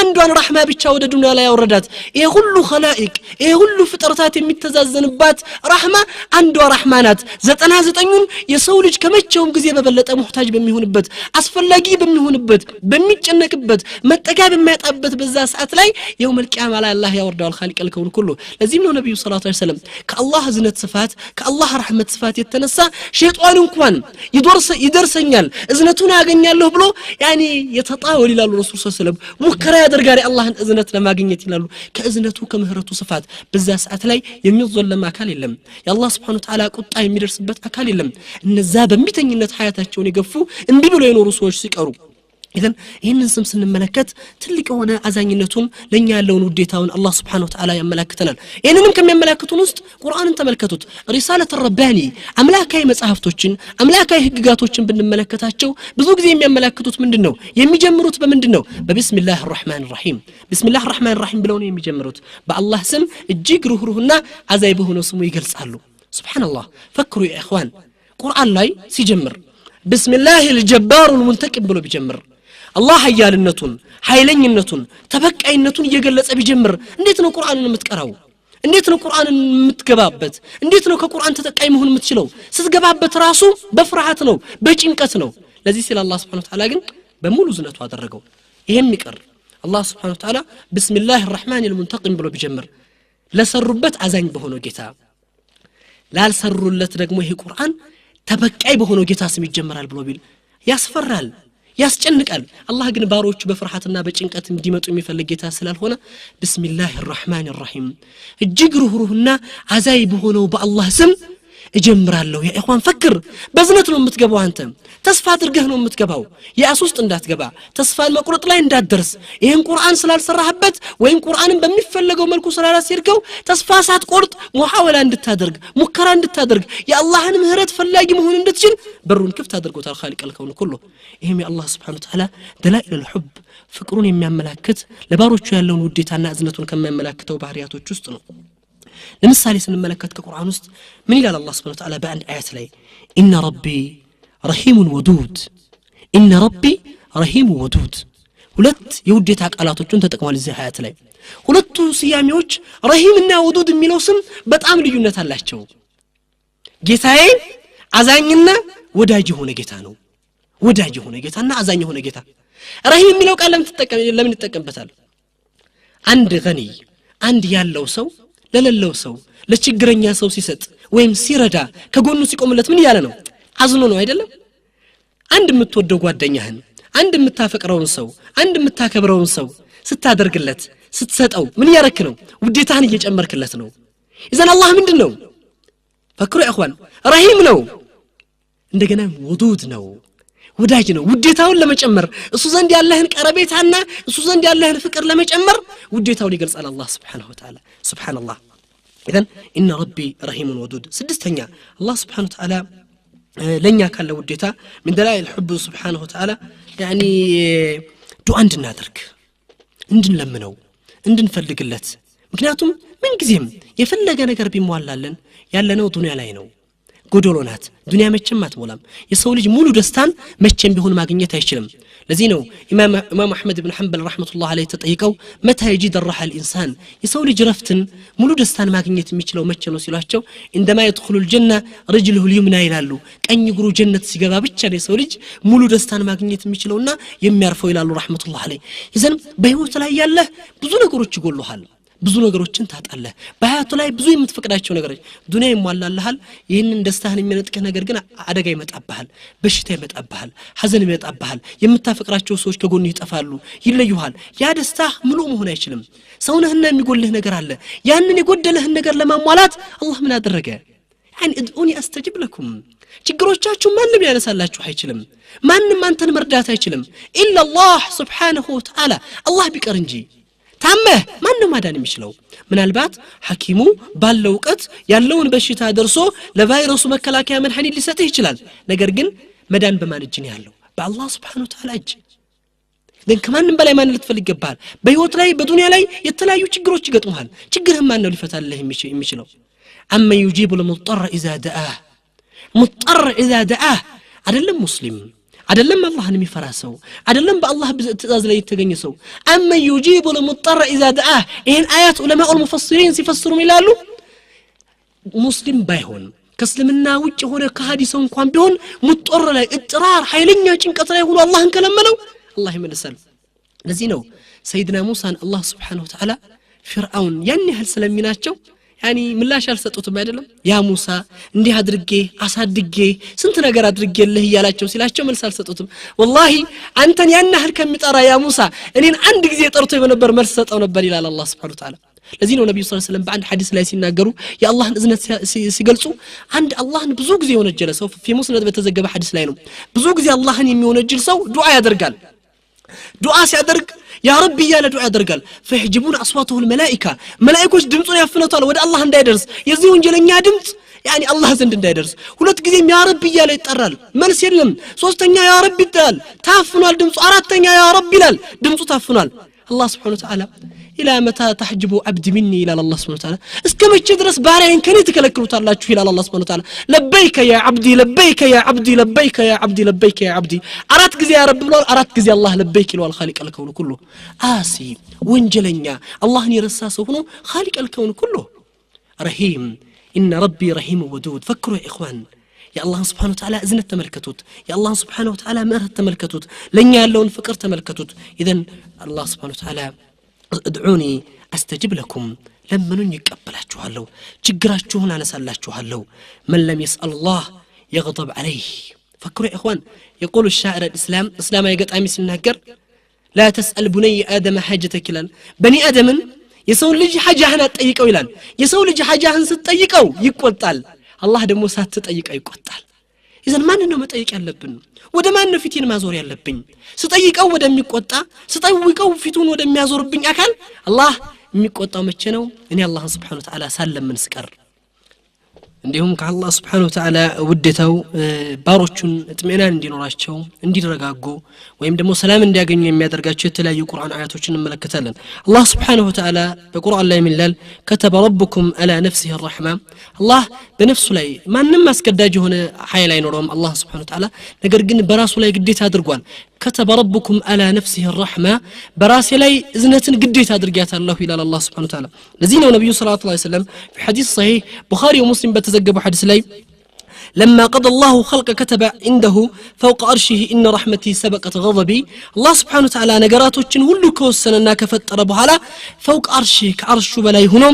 Speaker 1: አንዷን ረህማ ብቻ ወደ ዱንያ ላይ ያወረዳት ይሄ ሁሉ ኸላኢቅ ይሄ ሁሉ ፍጥረታት የሚተዛዘንባት ረህማ አንዷ ረህማ ናት 99ን የሰው ልጅ ከመቼውም ጊዜ በበለጠ ሙህታጅ በሚሆንበት አስፈላጊ በሚሆንበት በሚጨነቅበት መጠጋብ የሚያጣበት በዛ ሰዓት ላይ የውመል ቂያማ ላይ አላህ ያወርዳል خالق الكون كله لازم ነው ነብዩ ሰለላሁ ዐለይሂ ወሰለም ከአላህ እዝነት ስፋት ከአላህ ረህመት ስፋት የተነሳ ሸይጣን እንኳን ይደርሰኛል እዝነቱን ያገኛለሁ ብሎ ያኒ የተጣወል ይላሉ ረሱል ሰለላሁ ዐለይሂ ወሰለም ሙከራ ያደርጋል አላህን እዝነት ለማግኘት ይላሉ ከእዝነቱ ከምህረቱ ስፋት በዛ ሰዓት ላይ የሚዘለም አካል የለም የአላህ Subhanahu Wa Ta'ala ቁጣ የሚደርስበት አካል የለም እነዛ በሚተኝነት ሐያታቸውን የገፉ እንዲህ ብሎ የኖሩ ሰዎች ሲቀሩ إذن ይህንን ስም ስንመለከት ትልቅ የሆነ አዛኝነቱን ለኛ ያለውን ውዴታውን አላህ Subhanahu Wa Ta'ala ያመላክተናል ይህንንም ከሚያመላክቱን ውስጥ ቁርአንን ተመልከቱት ሪሳለት ረባኒ አምላካዊ መጽሐፍቶችን አምላካዊ ህግጋቶችን ብንመለከታቸው ብዙ ጊዜ የሚያመላክቱት ምንድነው የሚጀምሩት በምንድነው በቢስሚላሂር ረህማኒር ረሂም ቢስሚላሂር ረህማኒር ረሂም ብለው ነው የሚጀምሩት በአላህ ስም እጅግ ሩህሩህና አዛይ በሆነው ስሙ ይገልጻሉ ሱብሃንአላህ ፈክሩ ያ ኢኽዋን ቁርአን ላይ ሲጀምር ቢስሚላሂል ጀባሩል ሙንተቂም ብሎ ቢጀምር الله ኃያልነቱን ኃይለኝነቱን ተበቃይነቱን እየገለጸ ቢጀምር እንዴት ነው ቁርአንን የምትቀራው እንዴት ነው ቁርአንን የምትገባበት እንዴት ነው ከቁርአን ተጠቃሚ መሆን የምትችለው ስትገባበት ራሱ በፍርሃት ነው በጭንቀት ነው ለዚህ ሲል አላህ Subhanahu Wa Ta'ala ግን በሙሉ ዝነቱ አደረገው ይሄም ይቀር አላህ Subhanahu Wa Ta'ala ቢስሚላሂር ረህማኒል ሙንተቂም ብሎ ቢጀምር ለሰሩበት አዛኝ በሆነው ጌታ ላልሰሩለት ደግሞ ይሄ ቁርአን ተበቃይ በሆነው ጌታ ስም ይጀምራል ብሎ ቢል ያስፈራል ያስጨንቃል አላህ ግን ባሮቹ በፍርሃትና በጭንቀት እንዲመጡ የሚፈልግ ጌታ ስላልሆነ ቢስሚላሂር ረህማኒር ረሂም እጅግ ሩህሩህና አዛይ በሆነው በአላህ ስም እጀምራለሁ ያ ኢኽዋን ፈክር በዝነት ነው የምትገባው አንተ ተስፋ አድርገህ ነው የምትገባው ያስ ውስጥ እንዳትገባ ተስፋ መቁረጥ ላይ እንዳትደርስ ይሄን ቁርአን ስላልሰራህበት ወይም ቁርአንን በሚፈልገው መልኩ ስላላስይርከው ተስፋ ሳትቆርጥ ሙሐወላ እንድታደርግ ሙከራ እንድታደርግ የአላህን ምህረት ፈላጊ መሆን እንድትችል በሩን ክፍት አድርጎታል ኻሊቀል ከውን ሁሉ ይሄም የአላህ Subhanahu Wa Ta'ala ደላኢል الحب ፍቅሩን የሚያመላክት ለባሮቹ ያለውን ውዴታና እዝነቱን ከሚያመላክተው ባህሪያቶች ውስጥ ነው ለምሳሌ ስንመለከት ከቁርአን ውስጥ ምን ይላል አላህ Subhanahu Wa Ta'ala በአንድ አያት ላይ ኢነ ረቢ ረሂሙን ወዱድ ኢነ ረቢ ረሂሙ ወዱድ ሁለት የውዴታ ቃላቶችን ተጠቅሟል እዚህ አያት ላይ ሁለቱ ስያሜዎች ረሂምና ወዱድ የሚለው ስም በጣም ልዩነት አላቸው ጌታዬ አዛኝና ወዳጅ የሆነ ጌታ ነው ወዳጅ የሆነ ጌታና አዛኝ የሆነ ጌታ ረሂም የሚለው ቃል ለምን ይተጠቀምበታል አንድ ገኒ አንድ ያለው ሰው ለሌለው ሰው ለችግረኛ ሰው ሲሰጥ ወይም ሲረዳ ከጎኑ ሲቆምለት ምን ያለ ነው አዝኖ ነው አይደለም አንድ የምትወደው ጓደኛህን አንድ የምታፈቅረውን ሰው አንድ የምታከብረውን ሰው ስታደርግለት ስትሰጠው ምን ያረክ ነው ውዴታህን እየጨመርክለት ነው ኢዘን አላህ ምንድነው ፈክሩ ያ ኢኽዋን ረሂም ነው እንደገና ወዱድ ነው ወዳጅ ነው ውዴታውን ለመጨመር እሱ ዘንድ ያለህን ቀረቤታና እሱ ዘንድ ያለህን ፍቅር ለመጨመር ውዴታውን ይገልጻል አላህ Subhanahu Wa Ta'ala ሱብሃንአላህ ኢዘን ኢነ ረቢ ረሂሙን ወዱድ ስድስተኛ አላህ Subhanahu Wa Ta'ala ለኛ ካለ ውዴታ من دلائل الحب سبحانه وتعالى يعني ዱዓ እንድናደርግ እንድንለምነው እንድንፈልግለት ምክንያቱም ምን ጊዜም የፈለገ ነገር ቢሟላልን ያለነው ዱንያ ላይ ነው ጎዶሎናት ዱንያ መቼም አትሞላም የሰው ልጅ ሙሉ ደስታን መቼም ቢሆን ማግኘት አይችልም ለዚህ ነው ኢማም አህመድ ኢብኑ ሐንበል ረህመቱላህ ዐለይሂ ተጠይቀው መታ ይጂድ الرحى الانسان የሰው ልጅ ረፍትን ሙሉ ደስታን ማግኘት የሚችለው መቼ ነው ሲሏቸው እንደማ يدخل الجنه رجله اليمنى ይላሉ ቀኝ እግሩ ጀነት ሲገባ ብቻ ነው የሰው ልጅ ሙሉ ደስታን ማግኘት የሚችለውና የሚያርፈው ይላሉ ረህመቱላህ ዐለይሂ ይዘን በህይወት ላይ ያለ ብዙ ነገሮች ይጎሉሃል ብዙ ነገሮችን ታጣለህ በሐያቱ ላይ ብዙ የምትፈቅዳቸው ነገሮች ዱንያ ይሟላልሃል ይሄንን ደስታህን የሚነጥቅህ ነገር ግን አደጋ ይመጣብሃል በሽታ ይመጣብሃል ሐዘን ይመጣብሃል የምታፈቅራቸው ሰዎች ከጎንህ ይጠፋሉ ይለዩሃል ያ ደስታህ ሙሉ መሆን አይችልም ሰውነህና የሚጎልህ ነገር አለ ያንን የጎደለህን ነገር ለማሟላት አላህ ምን አደረገ يعني ادعوني استجب لكم ችግሮቻችሁ ማንም ያነሳላችሁ አይችልም ማንም አንተን መርዳት አይችልም ኢላ አላህ Subhanahu Wa Ta'ala አላህ ቢቀር እንጂ ታመህ ማንም ማዳን የሚችለው ምናልባት ሐኪሙ ባለው ዕውቀት ያለውን በሽታ ደርሶ ለቫይረሱ መከላከያ መድኃኒት ሊሰጥህ ይችላል ነገር ግን መዳን በማን እጅ ነው ያለው በአላህ Subhanahu Wa Ta'ala እጅ ግን ከማንም በላይ ማን ልትፈልግ ይገባል በህይወት ላይ በዱንያ ላይ የተለያዩ ችግሮች ይገጥሙሃል ችግርህን ማን ነው ሊፈታልህ የሚችለው أما يجيب المضطر إذا دعاه مضطر إذا دعاه አይደለም ሙስሊም አይደለም አላህን የሚፈራሰው አይደለም በአላህ ትእዛዝ ላይ የተገኘ ሰው أما يجيب المضطر إذا دعاه ይሄን አያት ዑለማኡ المفسرين ሲፈስሩ ይላሉ ሙስሊም ባይሆን ከእስልምና ውጭ ሆነ ከሃዲ ሰው እንኳን ቢሆን ሙጥር ላይ እጥራር ኃይለኛ ጭንቀት ላይ ሆኖ አላህን ከለመነው አላህ ይመልሳል ለዚህ ነው ሰይድና ሙሳን አላህ Subhanahu Wa Ta'ala فرعون ያን ያህል ስለሚናቸው ያኒ ምላሽ አልሰጡትም አይደለም ያ ሙሳ እንዲህ አድርጌ አሳድጌ ስንት ነገር አድርጌልህ ይያላቸው ሲላቸው መልስ አልሰጡትም والله አንተን ያን ያህል ከሚጠራ ያ ሙሳ እኔን አንድ ጊዜ ጠርቶ በነበር መልስ ሰጠው ነበር ይላል አላህ Subhanahu Wa Ta'ala ለዚህ ነው ነብዩ ሰለላሁ ዐለይሂ ወሰለም በአንድ ሐዲስ ላይ ሲናገሩ የአላህን እዝነት ሲገልጹ አንድ አላህን ብዙ ጊዜ የወነጀለ ሰው في مسند በተዘገበ ሐዲስ ላይ ነው ብዙ ጊዜ አላህን የሚወነጅል ሰው ዱዓ ያደርጋል ዱዓ ሲያደርግ يا ربي يا لدعاء درقال فيحجبون أصواته الملائكة ملائكوش دمتون يفنطال ودى الله انداي درس يزيون جلنيا دمت يعني الله زند انداي درس ሁለት ጊዜም يا ربي يا ላይ ይጠራል መልስ የለም ሶስተኛ يا ربي ይላል ታፍኗል ድምጹ አራተኛ يا ربي ይላል ድምጹ ታፍኗል الله سبحانه وتعالى إلى متى تحجب عبد مني إلى الله سبحانه وتعالى اسكمچ ድረስ ባሪያዬን ከኔ ትከለክሉታላችሁ ይላል الله سبحانه وتعالى لبيك يا عبدي لبيك يا عبدي لبيك يا عبدي لبيك يا عبدي አራት ጊዜ يا رب ብሏል አራት ጊዜ الله لبيك ይላል خالق الكون كله آسي ወንጀለኛ አላህን የረሳ ሰው ሆኖ خالق الكون كله رحيم إن ربي رحيم ودود فكروا يا إخوان يا الله سبحانه وتعالى إذن تملكتوت يا الله سبحانه وتعالى مره تملكتوت لن يالون فكر تملكتوت إذن الله سبحانه وتعالى ادعوني استجب لكم لمنون يقبلاችኋለሁ ችግራችሁን አነሳላችኋለሁ من لم يسأل الله يغضب عليه فكروا يا إخوان يقول الشاعر الإسلام إسلام يقطعمي ሲናገር لا تسأل بني آدم حاجتك ይላል بني آدم የሰው ልጅ ሐጃህን አትጠይቀው ይላል የሰው ልጅ ሐጃህን ስትጠይቀው ይቆጣል አላህ ደግሞ ሳትጠይቀው ይቆጣል إذن ማን ነው መጠየቅ ያለብን ወደ ማን ነው ፊቴን ማዞር ያለብኝ ስጠይቀው ወደሚቆጣ ስጠይቀው ፊቱን ወደሚያዞርብኝ አካል አላህ የሚቆጣው መቼ ነው እኔ አላህ Subhanahu Wa Ta'ala ሳለምን ስቀር እንዲሁም ከአላህ Subhanahu Wa Ta'ala ውዴታው ባሮቹን እጥሜናን እንዲኖራቸው እንዲረጋጉ ወይም ደግሞ ሰላም እንዲያገኙ የሚያደርጋቸው የተለያዩ ቁርአን አያቶችን እንመለከታለን አላህ Subhanahu Wa Ta'ala በቁርአን ላይ ምን ይላል كتب ربكم على نفسه الرحمة አላህ በነፍሱ ላይ ማንንም አስገዳጅ የሆነ ኃይል አይኖርም አላህ Subhanahu Wa Ta'ala ነገር ግን በራሱ ላይ ግዴታ አድርጓል كتب ربكم على نفسه الرحمة براس لي إذنة قديت أدرجات الله إلى الله سبحانه وتعالى الذين النبي صلى الله عليه وسلم في حديث صحيح بخاري ومسلم بتزجب حديث لي لما قضى الله خلق كتب عنده فوق عرشه إن رحمتي سبقت غضبي الله سبحانه وتعالى نجراتوچن ሁሉ ከወሰነና ከፈጠረ በኋላ فوق عرشه كعرش በላይ ሆኖ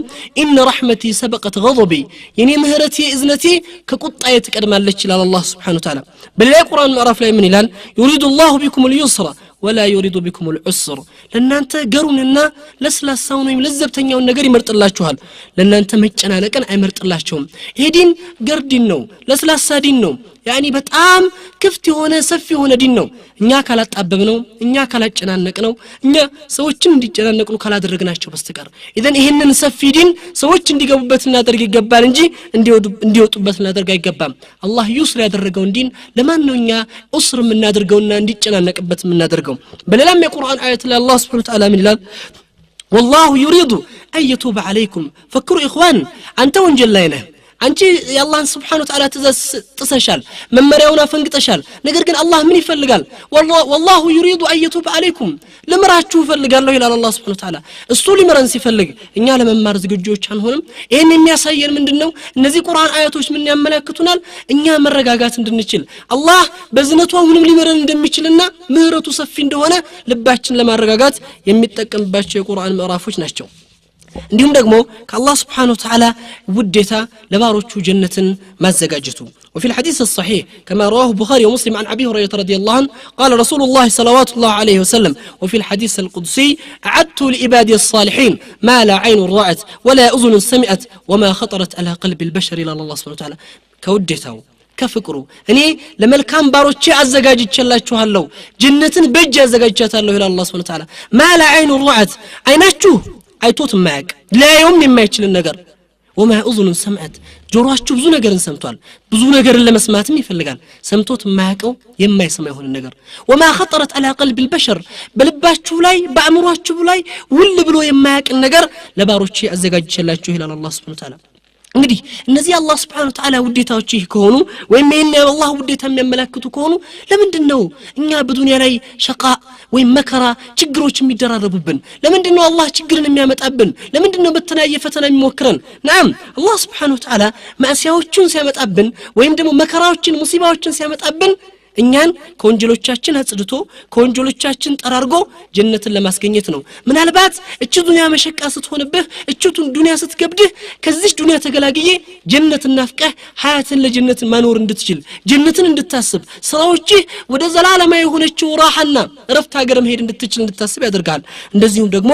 Speaker 1: إن رحمتي سبقت غضبي የኔ ምህረቴ እዝነቴ ከቁጣዬ ትቀድማለች ይላል الله سبحانه وتعالى በሌላ ቁርአን ምዕራፍ ላይ ምን ይላል يريد الله بكم اليسر ولا يريد بكم العسر ለናንተ ገሩንና ለስላሳውን ወይም ለዘብተኛውን ነገር ይመርጥላችኋል ለናንተ መጨናነቅን አይመርጥላችሁም ይሄ ዲን ገርዲን ነው ለስላሳ ዲን ነው ያኒ በጣም ክፍት የሆነ ሰፊ የሆነ ዲን ነው እኛ ካላጣበብ ነው እኛ ካላጨናነቅ ነው እኛ ሰዎችን እንዲጨናነቁ ካላደረግናቸው በስተቀር ኢዘን ይሄንን ሰፊ ዲን ሰዎች እንዲገቡበት እናደርግ ይገባል እንጂ እንዲወጡበት እናደርግ አይገባም አላህ ዩስር ያደረገውን ዲን ለማን ነው እኛ ኡስር እናደርገውና እንዲጨናነቅበት እናደርገው በሌላም የቁርአን አያት ላይ አላህ Subhanahu Wa Ta'ala ምን ይላል والله يريد أن يتوب عليكم فكروا إخوان أنت ወንጀል ላይ ነህ አንቺ የአላህን Subhanahu Wa Ta'ala ጥሰሻል መመሪያውን አፈንግጠሻል ነገር ግን አላህ ምን ይፈልጋል والله يريد أن يتوب عليكم ለምራችሁ ይፈልጋለሁ ይላል አላህ Subhanahu Wa Ta'ala እሱ ሊመረን ሲፈልግ እኛ ለመማር ዝግጆች አንሆንም ይሄን የሚያሳየን ምንድነው እነዚህ ቁርአን አያቶች ምን ያመለክቱናል እኛ መረጋጋት እንድንችል አላህ በዝነቱ ሁሉም ሊመረን እንደሚችልና ምህረቱ ሰፊ እንደሆነ ልባችን ለማረጋጋት የሚጠቀምባቸው የቁርአን ምዕራፎች ናቸው እንዲሁም ደግሞ ከአላህ Subhanahu Wa Ta'ala ውዴታ ለባሮቹ ጀነትን ማዘጋጀቱ وفي الحديث الصحيح كما رواه البخاري ومسلم عن أبي هريرة رضي الله عنه قال رسول الله صلوات الله عليه وسلم وفي الحديث القدسي أعدت لعبادي الصالحين ما لا عين رأت ولا أذن سمعت وما خطرت على قلب البشر إلى الله سبحانه وتعالى كودته ከፍቅሩ እኔ ለመልካም ባሮቼ አዘጋጅቻላችኋለሁ ጀነትን በእጅ አዘጋጅቻታለሁ ይላል አላህ Subhanahu Wa Ta'ala ما لا عين رأت አይናችሁ አይቶት ማያቅ ላይም የማይችል ነገር وما اذن سمعت ጆሮአችሁ ብዙ ነገርን ሰምቷል ብዙ ነገርን ለመስማትም ይፈልጋል ሰምቶት ማያቀው የማይሰማ ይሆን ነገር وما خطرت على قلب البشر በልባችሁ ላይ በአእምሮአችሁ ላይ ውል ብሎ የማያቅ ነገር ለባሮቼ አዘጋጅቻላችሁ ይላል አላህ Subhanahu Wa Ta'ala እንግዲህ እነዚህ አላህ Subhanahu Wa Ta'ala ውዴታዎች ከሆኑ ወይም ይሄን የአላህ ውዴታ የሚያመለክቱ ከሆኑ ለምንድነው እኛ በዱንያ ላይ ሸቃ ወይም መከራ ችግሮች የሚደራረቡብን ለምንድነው አላህ ችግርን የሚያመጣብን ለምንድነው በተናየ ፈተና የሚሞክረን ናም አላህ Subhanahu Wa Ta'ala ማሲያዎችን ሲያመጣብን ወይም ደግሞ መከራዎችን ሙሲባዎችን ሲያመጣብን እኛን ከወንጀሎቻችን አጽድቶ ከወንጀሎቻችን ጠራርጎ ጀነትን ለማስገኘት ነው ምናልባት እቺ ዱንያ መሸቃ ስትሆንብህ እቺ ዱንያ ስትገብድህ ከዚህ ዱንያ ተገላግዬ ጀነትን ናፍቀህ ሐያትን ለጀነት ማኖር እንድትችል ጀነትን እንድታስብ ስራዎች ወደ ዘላለማዊ የሆነችው ራሐና ረፍት ሀገር መሄድ እንድትችል እንድታስብ ያደርጋል እንደዚሁም ደግሞ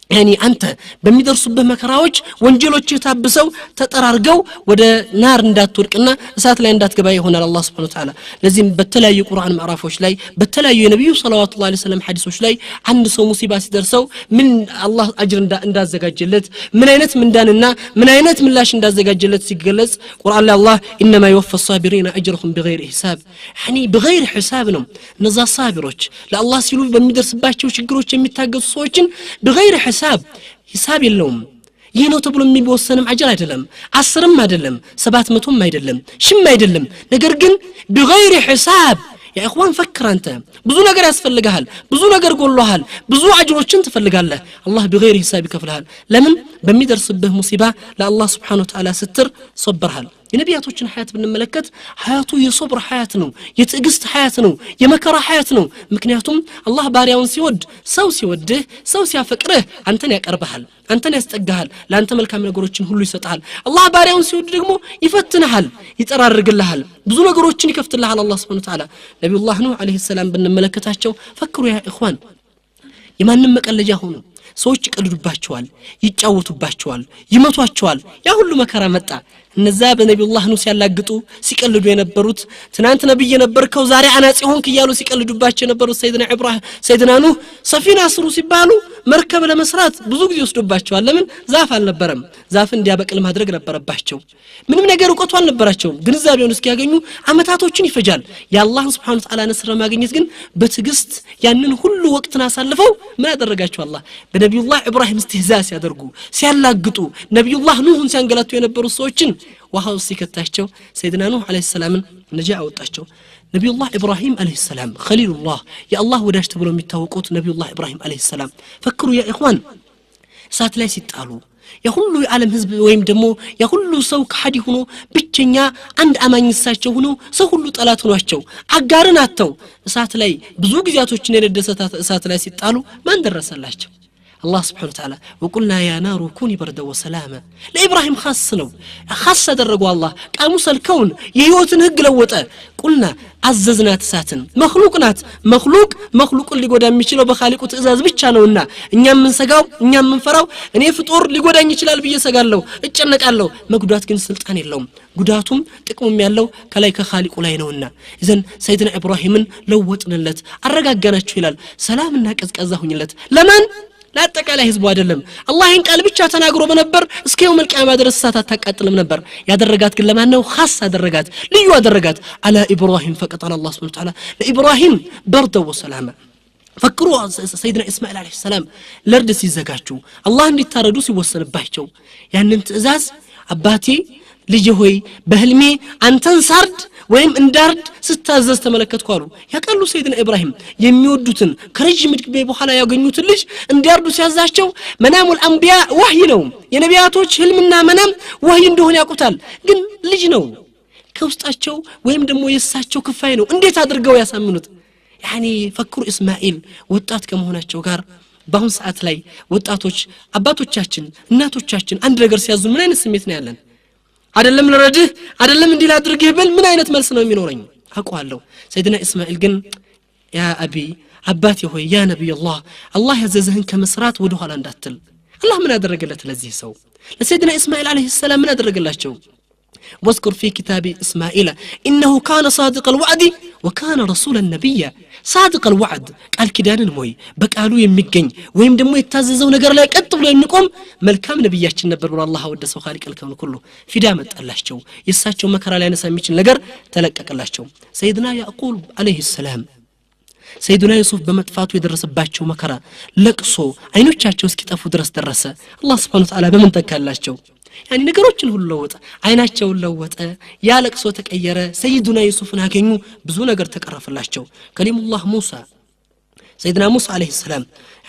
Speaker 1: يعني أنت بمدرسوبه مكراوج ወንጀሎች ታብሰው ተጠራርገው ወደ ናር እንዳትወርቅና እሳት ላይ እንዳትገባ ይሆናል አላህ Subhanahu Wa Ta'ala ለዚህም በተለያዩ ቁርአን ምዕራፎች ላይ በተለያዩ የነብዩ ሰለላሁ ዐለይሂ ወሰለም ሐዲሶች ላይ አንድ ሰው ሙሲባ ሲደርሰው ምን አላህ አጅር እንዳዘጋጀለት ምን አይነት ምንዳንና ምን አይነት ምላሽ እንዳዘጋጀለት ሲገለጽ ቁርአን ላይ አላህ انما يوفى الصابرين اجرهم بغير حساب يعني بغير حساب ነው እነዛ ሳቢሮች ለአላህ ሲሉ በሚደርስባቸው ችግሮች የሚታገሱ ሰዎችን بغير حساب የለውም ይሄ ነው ተብሎ የሚወሰንም አጅር አይደለም 10ም አይደለም 700ም አይደለም ሽም አይደለም ነገር ግን بغير حساب يا اخوان فكر انت ብዙ ነገር ያስፈልጋል ብዙ ነገር ጎሎሃል ብዙ አጅሮችን ትፈልጋለህ አላህ بغير حساب ይከፍልሃል ለምን በሚደርስብህ ሙሲባ ለአላህ Subhanahu Wa Ta'ala ስትር ሶብርሃል የነቢያቶችን ሐያት ብንመለከት ሐያቱ የሶብር ሐያት ነው የትዕግስት ሐያት ነው የመከራ ሐያት ነው ምክንያቱም አላህ ባሪያውን ሲወድ ሰው ሲወድህ ሰው ሲያፈቅርህ አንተን ያቀርብሃል አንተን ያስጠጋሃል ለአንተ መልካም ነገሮችን ሁሉ ይሰጣል አላህ ባሪያውን ሲወድ ደግሞ ይፈትንሃል ይጠራርግልሃል ብዙ ነገሮችን ይከፍትልሃል አላህ Subhanahu Wa Ta'ala ነብዩላህ ኑህ አለይሂ ሰላም ብንመለከታቸው ፈክሩ ያ ኢኽዋን የማንም መቀለጃ ሆኖ ሰዎች ይቀልዱባቸዋል ይጫወቱባቸዋል ይመቷቸዋል ያ ሁሉ መከራ መጣ እነዛ በነብዩላህ ኑህ ሲያላግጡ ሲቀልዱ የነበሩት ትናንት ነብይ የነበርከው ዛሬ አናጺ ሆንክ ይያሉ ሲቀልዱባቸው የነበሩት ሰይድና ኢብራሂም ሰይድና ኑህ ሰፊና ስሩ ሲባሉ መርከብ ለመስራት ብዙ ጊዜ ወስዶባቸዋል ለምን ዛፍ አልነበረም ዛፍ እንዲያበቅል ማድረግ ነበረባቸው ምንም ነገር ዕውቀቱ አልነበራቸው ግንዛቤውን እስኪያገኙ አመታቶችን ይፈጃል የአላህን Subhanahu Wa Ta'ala ነስር ማግኘት ግን በትግስት ያንን ሁሉ ወቅትን አሳልፈው ምን ያደረጋቸው አላህ በነብዩላህ ኢብራሂም استهزاء ሲያደርጉ ሲያላግጡ ነብዩላህ ኑህን ሲያንገላቱ የነበሩ ሰዎችን وهو سيكتاشቸው سيدنا نوح عليه السلام نجا አወጣቸው ነብዩላህ ኢብራሂም عليه السلام خليل الله يا الله ወዳጅ ተብሎ የሚታወቁት ነብዩላህ ኢብራሂም عليه السلام ፈክሩ ያ ኢኽዋን እሳት ላይ ሲጣሉ የሁሉ የዓለም ህዝብ ወይም ደግሞ የሁሉ ሰው ከሐዲ ሆኖ ብቸኛ አንድ አማኝ እሳቸው ሆኖ ሰው ሁሉ ጠላት ሆኗቸው አጋርን አተው እሳት ላይ ብዙ ጊዜያቶችን የነደሰታ እሳት ላይ ሲጣሉ ማን ደረሰላቸው الله سبحانه وتعالى وقلنا يا نار كوني بردا وسلاما لإبراهيم خاص درجوا الله قاموس الكون يهوتن هج لوطه قلنا عززنا تساتن مخلوق اللي ጎዳ የሚችለው በخالقው ትእዛዝ ብቻ ነውና እኛም ምንሰጋው እኛም ምንፈራው እኔ ፍጡር ሊጎዳኝ ይችላል ብዬ ሰጋለሁ እጨነቃለሁ መጉዳት ግን ስልጣን የለውም ጉዳቱም ጥቅሙም ያለው ከላይ ከخالقው ላይ ነውና እዘን ሰይድና ኢብራሂምን ለወጥንለት አረጋጋናችሁ ይላል ሰላምና ቀዝቀዛ ሁኝለት ለማን ላጠቃላይ ህዝቡ አይደለም አላህን ቃል ብቻ ተናግሮ በነበር እስከ የውም القيامه ድረስ ሳታ ታቃጥልም ነበር ያደረጋት ግን ለማን ነው خاص አደረጋት ልዩ አደረጋት አላ ኢብራሂም فقط الله سبحانه وتعالى ለኢብራሂም በርደ ወሰላማ ፈክሩ ሰይድና እስማኤል አለይሂ ሰላም ለርድ ሲዘጋጁ አላህ እንዲታረዱ ሲወሰንባቸው ያንን ትእዛዝ አባቴ ልጅ ሆይ በህልሜ አንተን ሳርድ ወይም እንዳርድ ስታዘዝ ተመለከትኩ አሉ ያቀሉ ሰይድና ኢብራሂም የሚወዱትን ከረጅም ዕድሜ በኋላ ያገኙትን ልጅ እንዲያርዱ ሲያዛቸው መናሙል አንቢያ ወህይ ነው የነቢያቶች ህልምና መናም ወህይ እንደሆነ ያውቁታል ግን ልጅ ነው ከውስጣቸው ወይም ደግሞ የሳቸው ክፋይ ነው እንዴት አድርገው ያሳምኑት يعني ፈክሩ እስማኤል ወጣት ከመሆናቸው ጋር በአሁን ሰዓት ላይ ወጣቶች አባቶቻችን እናቶቻችን አንድ ነገር ሲያዙ ምን አይነት ስሜት ነው ያለን አይደለም ለረድህ አይደለም እንዲህ ላድርግህ ብል ምን አይነት መልስ ነው የሚኖረኝ አቋለሁ ሰይድና እስማኤል ግን ያ አቢ አባቴ ሆይ ያ ነብይ አላህ ያዘዘህን ከመስራት ወደ ኋላ እንዳትል አላህ ምን አደረገለት ለዚህ ሰው ለሰይድና እስማኤል አለይሂ ሰላም ምን አደረገላቸው واذكر في كتاب إسماعيل إنه كان صادق الوعد وكان رسولا نبيا صادق الوعد قال كدانن موي بقالو يميገኝ ወይም ደግሞ የታዘዘው ነገር ላይ ቀጥ ብሎ የሚቆም መልካም ነብያችን ነበር ብሎ አላህ ወደሰው خالق الكون كله ፊዳ መጣላቸው የሳቸው መከራ ላይ ነሳ የሚችል ነገር ተለቀቀላቸው ሰይድና ያዕቁብ አለይሂ ሰላም ሰይድና ዩሱፍ በመጥፋቱ የደረሰባቸው መከራ ለቅሶ አይኖቻቸው እስኪጠፉ ድረስ ደረሰ አላህ Subhanahu Wa Ta'ala በምን ተካላቸው يعني ነገሮችን ሁሉ ለወጠ አይናቸውን ለወጠ ያለቅሶ ተቀየረ ሰይዱና ዩሱፍን አገኙ ብዙ ነገር ተቀረፈላቸው ከሊሙላህ ሙሳ ሰይድና ሙሳ አለይሂ ሰላም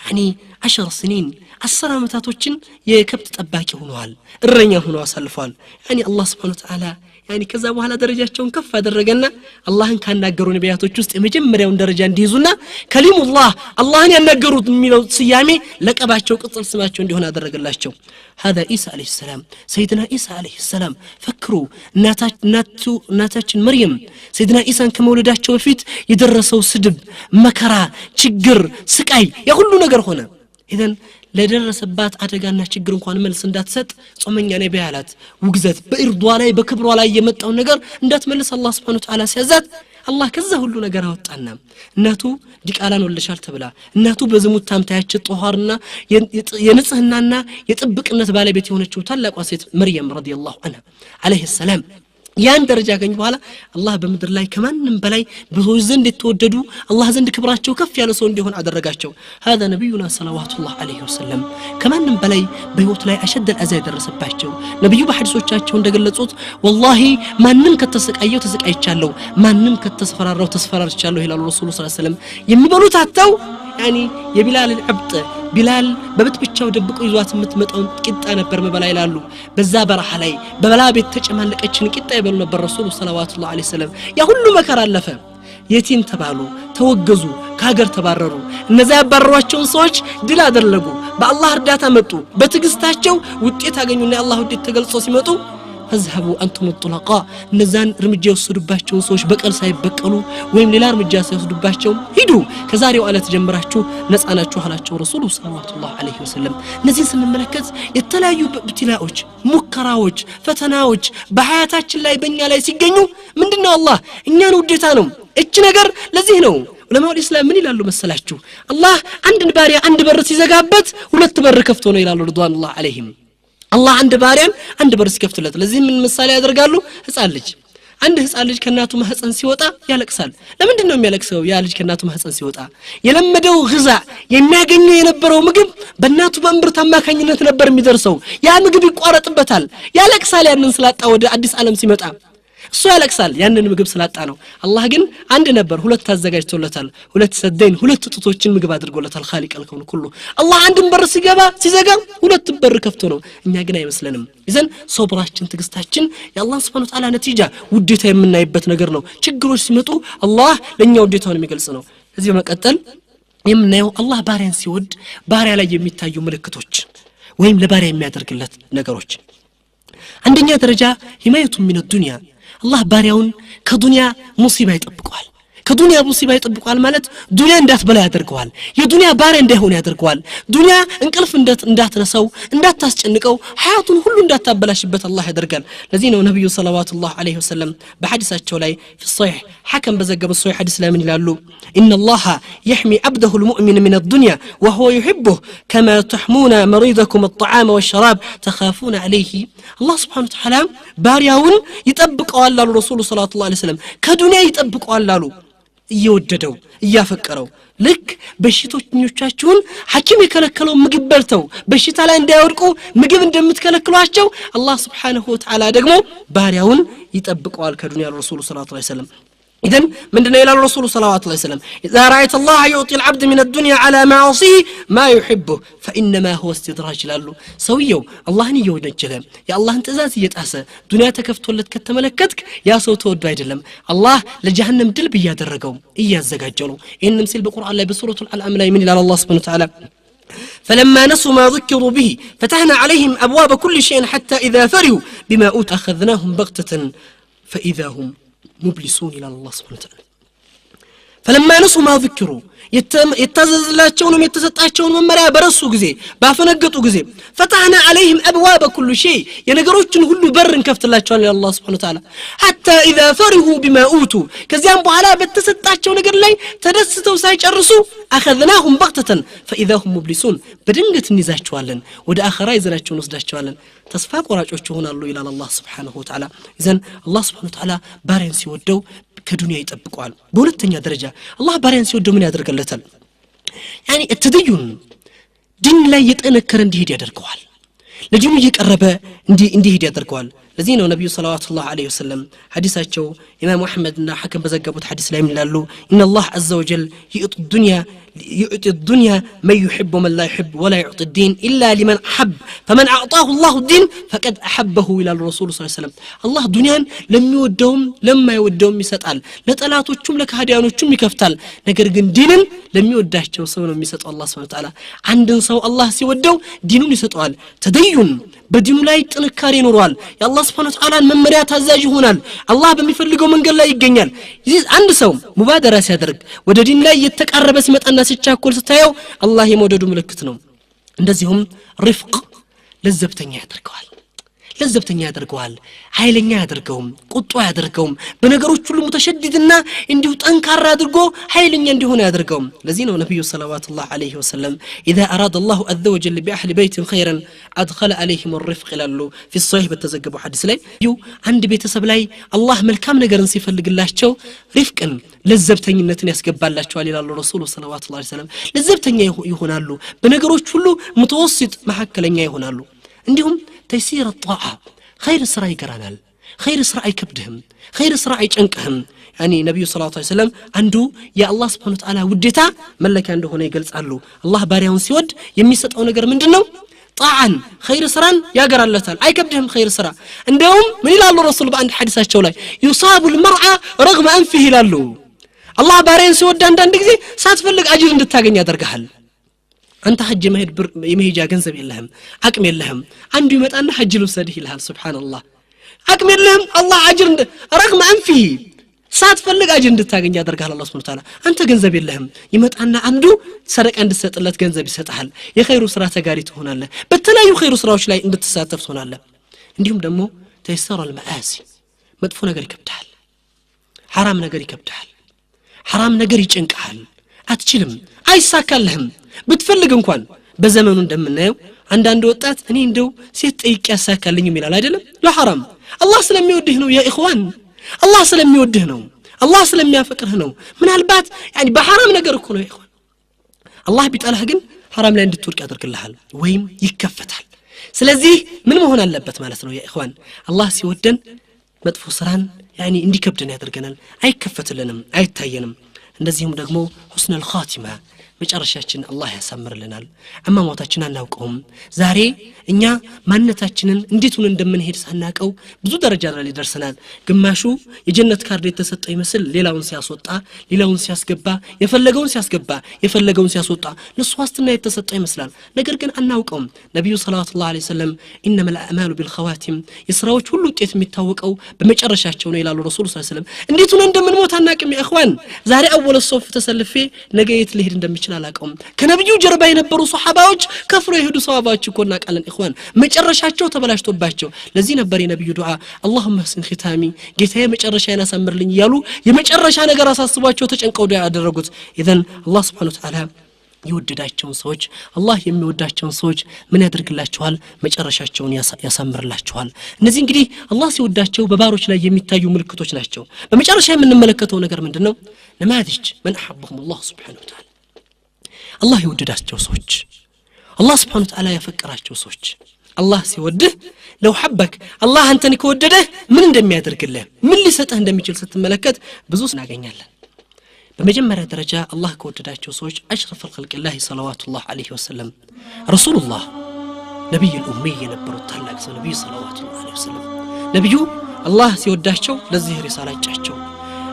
Speaker 1: يعني 10 سنين 10 ዓመታቶችን የከብት ጠባቂ ሆነዋል እረኛ ሆነው አሳልፈዋል يعني الله سبحانه وتعالى يعني ከዛ በኋላ ደረጃቸውን ከፍ አደረገና አላህን ካናገሩ ነቢያቶች ውስጥ የመጀመሪያውን ደረጃ እንዲይዙና ከሊሙላህ አላህን ያናገሩት የሚለው ስያሜ ለቀባቸው ቅጽል ስማቸው እንዲሆን አደረገላቸው هذا عيسى عليه السلام سيدنا عيسى عليه السلام فكروا እናታችን መርየም سيدنا عيسى ከመውለዳቸው በፊት የደረሰው ስድብ መከራ ችግር ስቃይ ያ ሁሉ ነገር ሆነ إذن ለደረሰባት አደጋና ችግር እንኳን መልስ እንዳትሰጥ ጾመኛ ነብይ አላት ውግዘት በእርዷ ላይ በክብሯ ላይ የመጣው ነገር እንዳትመልስ አላህ Subhanahu Wa Ta'ala ሲያዛት አላህ ከዛ ሁሉ ነገር አወጣና እናቱ ዲቃላን ወለሻል ተብላ እናቱ በዝሙት ታምታያች ጧሃርና የንጽህናና የጥብቅነት ባለቤት የሆነችው ታላቋ ሴት መርየም ረዲየላሁ ዐንሃ አለይሂ ሰላም ያን ደረጃ ገኝ በኋላ አላህ በመድር ላይ ከማንም በላይ ብዙዎች ዘንድ የተወደዱ አላህ ዘንድ ክብራቸው ከፍ ያለ ሰው እንዲሆን አደረጋቸው هذا نبينا صلوات الله عليه وسلم ከማንም በላይ በህይወት ላይ አሸደ አዛ ያደረሰባቸው ነብዩ በሐዲሶቻቸው እንደገለጹት والله ማንም ከተሰቃየው ተሰቃይቻለሁ ማንም ከተስፈራራው ተስፈራርቻለሁ ይላል ረሱሉ ሰለላሁ ዐለይሂ ወሰለም የሚበሉት አጣው يعني የቢላል العبد ቢላል በብትብቻው ደብቆ ይዟት የምትመጣው ቂጣ ነበር መበላ ይላሉ በዛ በረሃ ላይ በበላ ቤት ተጨማለቀችን ቂጣ ይበሉ ነበር ረሱሉ ሰለላሁ ዐለይሂ ወሰለም ያ ሁሉ መከራ አለፈ የቲም ተባሉ ተወገዙ ከሀገር ተባረሩ እነዛ ያባረሯቸውን ሰዎች ድል አደረጉ በአላህ እርዳታ መጡ በትግስታቸው ውጤት አገኙና የአላህ ውጤት ተገልጾ ሲመጡ فذهبوا انتم الطلقاء نزان رمجه يوسدوباچو سوش بقل ሳይበቀሉ ወይም ሌላ እርምጃ ሳይወስዱባቸው ሂዱ ከዛሬው አለት ጀምራችሁ ነፃናችሁ አላቸው ረሱሉ ሰለላሁ ዐለይሂ ወሰለም እነዚህ ስንመለከት የተለያዩ ብትላዎች ሙከራዎች ፈተናዎች በሐያታችን ላይ በእኛ ላይ ሲገኙ ምንድነው አላህ እኛን ውዴታ ነው እቺ ነገር ለዚህ ነው ዑለማው ኢስላም ምን ይላሉ መሰላችሁ አላህ አንድን ባሪያ አንድ በር ሲዘጋበት ሁለት በር ከፍቶ ነው ይላሉ ረድዋኑላህ ዐለይሂም አላህ አንድ ባሪያን አንድ በር ሲከፍትለት ለዚህ ምን ምሳሌ ያደርጋሉ ህፃን ልጅ አንድ ህፃን ልጅ ከናቱ ማህፀን ሲወጣ ያለቅሳል ለምንድን ነው የሚያለቅሰው ያ ልጅ ከናቱ ማህፀን ሲወጣ የለመደው ግዛ የሚያገኘው የነበረው ምግብ በእናቱ በእምብርት አማካኝነት ነበር የሚደርሰው ያ ምግብ ይቋረጥበታል ያለቅሳል ያንን ስላጣ ወደ አዲስ ዓለም ሲመጣ እሱ ያለቅሳል ያንን ምግብ ስላጣ ነው አላህ ግን አንድ ነበር ሁለት አዘጋጅቶለታል ሁለት ሰደን ሁለት ጥጦችን ምግብ አድርጎለታል خالق الكون كله አላህ አንድን በር ሲዘጋ ሁለት በር ከፍቶ ነው እኛ ግን አይመስለንም ይዘን ሶብራችን ትግስታችን የአላህ Subhanahu Wa Ta'ala ነቲጃ ውዴታ የምናይበት ነገር ነው ችግሮች ሲመጡ አላህ ለኛ ውዴታውን የሚገልጽ ነው እዚህ መቀጠል የምናየው አላህ ባሪያን ሲወድ ባሪያ ላይ የሚታዩ ምልክቶች ወይም ለባሪያ የሚያደርግለት ነገሮች አንደኛ ደረጃ ሂማየቱ ሚን الدنيا الله ባሪያውን ከዱንያ ሙሲባ ይጠብቀዋል ከዱንያ ሙሲባ ይጠብቀዋል ማለት ዱንያ እንዳትበላ ያደርገዋል የዱንያ ባሪያ እንዳይሆን ያደርገዋል ዱንያ እንቅልፍ እንዳትነሳው እንዳታስጨንቀው ሐያቱን ሁሉ እንዳታበላሽበት አላህ ያደርጋል ለዚህ ነው ነብዩ ሰለላሁ ዐለይሂ ወሰለም በሐዲሳቸው ላይ في الصحيح حكم بزغب الصحيح حديث لا من ይላሉ ان الله يحمي عبده المؤمن من الدنيا وهو يحبه كما تحمون مريضكم الطعام والشراب تخافون عليه الله سبحانه وتعالى ባሪያውን ይጠብቀዋል አሉ ረሱሉ ሰለላሁ ዐለይሂ ወሰለም ከዱንያ ይጠብቀዋል አሉ እየወደደው እያፈቀረው ልክ በሽቶኞቻችሁን ሐኪም የከለከለው ምግብ በልተው በሽታ ላይ እንዳይወድቁ ምግብ እንደምትከለክሏቸው አላህ Subhanahu Wa Ta'ala ደግሞ ባሪያውን ይጠብቀዋል ከዱንያ ረሱሉ ሰለላሁ ዐለይሂ ወሰለም إذن من دنا إلى الرسول صلى الله عليه وسلم إذا رأيت الله يعطي العبد من الدنيا على معاصيه ما يحبه فإنما هو استدراج له سويو الله نيو نجله يا الله أنت ذات يتأسى دنيا تكفت ولد كتملكتك يا صوت ود بايدلم الله لجهنم دلب يادرقوا إياه زجاجلو إن نمسل بقرآن الله بسورة الأنعام لا من إلى الله سبحانه وتعالى فلما نسوا ما ذكروا به فتحنا عليهم أبواب كل شيء حتى إذا فرحوا بما أوتوا أخذناهم بغتة فإذا هم مبلسون إلى الله سبحانه وتعالى فلما نسوا ما ذكروا يتزلاتشون يتسطاچون ممريا برسو غزي بافنقطو غزي فتحنا عليهم ابواب كل شيء ينغروچن ሁሉ በር እንከፍትላቸዋለን يا الله سبحانه وتعالى حتى اذا فرحوا بما اوتوا ከዚያም በኋላ በተሰጣቸው ነገር ላይ ተደስተው ሳይጨርሱ اخذناهم بغتة فاذا هم مبلسون በድንገት እንይዛቸዋለን ወደ አኺራ ይዘናቸውን ወስዳቸዋለን ተስፋ ቆራጮች ይሆናሉ ይላል الله سبحانه وتعالى اذا الله سبحانه وتعالى ባሪያን ሲወደው ከዱንያ ይጠብቀዋል በሁለተኛ ደረጃ አላህ ባሪያን ሲወደው ምን ያደርግለታል يعني التدين ዲን ላይ የጠነከረ እንዲሄድ ያደርገዋል ለዲኑ እየቀረበ እንዲሄድ ያደርገዋል ለዚህ ነው ነብዩ ሰለላሁ ዐለይሂ ወሰለም ሐዲሳቸው ኢማም አህመድና ሐከም በዘገቡት ሐዲስ ላይ ይላሉ ان الله عز وجل يؤتي الدنيا من يحب ومن لا يحب ولا يعطي الدين الا لمن احب فمن اعطاه الله الدين فقد احبه الى الرسول صلى الله عليه وسلم الله ዱንያን ለሚወደውም ለማይወደውም ይሰጣል ለጠላቶቹም ለካህዲያኖቹም ይከፍታል ነገር ግን ዲንን ለሚወዳቸው ሰው ነው የሚሰጠው አላህ Subhanahu Wa Ta'ala አንድን ሰው አላህ ሲወደው ዲኑን ይሰጠዋል ተደዩን በዲኑ ላይ ጥንካሬ ይኖራል የአላህ Subhanahu Wa Ta'ala መመሪያ ታዛዥ ይሆናል አላህ በሚፈልገው መንገድ ላይ ይገኛል አንድ ሰው ሙባደራ ሲያደርግ ወደ ዲን ላይ የተቃረበ ሲመጣና ሲቻኮል ስታየው አላህ የመውደዱ ምልክት ነው እንደዚሁም ሪፍቅ ለዘብተኛ ያደርገዋል ኃይለኛ ያደርገውም ቁጡ ያደርገውም በነገሮች ሁሉ ሙተሸዲድና እንዲሁ ጠንካራ አድርጎ ኃይለኛ እንዲሆነ ያደርገውም ለዚህ ነው ነብዩ ሰለላሁ ዐለይሂ ወሰለም اذا اراد الله عز وجل باهل بيت خيرا ادخل عليهم الرفق ይላሉ في الصحيح በተዘገበው ሐዲስ ላይ አንድ ቤተሰብ ላይ አላህ መልካም ነገርን ሲፈልግላቸው ሪፍቅን ለዘብተኝነትን ያስገባላቸዋል ይላሉ ረሱሉ ሰለላሁ ዐለይሂ ወሰለም ለዘብተኛ ይሆናሉ በነገሮች ሁሉ ሙተወሲጥ መሐከለኛ ይሆናሉ እንዲሁም تيسير الطاعة خير سرا يقرانال خير سرا يكبدهم خير سرا يጨንቅህም يعني نبي صلى الله عليه وسلم عنده يا الله سبحانه وتعالى وديتا ملك عنده هنا ይገልጻሉ الله ባሪያውን ሲወድ የሚሰጠው ነገር ምንድነው ጣዓን خير سران ያገራለታል አይከብድህም خير سرا እንደውም ምን ይላሉ ረሱል በአንድ ሐዲሳቸው ላይ يصاب المرعى رغم انفه ይላሉ الله ባሪያን ሲወድ አንዳንድ ጊዜ ሳትፈልግ አጅር እንድታገኝ ያደርጋል አንተ ሐጅ መሄድ የመሄጃ ገንዘብ የለህም አቅም የለህም አንዱ ይመጣና ሐጅ ልውሰድህ ይልሃል ሱብሃንአላህ አቅም የለህም አላህ አጅር ረግመ አንፊ ሳትፈልግ አጅር እንድታገኝ ያደርጋል አላህ Subhanahu Wa Ta'ala አንተ ገንዘብ የለህም ይመጣና አንዱ ሰደቃ እንድትሰጥለት ገንዘብ ይሰጣል የኸይሩ ስራ ተጋሪ ትሆናለህ በተለያዩ ኸይሩ ስራዎች ላይ እንድትሳተፍ ትሆናለህ እንዲሁም ደግሞ ተይሰራ المآسي መጥፎ ነገር ይከብዳል حرام ነገር ይከብዳል حرام ነገር ይጨንቃል አትችልም አይሳካልህም ብትፈልግ እንኳን በዘመኑ እንደምናየው አንዳንድ ወጣት እኔ እንደው ሴት ጠይቅ ያሳካልኝ ይላል አይደለም ለሐራም አላህ ስለሚወድህ ነው ያ ኢኽዋን አላህ ስለሚወድህ ነው አላህ ስለሚያፈቅርህ ነው ምናልባት يعني በሐራም ነገር እኮ ነው ኢኽዋን አላህ ቢጠላህ ግን ሐራም ላይ እንድትወድቅ ያደርግልሃል ወይም ይከፈታል ስለዚህ ምን መሆን አለበት ማለት ነው ያ ኢኽዋን አላህ ሲወደን መጥፎ ስራን يعني እንዲከብደን ያደርገናል አይከፈትልንም አይታየንም እንደዚህም ደግሞ حسن الخاتمه መጨረሻችን አላህ ያሳምርልናል አማሞታችን አናውቀውም ዛሬ እኛ ማንነታችንን እንዴት ሆነ እንደምንሄድ ሳናቀው ብዙ ደረጃ ላይ ደርሰናል ግማሹ የጀነት ካርድ የተሰጠው ይመስል ሌላውን ሲያስወጣ ሌላውን ሲያስገባ የፈለገውን ሲያስወጣ ለሱ ዋስትና የተሰጠው ይመስላል ነገር ግን አናውቀውም ነብዩ ሰለላሁ ዐለይሂ ወሰለም انما الاعمال بالخواتم የስራዎች ሁሉ ውጤት የሚታወቀው በመጨረሻቸው ነው ይላሉ ረሱል ሰለላሁ ዐለይሂ ወሰለም እንዴት ሆነ እንደምንሞት አናቅም ያخوان ነገ አወለ ሶፍ ተሰልፌ ነገ የት ልሄድ እንደምችል አላቀውም ከነብዩ ጀርባ የነበሩ ሱሐባዎች ከፍሮ የሄዱ ሰዋባዎች እኮና ቃለን ኢኽዋን መጨረሻቸው ተበላሽቶባቸው ለዚህ ነበር የነብዩ ዱዓ اللهم احسن ختامي ጌታዬ መጨረሻዬን አሳምርልኝ ያሉ የመጨረሻ ነገር አሳስቧቸው ተጨንቀው ዱዓ ያደረጉት اذا الله سبحانه وتعالى ይወደዳቸውን ሰዎች አላህ የሚወዳቸውን ሰዎች ምን ያደርግላቸዋል መጨረሻቸውን ያሳምርላቸዋል እነዚህ እንግዲህ አላህ ሲወዳቸው በባሮች ላይ የሚታዩ ምልክቶች ናቸው በመጨረሻ የምንመለከተው ነገር ምንድነው ነማዚጅ من احبهم الله سبحانه وتعالى الله يودዳቸው ሰዎች الله سبحانه وتعالى ያፈቀራቸው ሰዎች الله ሲወድህ لو حبك الله አንተን ከወደደህ ምን እንደሚያደርግልህ ምን ሊሰጥህ እንደሚችል ስትመለከት ብዙ እናገኛለን በመጀመሪያ ደረጃ الله ከወደዳቸው ሰዎች أشرف الخلق الله صلوات الله عليه وسلم رسول الله نبي الأمي የነበሩት ታላቅ ሰው ነብዩ صلوات الله عليه وسلم ነብዩ الله ሲወዳቸው ለዚህ ሪሳላ ያጫቸው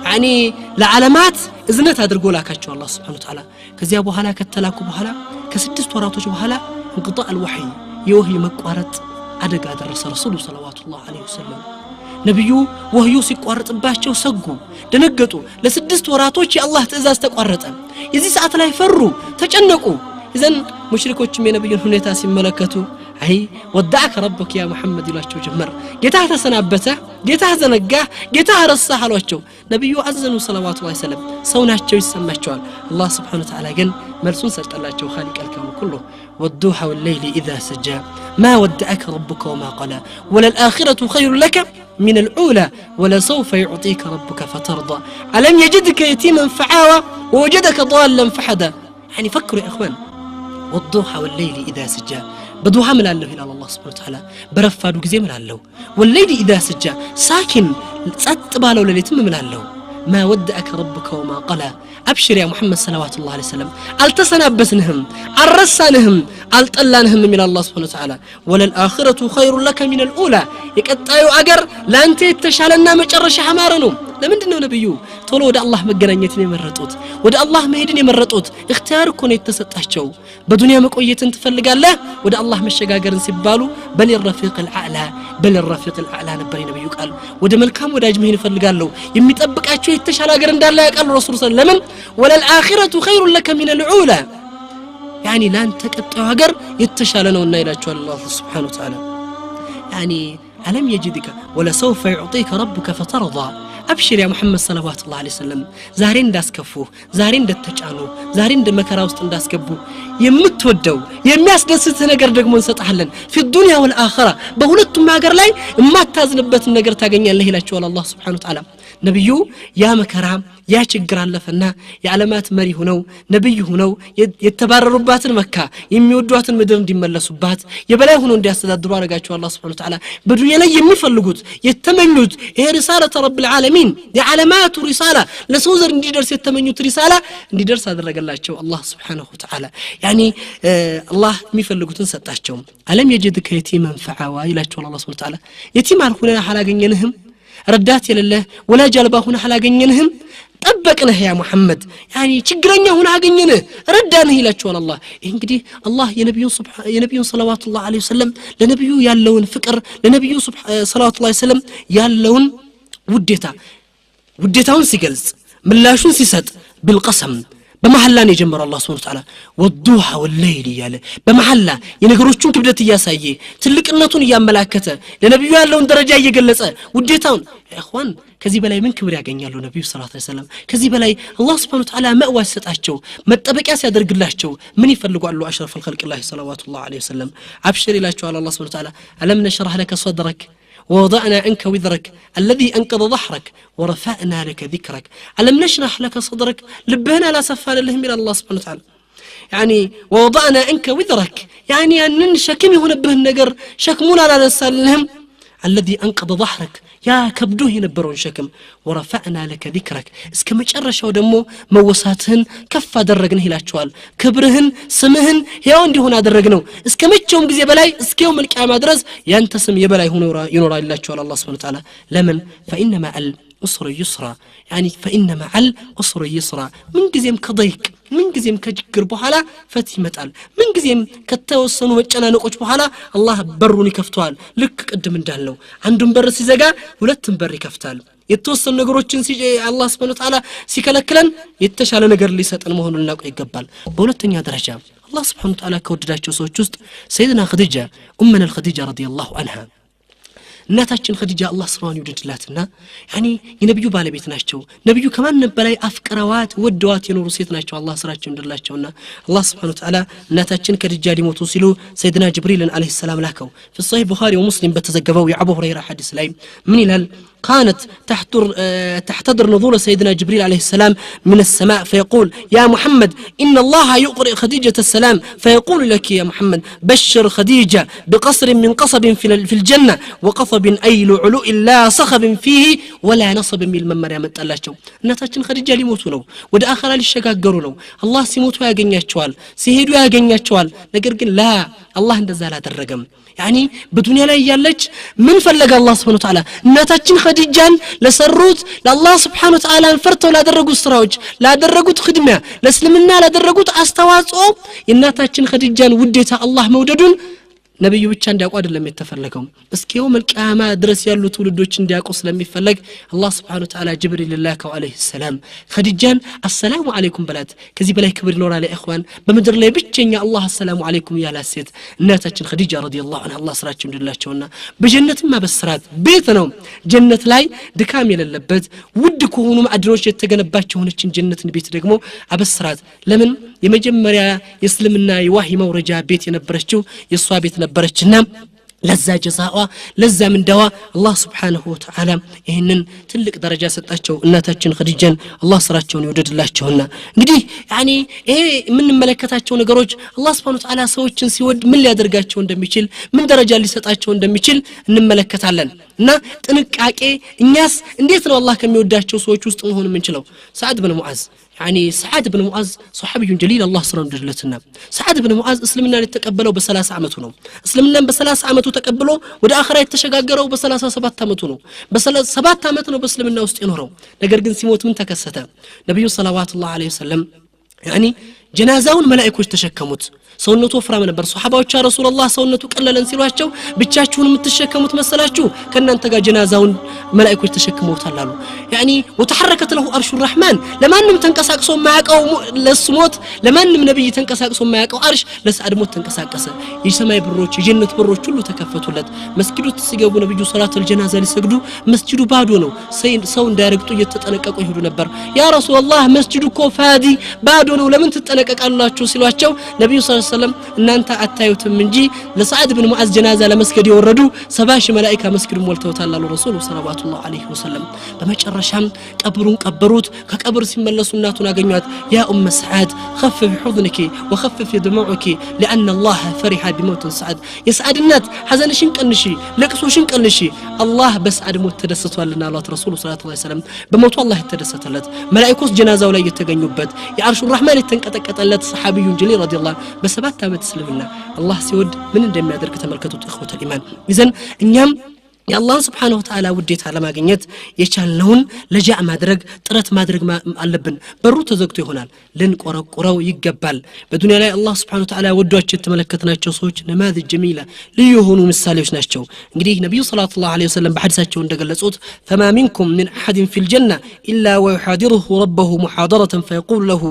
Speaker 1: يعني ለዓለማት እዝነት አድርጎ ላካቸው الله سبحانه وتعالى ከዚያ በኋላ ከተላኩ በኋላ ከ6 ወራቶች በኋላ انقطاع الوحي የወህይ መቋረጥ አደጋ ደረሰ ረሱሉ ሰለላሁ ዐለይሂ ወሰለም ነብዩ ወህዩ ሲቋረጥባቸው ሰጉ ደነገጡ ለ6 ወራቶች የአላህ ትእዛዝ ተቋረጠ የዚህ ሰዓት ላይ ፈሩ ተጨነቁ اذن ሙሽሪኮችም የነብዩን ሁኔታ ሲመለከቱ አይ ወዳከ ረብክ ያ መሐመድ ይላቸው ጀመር ጌታህ ተሰናበተ ጌታህ ዘነጋ ጌታህ ረሳህ አሏቸው ነብዩ አዘኑ ሰለላሁ ዐለይሂ ወሰለም ሰውናቸው ይሰማቸዋል አላህ Subhanahu Wa Ta'ala ግን መልሱን ሰጠላቸው خالق الكون كله والضحى والليل إذا سجى ما ودعك ربك وما قلى وللآخرة خير لك من الأولى ولسوف يعطيك ربك فترضى ألم يجدك يتيما فعاوى ووجدك ضالا فحدا يعني فكروا يا إخوان والضحى والليل إذا سجى بدوها من الله إلى الله سبحانه وتعالى برفادو جزي من الله والليل إذا سجى ساكن تتبالو لليتم من الله ما ودأك ربك وما قلى أبشر يا محمد صلوات الله عليه وسلم التسنابسنهم الرسانهم الطلانهم من الله سبحانه وتعالى وللآخرة خير لك من الأولى يقطعوا أجر لا أنت تشعلنا مጨረሻ حمارنو ለምንድነው ነብዩ ቶሎ ወደ አላህ መገናኘትን የመረጡት ወደ አላህ መሄድን የመረጡት اختيار እኮ ነው የተሰጣቸው በዱንያ መቆየትን ትፈልጋለህ ወደ አላህ መሸጋገርን ሲባሉ በል الرفيق الاعلى بل الرفيق الاعلى ነበር ነብዩ ቃል ወደ መልካም ወዳጅ መሄድ ይፈልጋለሁ የሚጠብቃቸው የተሻለ ሀገር እንዳለ ያውቃል ረሱል ሰለላሁ ዐለይሂ ወሰለም وللآخرة خير لك من الأولى يعني لان تقطعوا ሀገር የተሻለ ነውና ይላችኋል አላህ Subhanahu Wa Ta'ala يعني ألم يجدك ولسوف يعطيك ربك فترضى أبشر يا محمد صلوات الله عليه وسلم زارين داس كفو زارين دتچانو زارين دمكرا ውስጥ እንዳስገቡ የምትወደው የሚያስደስት ነገር ደግሞ እንሰጣለን في الدنيا والآخرة በሁለቱም ሀገር ላይ የማታዝንበት ነገር ታገኛለህ ይላችኋል አላህ Subhanahu Wa Ta'ala ነብዩ ያ መከራ ያ ችግር አለፈና የዓለማት መሪ ሆነው ነብዩ ሆነው የተባረሩባትን መካ የሚወዷትን ምድር እንዲመለሱባት የበላይ ሆነው እንዲያስተዳድሩ አረጋቸው አላህ Subhanahu Wa Ta'ala በዱንያ ላይ የሚፈልጉት የተመኙት ይሄ ሪሳላተ ረብል ዓለሚን የዓለማቱ ሪሳላ ለሰው ዘር እንዲደርስ የተመኙት ሪሳላ እንዲደርስ አደረገላቸው አላህ Subhanahu Wa Ta'ala يعني الله የሚፈልጉትን ሰጣቸው አለም የጅድከ የቲመን ፈዓዋ ይላቸው አላህ Subhanahu Wa Ta'ala የቲም አልኩና አላገኘንህም ረዳት የሌለህ ወላጅ አልባ ሆነ አላገኘንህም ጠበቅነህ ያ መሐመድ يعني ችግረኛ ሆነ አገኘንህ ረዳንህ ይላችኋል አላህ እንግዲህ አላህ የነብዩን ሰለላሁ ዐለይሂ ወሰለም ለነብዩ ያለውን ፍቅር ለነብዩ ሰለላሁ ዐለይሂ ወሰለም ያለውን ውዴታውን ሲገልጽ ምላሹን ሲሰጥ بالقسم بمحلا يجمر الله سبحانه وتعالى والضحى والليل ياله بمحلا ينغروچون كبدت ياسايه تلقنتون ياملاكته لنبيو ያለውን ደረጃ እየገለጸ ውዴታውን يا اخوان ከዚህ በላይ ምን ክብር ያገኛሉ ነብዩ ሰለላሁ ዐለይሂ ወሰለም ከዚህ በላይ አላህ Subhanahu Wa Ta'ala መዋዕ ሰጣቸው መጠበቂያ ሲያደርግላቸው ምን ይፈልጋሉ አሽረፍ الخلق الله ሰለላሁ ዐለይሂ ወሰለም አብሽር ይላቸው አላህ Subhanahu Wa Ta'ala ألم نشرح لك صدرك ووضعنا عنك وذرك الذي أنقض ظهرك ورفعنا لك ذكرك ألم نشرح لك صدرك لبهنا لا سفال لهم إلى الله سبحانه وتعالى يعني ووضعنا عنك وذرك يعني أن شكمي هنا به النقر شكمونا لا نسال لهم الذي أنقض ظهرك يا كبدوه ينبرون شكم ورفعنا لك ذكرك اسكما تشرشوا دمو موساتهن كفا درقنه لا تشوال كبرهن سمهن هيوان دي هنا درقنو اسكما تشوم بزي بلاي اسكيوم الكعام درز ينتسم يبلاي هنا ينورا إلا تشوال الله سبحانه وتعالى لمن فإنما الأسر يسرى يعني فإنما الأسر يسرى من قزيم كضيك من قزيم كجكر بحالا فتح متعال من قزيم كتوسنو مجانا نقوش بحالا الله بروني كفتوال لك قدم اندهلو عندهم بر سيزاقا ولتن بر كفتال يتوسن نقروچن سي الله سبحانه وتعالى سيكلكلن يتشال نقر اللي ساتن مهونو لناقو يقبال بولتن يا درجة الله سبحانه وتعالى كودداچو سوچ ውስጥ سيدنا خديجة أمنا الخديجة رضي الله عنها እናታችን ኸዲጃ አላህ ስራውን ይወድላትና يعني የነብዩ ባለቤት ናቸው ነብዩ ከማን በላይ አፍቀራዋት ወደዋት የኖሩ ሴት ናቸው አላህ ስራቸው እንደላቸውና አላህ Subhanahu Wa Ta'ala እናታችን ኸዲጃ ሊሞቱ ሲሉ ሰይድና ጅብሪልን አለይሂ ሰላም ላከው في صحيح البخاري ومسلم بتزجبوا يا ابو هريره حديث لاي من الى كانت تحتضر نزول سيدنا جبريل عليه السلام من السماء فيقول يا محمد إن الله يقرئ خديجة السلام فيقول لك يا محمد بشر خديجة بقصر من قصب في الجنة وقصب أي لؤلؤ لا صخب فيه ولا نصب من الممر من تلاشوا نتاجن خديجة ليموتوا ودا آخر للشقاقروا الله سيموتوا يا جنياتشوال سيهدوا يا جنياتشوال لكن لا الله اندزال هذا الرقم يعني بدنيا لا يالج من فلق الله سبحانه وتعالى نتاجن خديجان لسروت لله سبحانه وتعالى فرتوا لا درجوا السراج لا درجوا خدمة لسلمنا لا درجوا أستواصوا النتاجن خديجان وديتها الله موددون ነብዩ ብቻ እንዲያውቁ አይደለም የተፈለገው እስኪው መልቂያማ ድረስ ያሉ ትውልዶች እንዲያውቁ ስለሚፈለግ አላህ Subhanahu Wa Ta'ala ጅብሪል ላከው አለይሂ ሰላም ኸዲጃን አሰላሙ አለይኩም በላት ከዚህ በላይ ክብር ይኖራል ኢኽዋን በመድር ላይ ብቸኛ አላህ አሰላሙ አለይኩም ያላት ሴት እናታችን ኸዲጃ ረዲየላሁ ዐንሃ አላህ ስራቸው እንድላቸውና በጀነትም ማበስራት ቤት ነው ጀነት ላይ ድካም የሌለበት ውድ ከሆኑ ማዕድኖች የተገነባች ሆነችን ጀነትን ቤት ደግሞ አበስራት ለምን የመጀመሪያ የእስልምና የዋሂ መውረጃ ቤት የነበረችው የሷ ቤት ነበረችና ለዛ ጀዛዋ ለዛ ምንዳዋ አላህ Subhanahu Wa Ta'ala ይሄንን ትልቅ ደረጃ ሰጣቸው እናታችን ኸዲጃን አላህ ስራቸውን ይወደድላቸውና እንግዲህ ያኒ ይሄ ምን መለከታቸው ነገሮች አላህ Subhanahu Wa Ta'ala ሰዎችን ሲወድ ምን ሊያደርጋቸው እንደሚችል ምን ደረጃ ሊሰጣቸው እንደሚችል እንመለከታለን እና ጥንቃቄ እኛስ እንዴት ነው አላህ ከሚወዳቸው ሰዎች ውስጥ መሆን የምንችለው ሰዓድ ብን ሙዓዝ يعني سعد بن معاذ صحابي جليل الله سبحانه وتعالى سعد بن معاذ اسلمنا لتقبله ب30 عمته ነው እስልምናን በ30 ዓመቱ ተቀብሎ ወደ አኺራ የተሸጋገረው በ37 ዓመቱ ነው በ37 ዓመት ነው በእስልምና ውስጥ የኖረው ነገር ግን ሲሞት ምን ተከሰተ ነብዩ ሰለላሁ ዐለይሂ ወሰለም يعني ጀናዛውን መላእክቶች ተሸከሙት ሰውነቱ ወፍራም ነበር ሱሐባዎች ያ ረሱላህ ሰውነቱ ቀለለን ሲሏቸው ብቻችሁን የምትሸከሙት መሰላችሁ ከናንተ ጋር ጀናዛውን መላእክቶች ተሸክመውታል አሉ يعني وتحركت له عرش الرحمن ለማንም ተንቀሳቅሶ ማያቀው ለስሞት ለማንም ነብይ ተንቀሳቅሶ ማያቀው አርሽ ለሰዓድ ሞት ተንቀሳቀሰ የሰማይ በሮች የጀነት በሮች ሁሉ ተከፈቱለት መስጊዱ ሲገቡ ነብዩ ሶላቱል ጀናዛ ሊሰግዱ መስጊዱ ባዶ ነው ሰው እንዳይረግጡ እየተጠነቀቁ ይሄዱ ነበር ያ ረሱላህ መስጊዱ እኮ ፋዲ ባዶ ነው ለምን ተጠነቀቃላችሁ ሲሏቸው ነብዩ ሰለላሁ እናንተ አታዩትም እንጂ ለሰዓድ ብን ሙዓዝ ጀናዛ ለመስገድ የወረዱ 70 መላእክት መስጊዱን ሞልተውታል አሉ ረሱሉ ሰለላሁ ዐለይሂ ወሰለም በመጨረሻም ቀብሩን ቀበሩት ከቀብር ሲመለሱ እናቱን አገኙት ያ ኡም ሰዓድ خفف حضنك وخفف دموعك لان الله فرح بموت سعد يا سعد እናት ሐዘንሽን ቀንሺ ለቅሶሽን ቀንሺ አላህ በሰዓድ ሞት ተደስቷልና አላህ ረሱሉ ሰለላሁ ዐለይሂ ወሰለም በሞቱ አላህ ተደሰተለት መላእክቶች ጀናዛው ላይ የተገኙበት የአርሹ الرحمن የተንቀጠቀጠለት ሰሐቢዩ ጀሊል ረዲየላሁ በ7 ዓመት እስልምና አላህ ሲወድ ምን እንደሚያደርግ ተመልከቱት እخوة الإيمان إذن እኛም የአላህ Subhanahu Wa Ta'ala ውዴታ ለማግኘት የቻልነውን ለጃ ማድረግ ጥረት ማድረግ አለብን በሩ ተዘግቶ ይሆናል ልንቆረቆረው ይገባል በዱንያ ላይ አላህ Subhanahu Wa Ta'ala ወዷቸው የተመለከትናቸው ሰዎች ነማዝ ጀሚላ ልዩ ሆኑ ምሳሌዎች ናቸው እንግዲህ ነብዩ ሰለላሁ ዐለይሂ ወሰለም በሐዲሳቸው እንደገለጹት فما منكم من احد في الجنه الا ويحاضره ربه محاضره فيقول له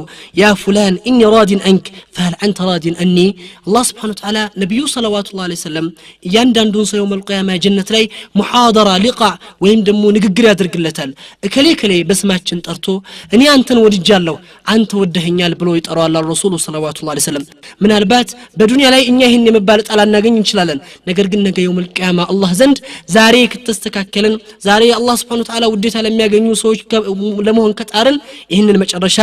Speaker 1: يا فلان اني راض عنك فهل انت راض عني الله Subhanahu Wa Ta'ala ነብዩ ሰለላሁ ዐለይሂ ወሰለም ያንዳንዱን ሰው የውመል ቂያማ ጀነት ላይ محاضره لقاء ወይም ደሞ ንግግር ያደርግለታል እከሌ በስማችን ጠርቶ እኔ አንተን ወድጃለሁ አንተ ወደኸኛል ብሎ ይጠራዋል ረሱሉ ሰለላሁ ዐለይሂ ወሰለም ምናልባት በዱንያ ላይ እኛ ይሄን የመባል ጣል እናገኝ እንችላለን ነገር ግን ነገ የውመል ቂያማ አላህ ዘንድ ዛሬ ከተስተካከለን ዛሬ አላህ Subhanahu Wa Ta'ala ውዴታ ለሚያገኙ ሰዎች ለመሆን ከጣርን ይሄንን መጨረሻ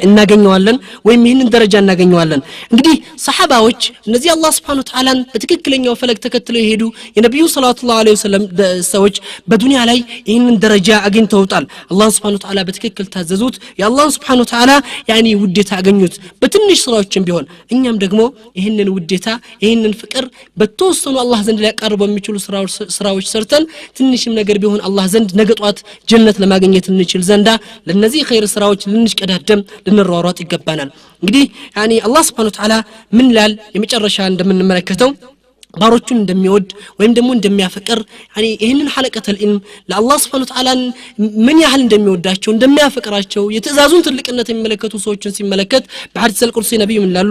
Speaker 1: እናገኘዋለን ወይም ይሄንን ደረጃ እናገኘዋለን እንግዲህ ሰሃባዎች እነዚህ አላህ Subhanahu Wa Ta'ala በትክክለኛው ፈለግ ተከትለው ይሄዱ የነብዩ ሰለላሁ ዐለይሂ ወሰለም ሰዎች በዱንያ ላይ ይሄንን ደረጃ አግኝተውታል አላህ Subhanahu Wa Ta'ala በትክክል ታዘዙት የአላህ Subhanahu Wa Ta'ala ያኒ ውዴታ አገኙት በትንሽ ስራዎችም ቢሆን እኛም ደግሞ ይሄንን ውዴታ ይሄንን ፍቅር በተወሰኑ አላህ ዘንድ ሊያቀርበው የሚችሉ ስራዎች ሰርተን ትንሽም ነገር ቢሆን አላህ ዘንድ ነገጧት ጀነት ለማግኘት እንችል ዘንዳ ለነዚህ ኸይር ስራዎች ልንሽቀዳደም ልንሯሯጥ ይገባናል እንግዲህ ያኒ አላህ Subhanahu Wa Ta'ala ምን ላል የመጨረሻ እንደምንመለከተው ባሮቹን እንደሚወድ ወይም ደግሞ እንደሚያፈቅር يعني ይሄንን ሐለቀተል ኢልም ለአላህ Subhanahu Wa Ta'ala ምን ያህል እንደሚወዳቸው እንደሚያፈቅራቸው የትእዛዙን ትልቅነት የሚመለከቱ ሰዎችን ሲመለከት በሐዲስ አልቁርሲ ነብዩ ምን ይላሉ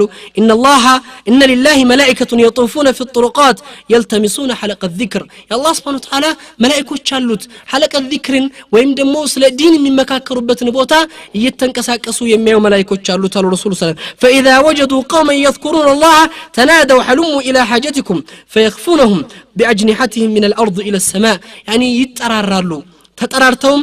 Speaker 1: ኢነ ሊላሂ መላኢከቱን يطوفون في الطرقات يلتمسون حلقة الذكر የአላህ Subhanahu Wa Ta'ala መላእክቶች አሉት ሐለቀት ዚክርን ወይም ደግሞ ስለ ዲን የሚመካከሩበትን ቦታ እየተንቀሳቀሱ የሚያዩ መላእክቶች አሉት አሉ ረሱሉ ሰለላሁ ዐለይሂ ወሰለም فإذا وجدوا قوما يذكرون الله تنادوا حلموا إلى حاجتكم فيخفونهم بأجنحتهم من الأرض إلى السماء يعني يترارلو تترارتهم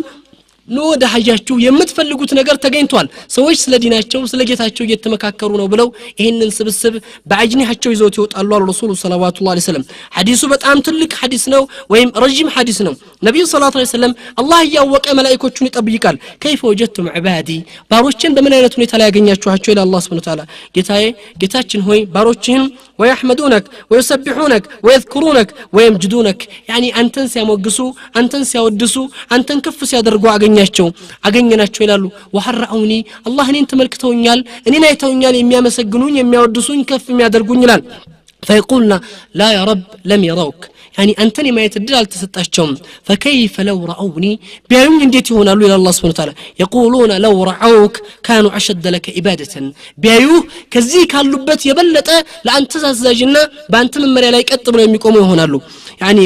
Speaker 1: ወደ ሐጃቸው የምትፈልጉት ነገር ተገኝቷል ሰዎች ስለ ዲናቸው ስለ ጌታቸው እየተመካከሩ ነው ብለው ይሄንን ስብስብ በአጅኒሃቸው ይዘውት ይወጣሉ አሉ ረሱሉ ሰለላሁ ዐለይሂ ወሰለም ሐዲሱ በጣም ትልቅ ሐዲስ ነው ወይም ረጅም ሐዲስ ነው ነብዩ ሰለላሁ ዐለይሂ ወሰለም አላህ ያወቀ መላእክቶቹን ይጠብቃል كيف وجدتم عبادي ባሮችን በምን አይነት ሁኔታ ላይ ያገኛችኋቸው ኢላ አላህ Subhanahu Wa Ta'ala ጌታችን ሆይ ባሮችህን ويحمدونك ويسبحونك ويذكرونك ويمجدونك يعني አንተን ሲያሞግሱ አንተን ሲያወድሱ አንተን ከፍ ሲያደርጉ አገኘናቸው ይላሉ ወሐራኡኒ አላህ እኔን ተመልክተውኛል እኔን አይተውኛል የሚያመሰግኑኝ የሚያወድሱኝ ከፍ የሚያደርጉኝ ይላል فيقولنا لا يا رب لم يروك يعني أنتني ما يتدل تسطاچوم فكيف لو رأوني بيعون انديت يهونالو الى الله سبحانه وتعالى يقولون لو رعوك كانوا اشد لك عباده بيعوه كزي كالوبت يبلطه لانت تزازاجنا بانت ممريا لاي قط بلو يميقومو يهونالو يعني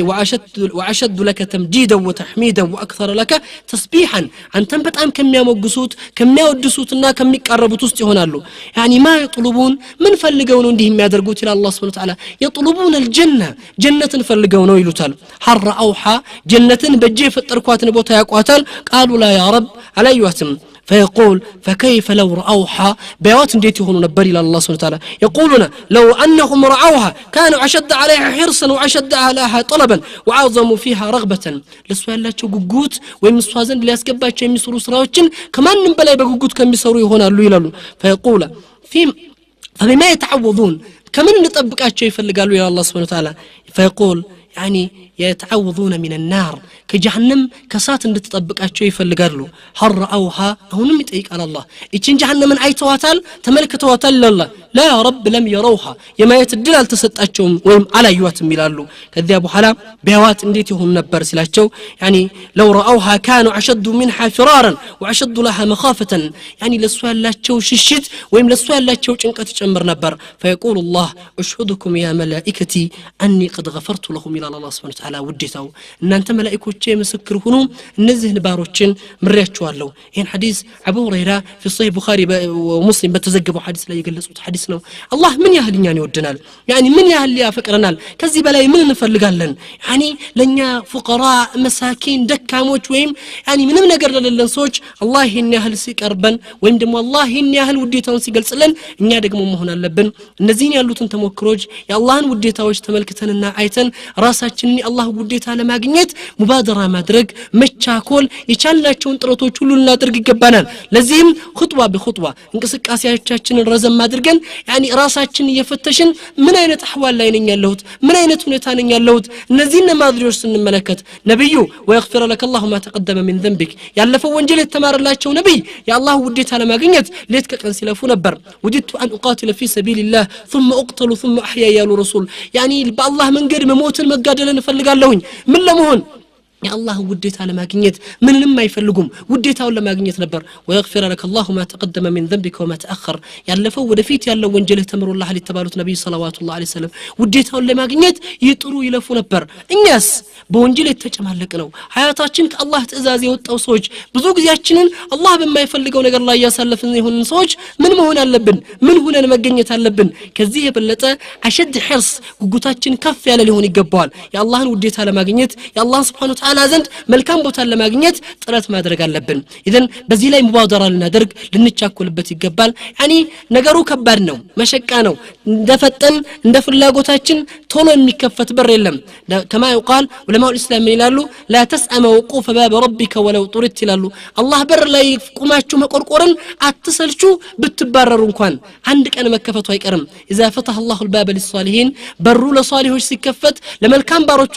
Speaker 1: واشد لك تمجيدا وتحميدا واكثر لك تسبيحا انتم بتام كمياموغسوت كمياودسوتنا كميقربوت ውስጥ ይሆናሉ يعني ما يطلبون من ፈልገው ነው እንዲህ የሚያደርጉት الى الله سبحانه وتعالى وتعالى يطلبون الجنة جنة فلقوا يلوتال حر أوحى جنة بجي فتركوات نبوتا يقواتال قالوا لا يا رب على يواتم فيقول فكيف لو رأوها بيوات نديت يهونوا نبر إلى الله سبحانه وتعالى يقولون لو أنهم رأوها كانوا أشد عليها حرصا وأشد عليها طلبا وعظموا فيها رغبة لسؤال لا تجوجوت ويمسوازن اللي أسكبات شيء مسرو سراوتشن كمان نبلا يبجوجوت كم يسروا هنا الليلة فيقول فبما يتعوضون كمان نطبقات شيء فاللي قالوا إلى الله سبحانه وتعالى فيقول يعني يتعوضون من النار كجهنم كسات እንድትጠብቃቸው ይፈልጋሉ حر اوها አሁንም ይጠይቃል አላህ እቺን ጀሃነምን አይተዋታል ተመልክተዋታል ለላ لا يا رب لم يروها የማየት እድል አልተሰጣቸውም ወይም አላዩዋትም ይላሉ ከዚያ በኋላ በህይወት እንዴት ይሆን ነበር ሲላቸው يعني لو راوها كانوا اشد منها فرارا واشد لها مخافه يعني ለሱ ያላቸው ሽሽት ወይም ለሱ ያላቸው ጭንቀት ይጨምር ነበር فيقول الله اشهدكم يا ملائكتي اني قد غفرت لهم الى الله سبحانه وتعالى ውዴታው እናንተ መላእክቶቼ ምስክር ሁኑ እነዚህን ባሮችን ምሪያቸዋለሁ ይሄን ሐዲስ አቡ ሁረይራ في صحيح البخاري ومسلم በተዘገበው ሐዲስ ላይ የገለጹት ሐዲስ ነው አላህ ምን ያህል እኛን ይወደናል يعني ምን ያህል ያፈቅረናል ከዚህ በላይ ምን እንፈልጋለን يعني ለኛ فقراء مساكين ደካሞች ወይም يعني ምንም ነገር ለሌለን ሰዎች አላህ ይሄን ያህል ሲቀርበን ወይም ደግሞ አላህ ይሄን ያህል ውዴታውን ሲገልጽልን እኛ ደግሞ መሆን አለብን እነዚህን ያሉትን ተሞክሮች የአላህን ውዴታዎች ተመልክተንና አይተን ራሳችንን የአላህ ውዴታ ለማግኘት ሙባደራ ማድረግ መቻኮል የቻልናቸውን ጥረቶች ሁሉ ልናደርግ ይገባናል ለዚህም ኹጥዋ በኹጥዋ እንቅስቃሴያችንን ረዘም አድርገን يعني ራሳችንን እየፈተሽን ምን አይነት አህዋል ላይ ነኝ ያለሁት ምን አይነት ሁኔታ ነኝ ያለሁት እነዚህን ማድሪዎች ስንመለከት ነብዩ ወይغفر لك الله ما تقدم من ذنبك ያለፈው ወንጀል የተማረላቸው ነብይ የአላህ ውዴታ ለማግኘት ሌት ከቀን ሲለፉ ነበር ወዲቱ አን اقاتل في سبيل الله ثم اقتل ثم احيا يا رسول يعني بالله መንገድ መሞትን መጋደልን ፈልጋለሁኝ ምን ለመሆን يا الله وديت على ما جنيت من ما يفلقهم وديت ولا ما جنيت نبر ويغفر لك الله ما تقدم من ذنبك وما تأخر يلا فو ودفيت يلا وانجله تمر الله للتبارك نبي صلوات الله عليه وسلم وديت ولا ما جنيت يطروا يلفوا نبر الناس بونجله تجمع لك نو حياتاتك الله تأزازي وتوصج بزوج زياتشنن الله بما يفلقوا نجر الله يسلفني هون صوج من هنا اللبن من هنا ما جنيت اللبن كذيه بلته أشد حرص وقطاتشن كف على اللي هون يجبال يا الله وديت على ما جنيت يا الله سبحانه وتعالى زند ملكان بوتان ለማግኘት ጥረት ማድረግ አለብን ኢዘን በዚህ ላይ ሙባደራ ልናደርግ ልንቻኮልበት ይገባል يعني ነገሩ ከባድ ነው መሸቃ ነው እንደፈጠን እንደ ፍላጎታችን ቶሎ የሚከፈት በር የለም كما يقال علماء الاسلام ይላሉ لا تسأم وقوف باب ربك ولو طرت ይላሉ አላህ በር ላይ ቁማችሁ መቆርቆርን አትሰልቹ ብትባረሩ እንኳን አንድ ቀን መከፈቱ አይቀርም اذا فتح الله الباب للصالحين በሩ ለሷሊሆች ሲከፈት ለመልካም ባሮቹ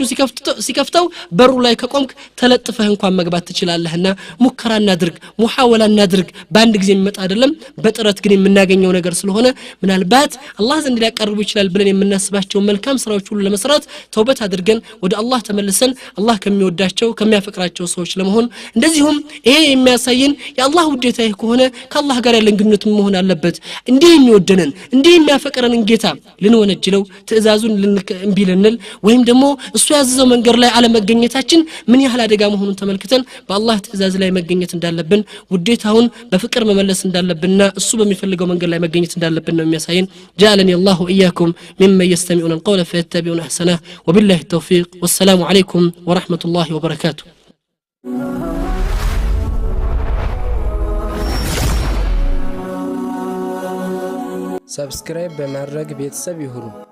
Speaker 1: ሲከፍተው በሩ ላይ ቆምክ ተለጥፈህ እንኳን መግባት ትችላለህና ሙከራ እናድርግ ሙሐወላ እናድርግ ባንድ ጊዜ የሚመጣ አይደለም በጥረት ግን የምናገኘው ነገር ስለሆነ ምናልባት አላህ ዘንድ ሊያቀርቡ ይችላል ብለን የምናስባቸው መልካም ስራዎች ሁሉ ለመስራት ተውበት አድርገን ወደ አላህ ተመልሰን አላህ ከሚወዳቸው ከሚያፈቅራቸው ሰዎች ለመሆን እንደዚሁም ይሄ የሚያሳየን የአላህ ውዴታ ከሆነ ከአላህ ጋር ያለን ግንኙነት መሆን አለበት እንዲህ የሚወደነን እንዲህ የሚያፈቅረንን ጌታ ልንወነጅለው ትእዛዙን ልንእምቢ ልንል ወይም ደግሞ እሱ ያዘዘው መንገድ ላይ አለመገኘታችን ምን ያህል አደጋ መሆኑን ተመልክተን በአላህ ትእዛዝ ላይ መገኘት እንዳለብን ውዴታውን በፍቅር መመለስ እንዳለብንና እሱ በሚፈልገው መንገድ ላይ መገኘት እንዳለብን ነው የሚያሳየን جعلني الله إياكم ممن يستمعون القول فيتبعون أحسنه وبالله التوفيق والسلام عليكم ورحمة الله وبركاته
Speaker 2: سبسكرايب بمعرق بيتساب يهرو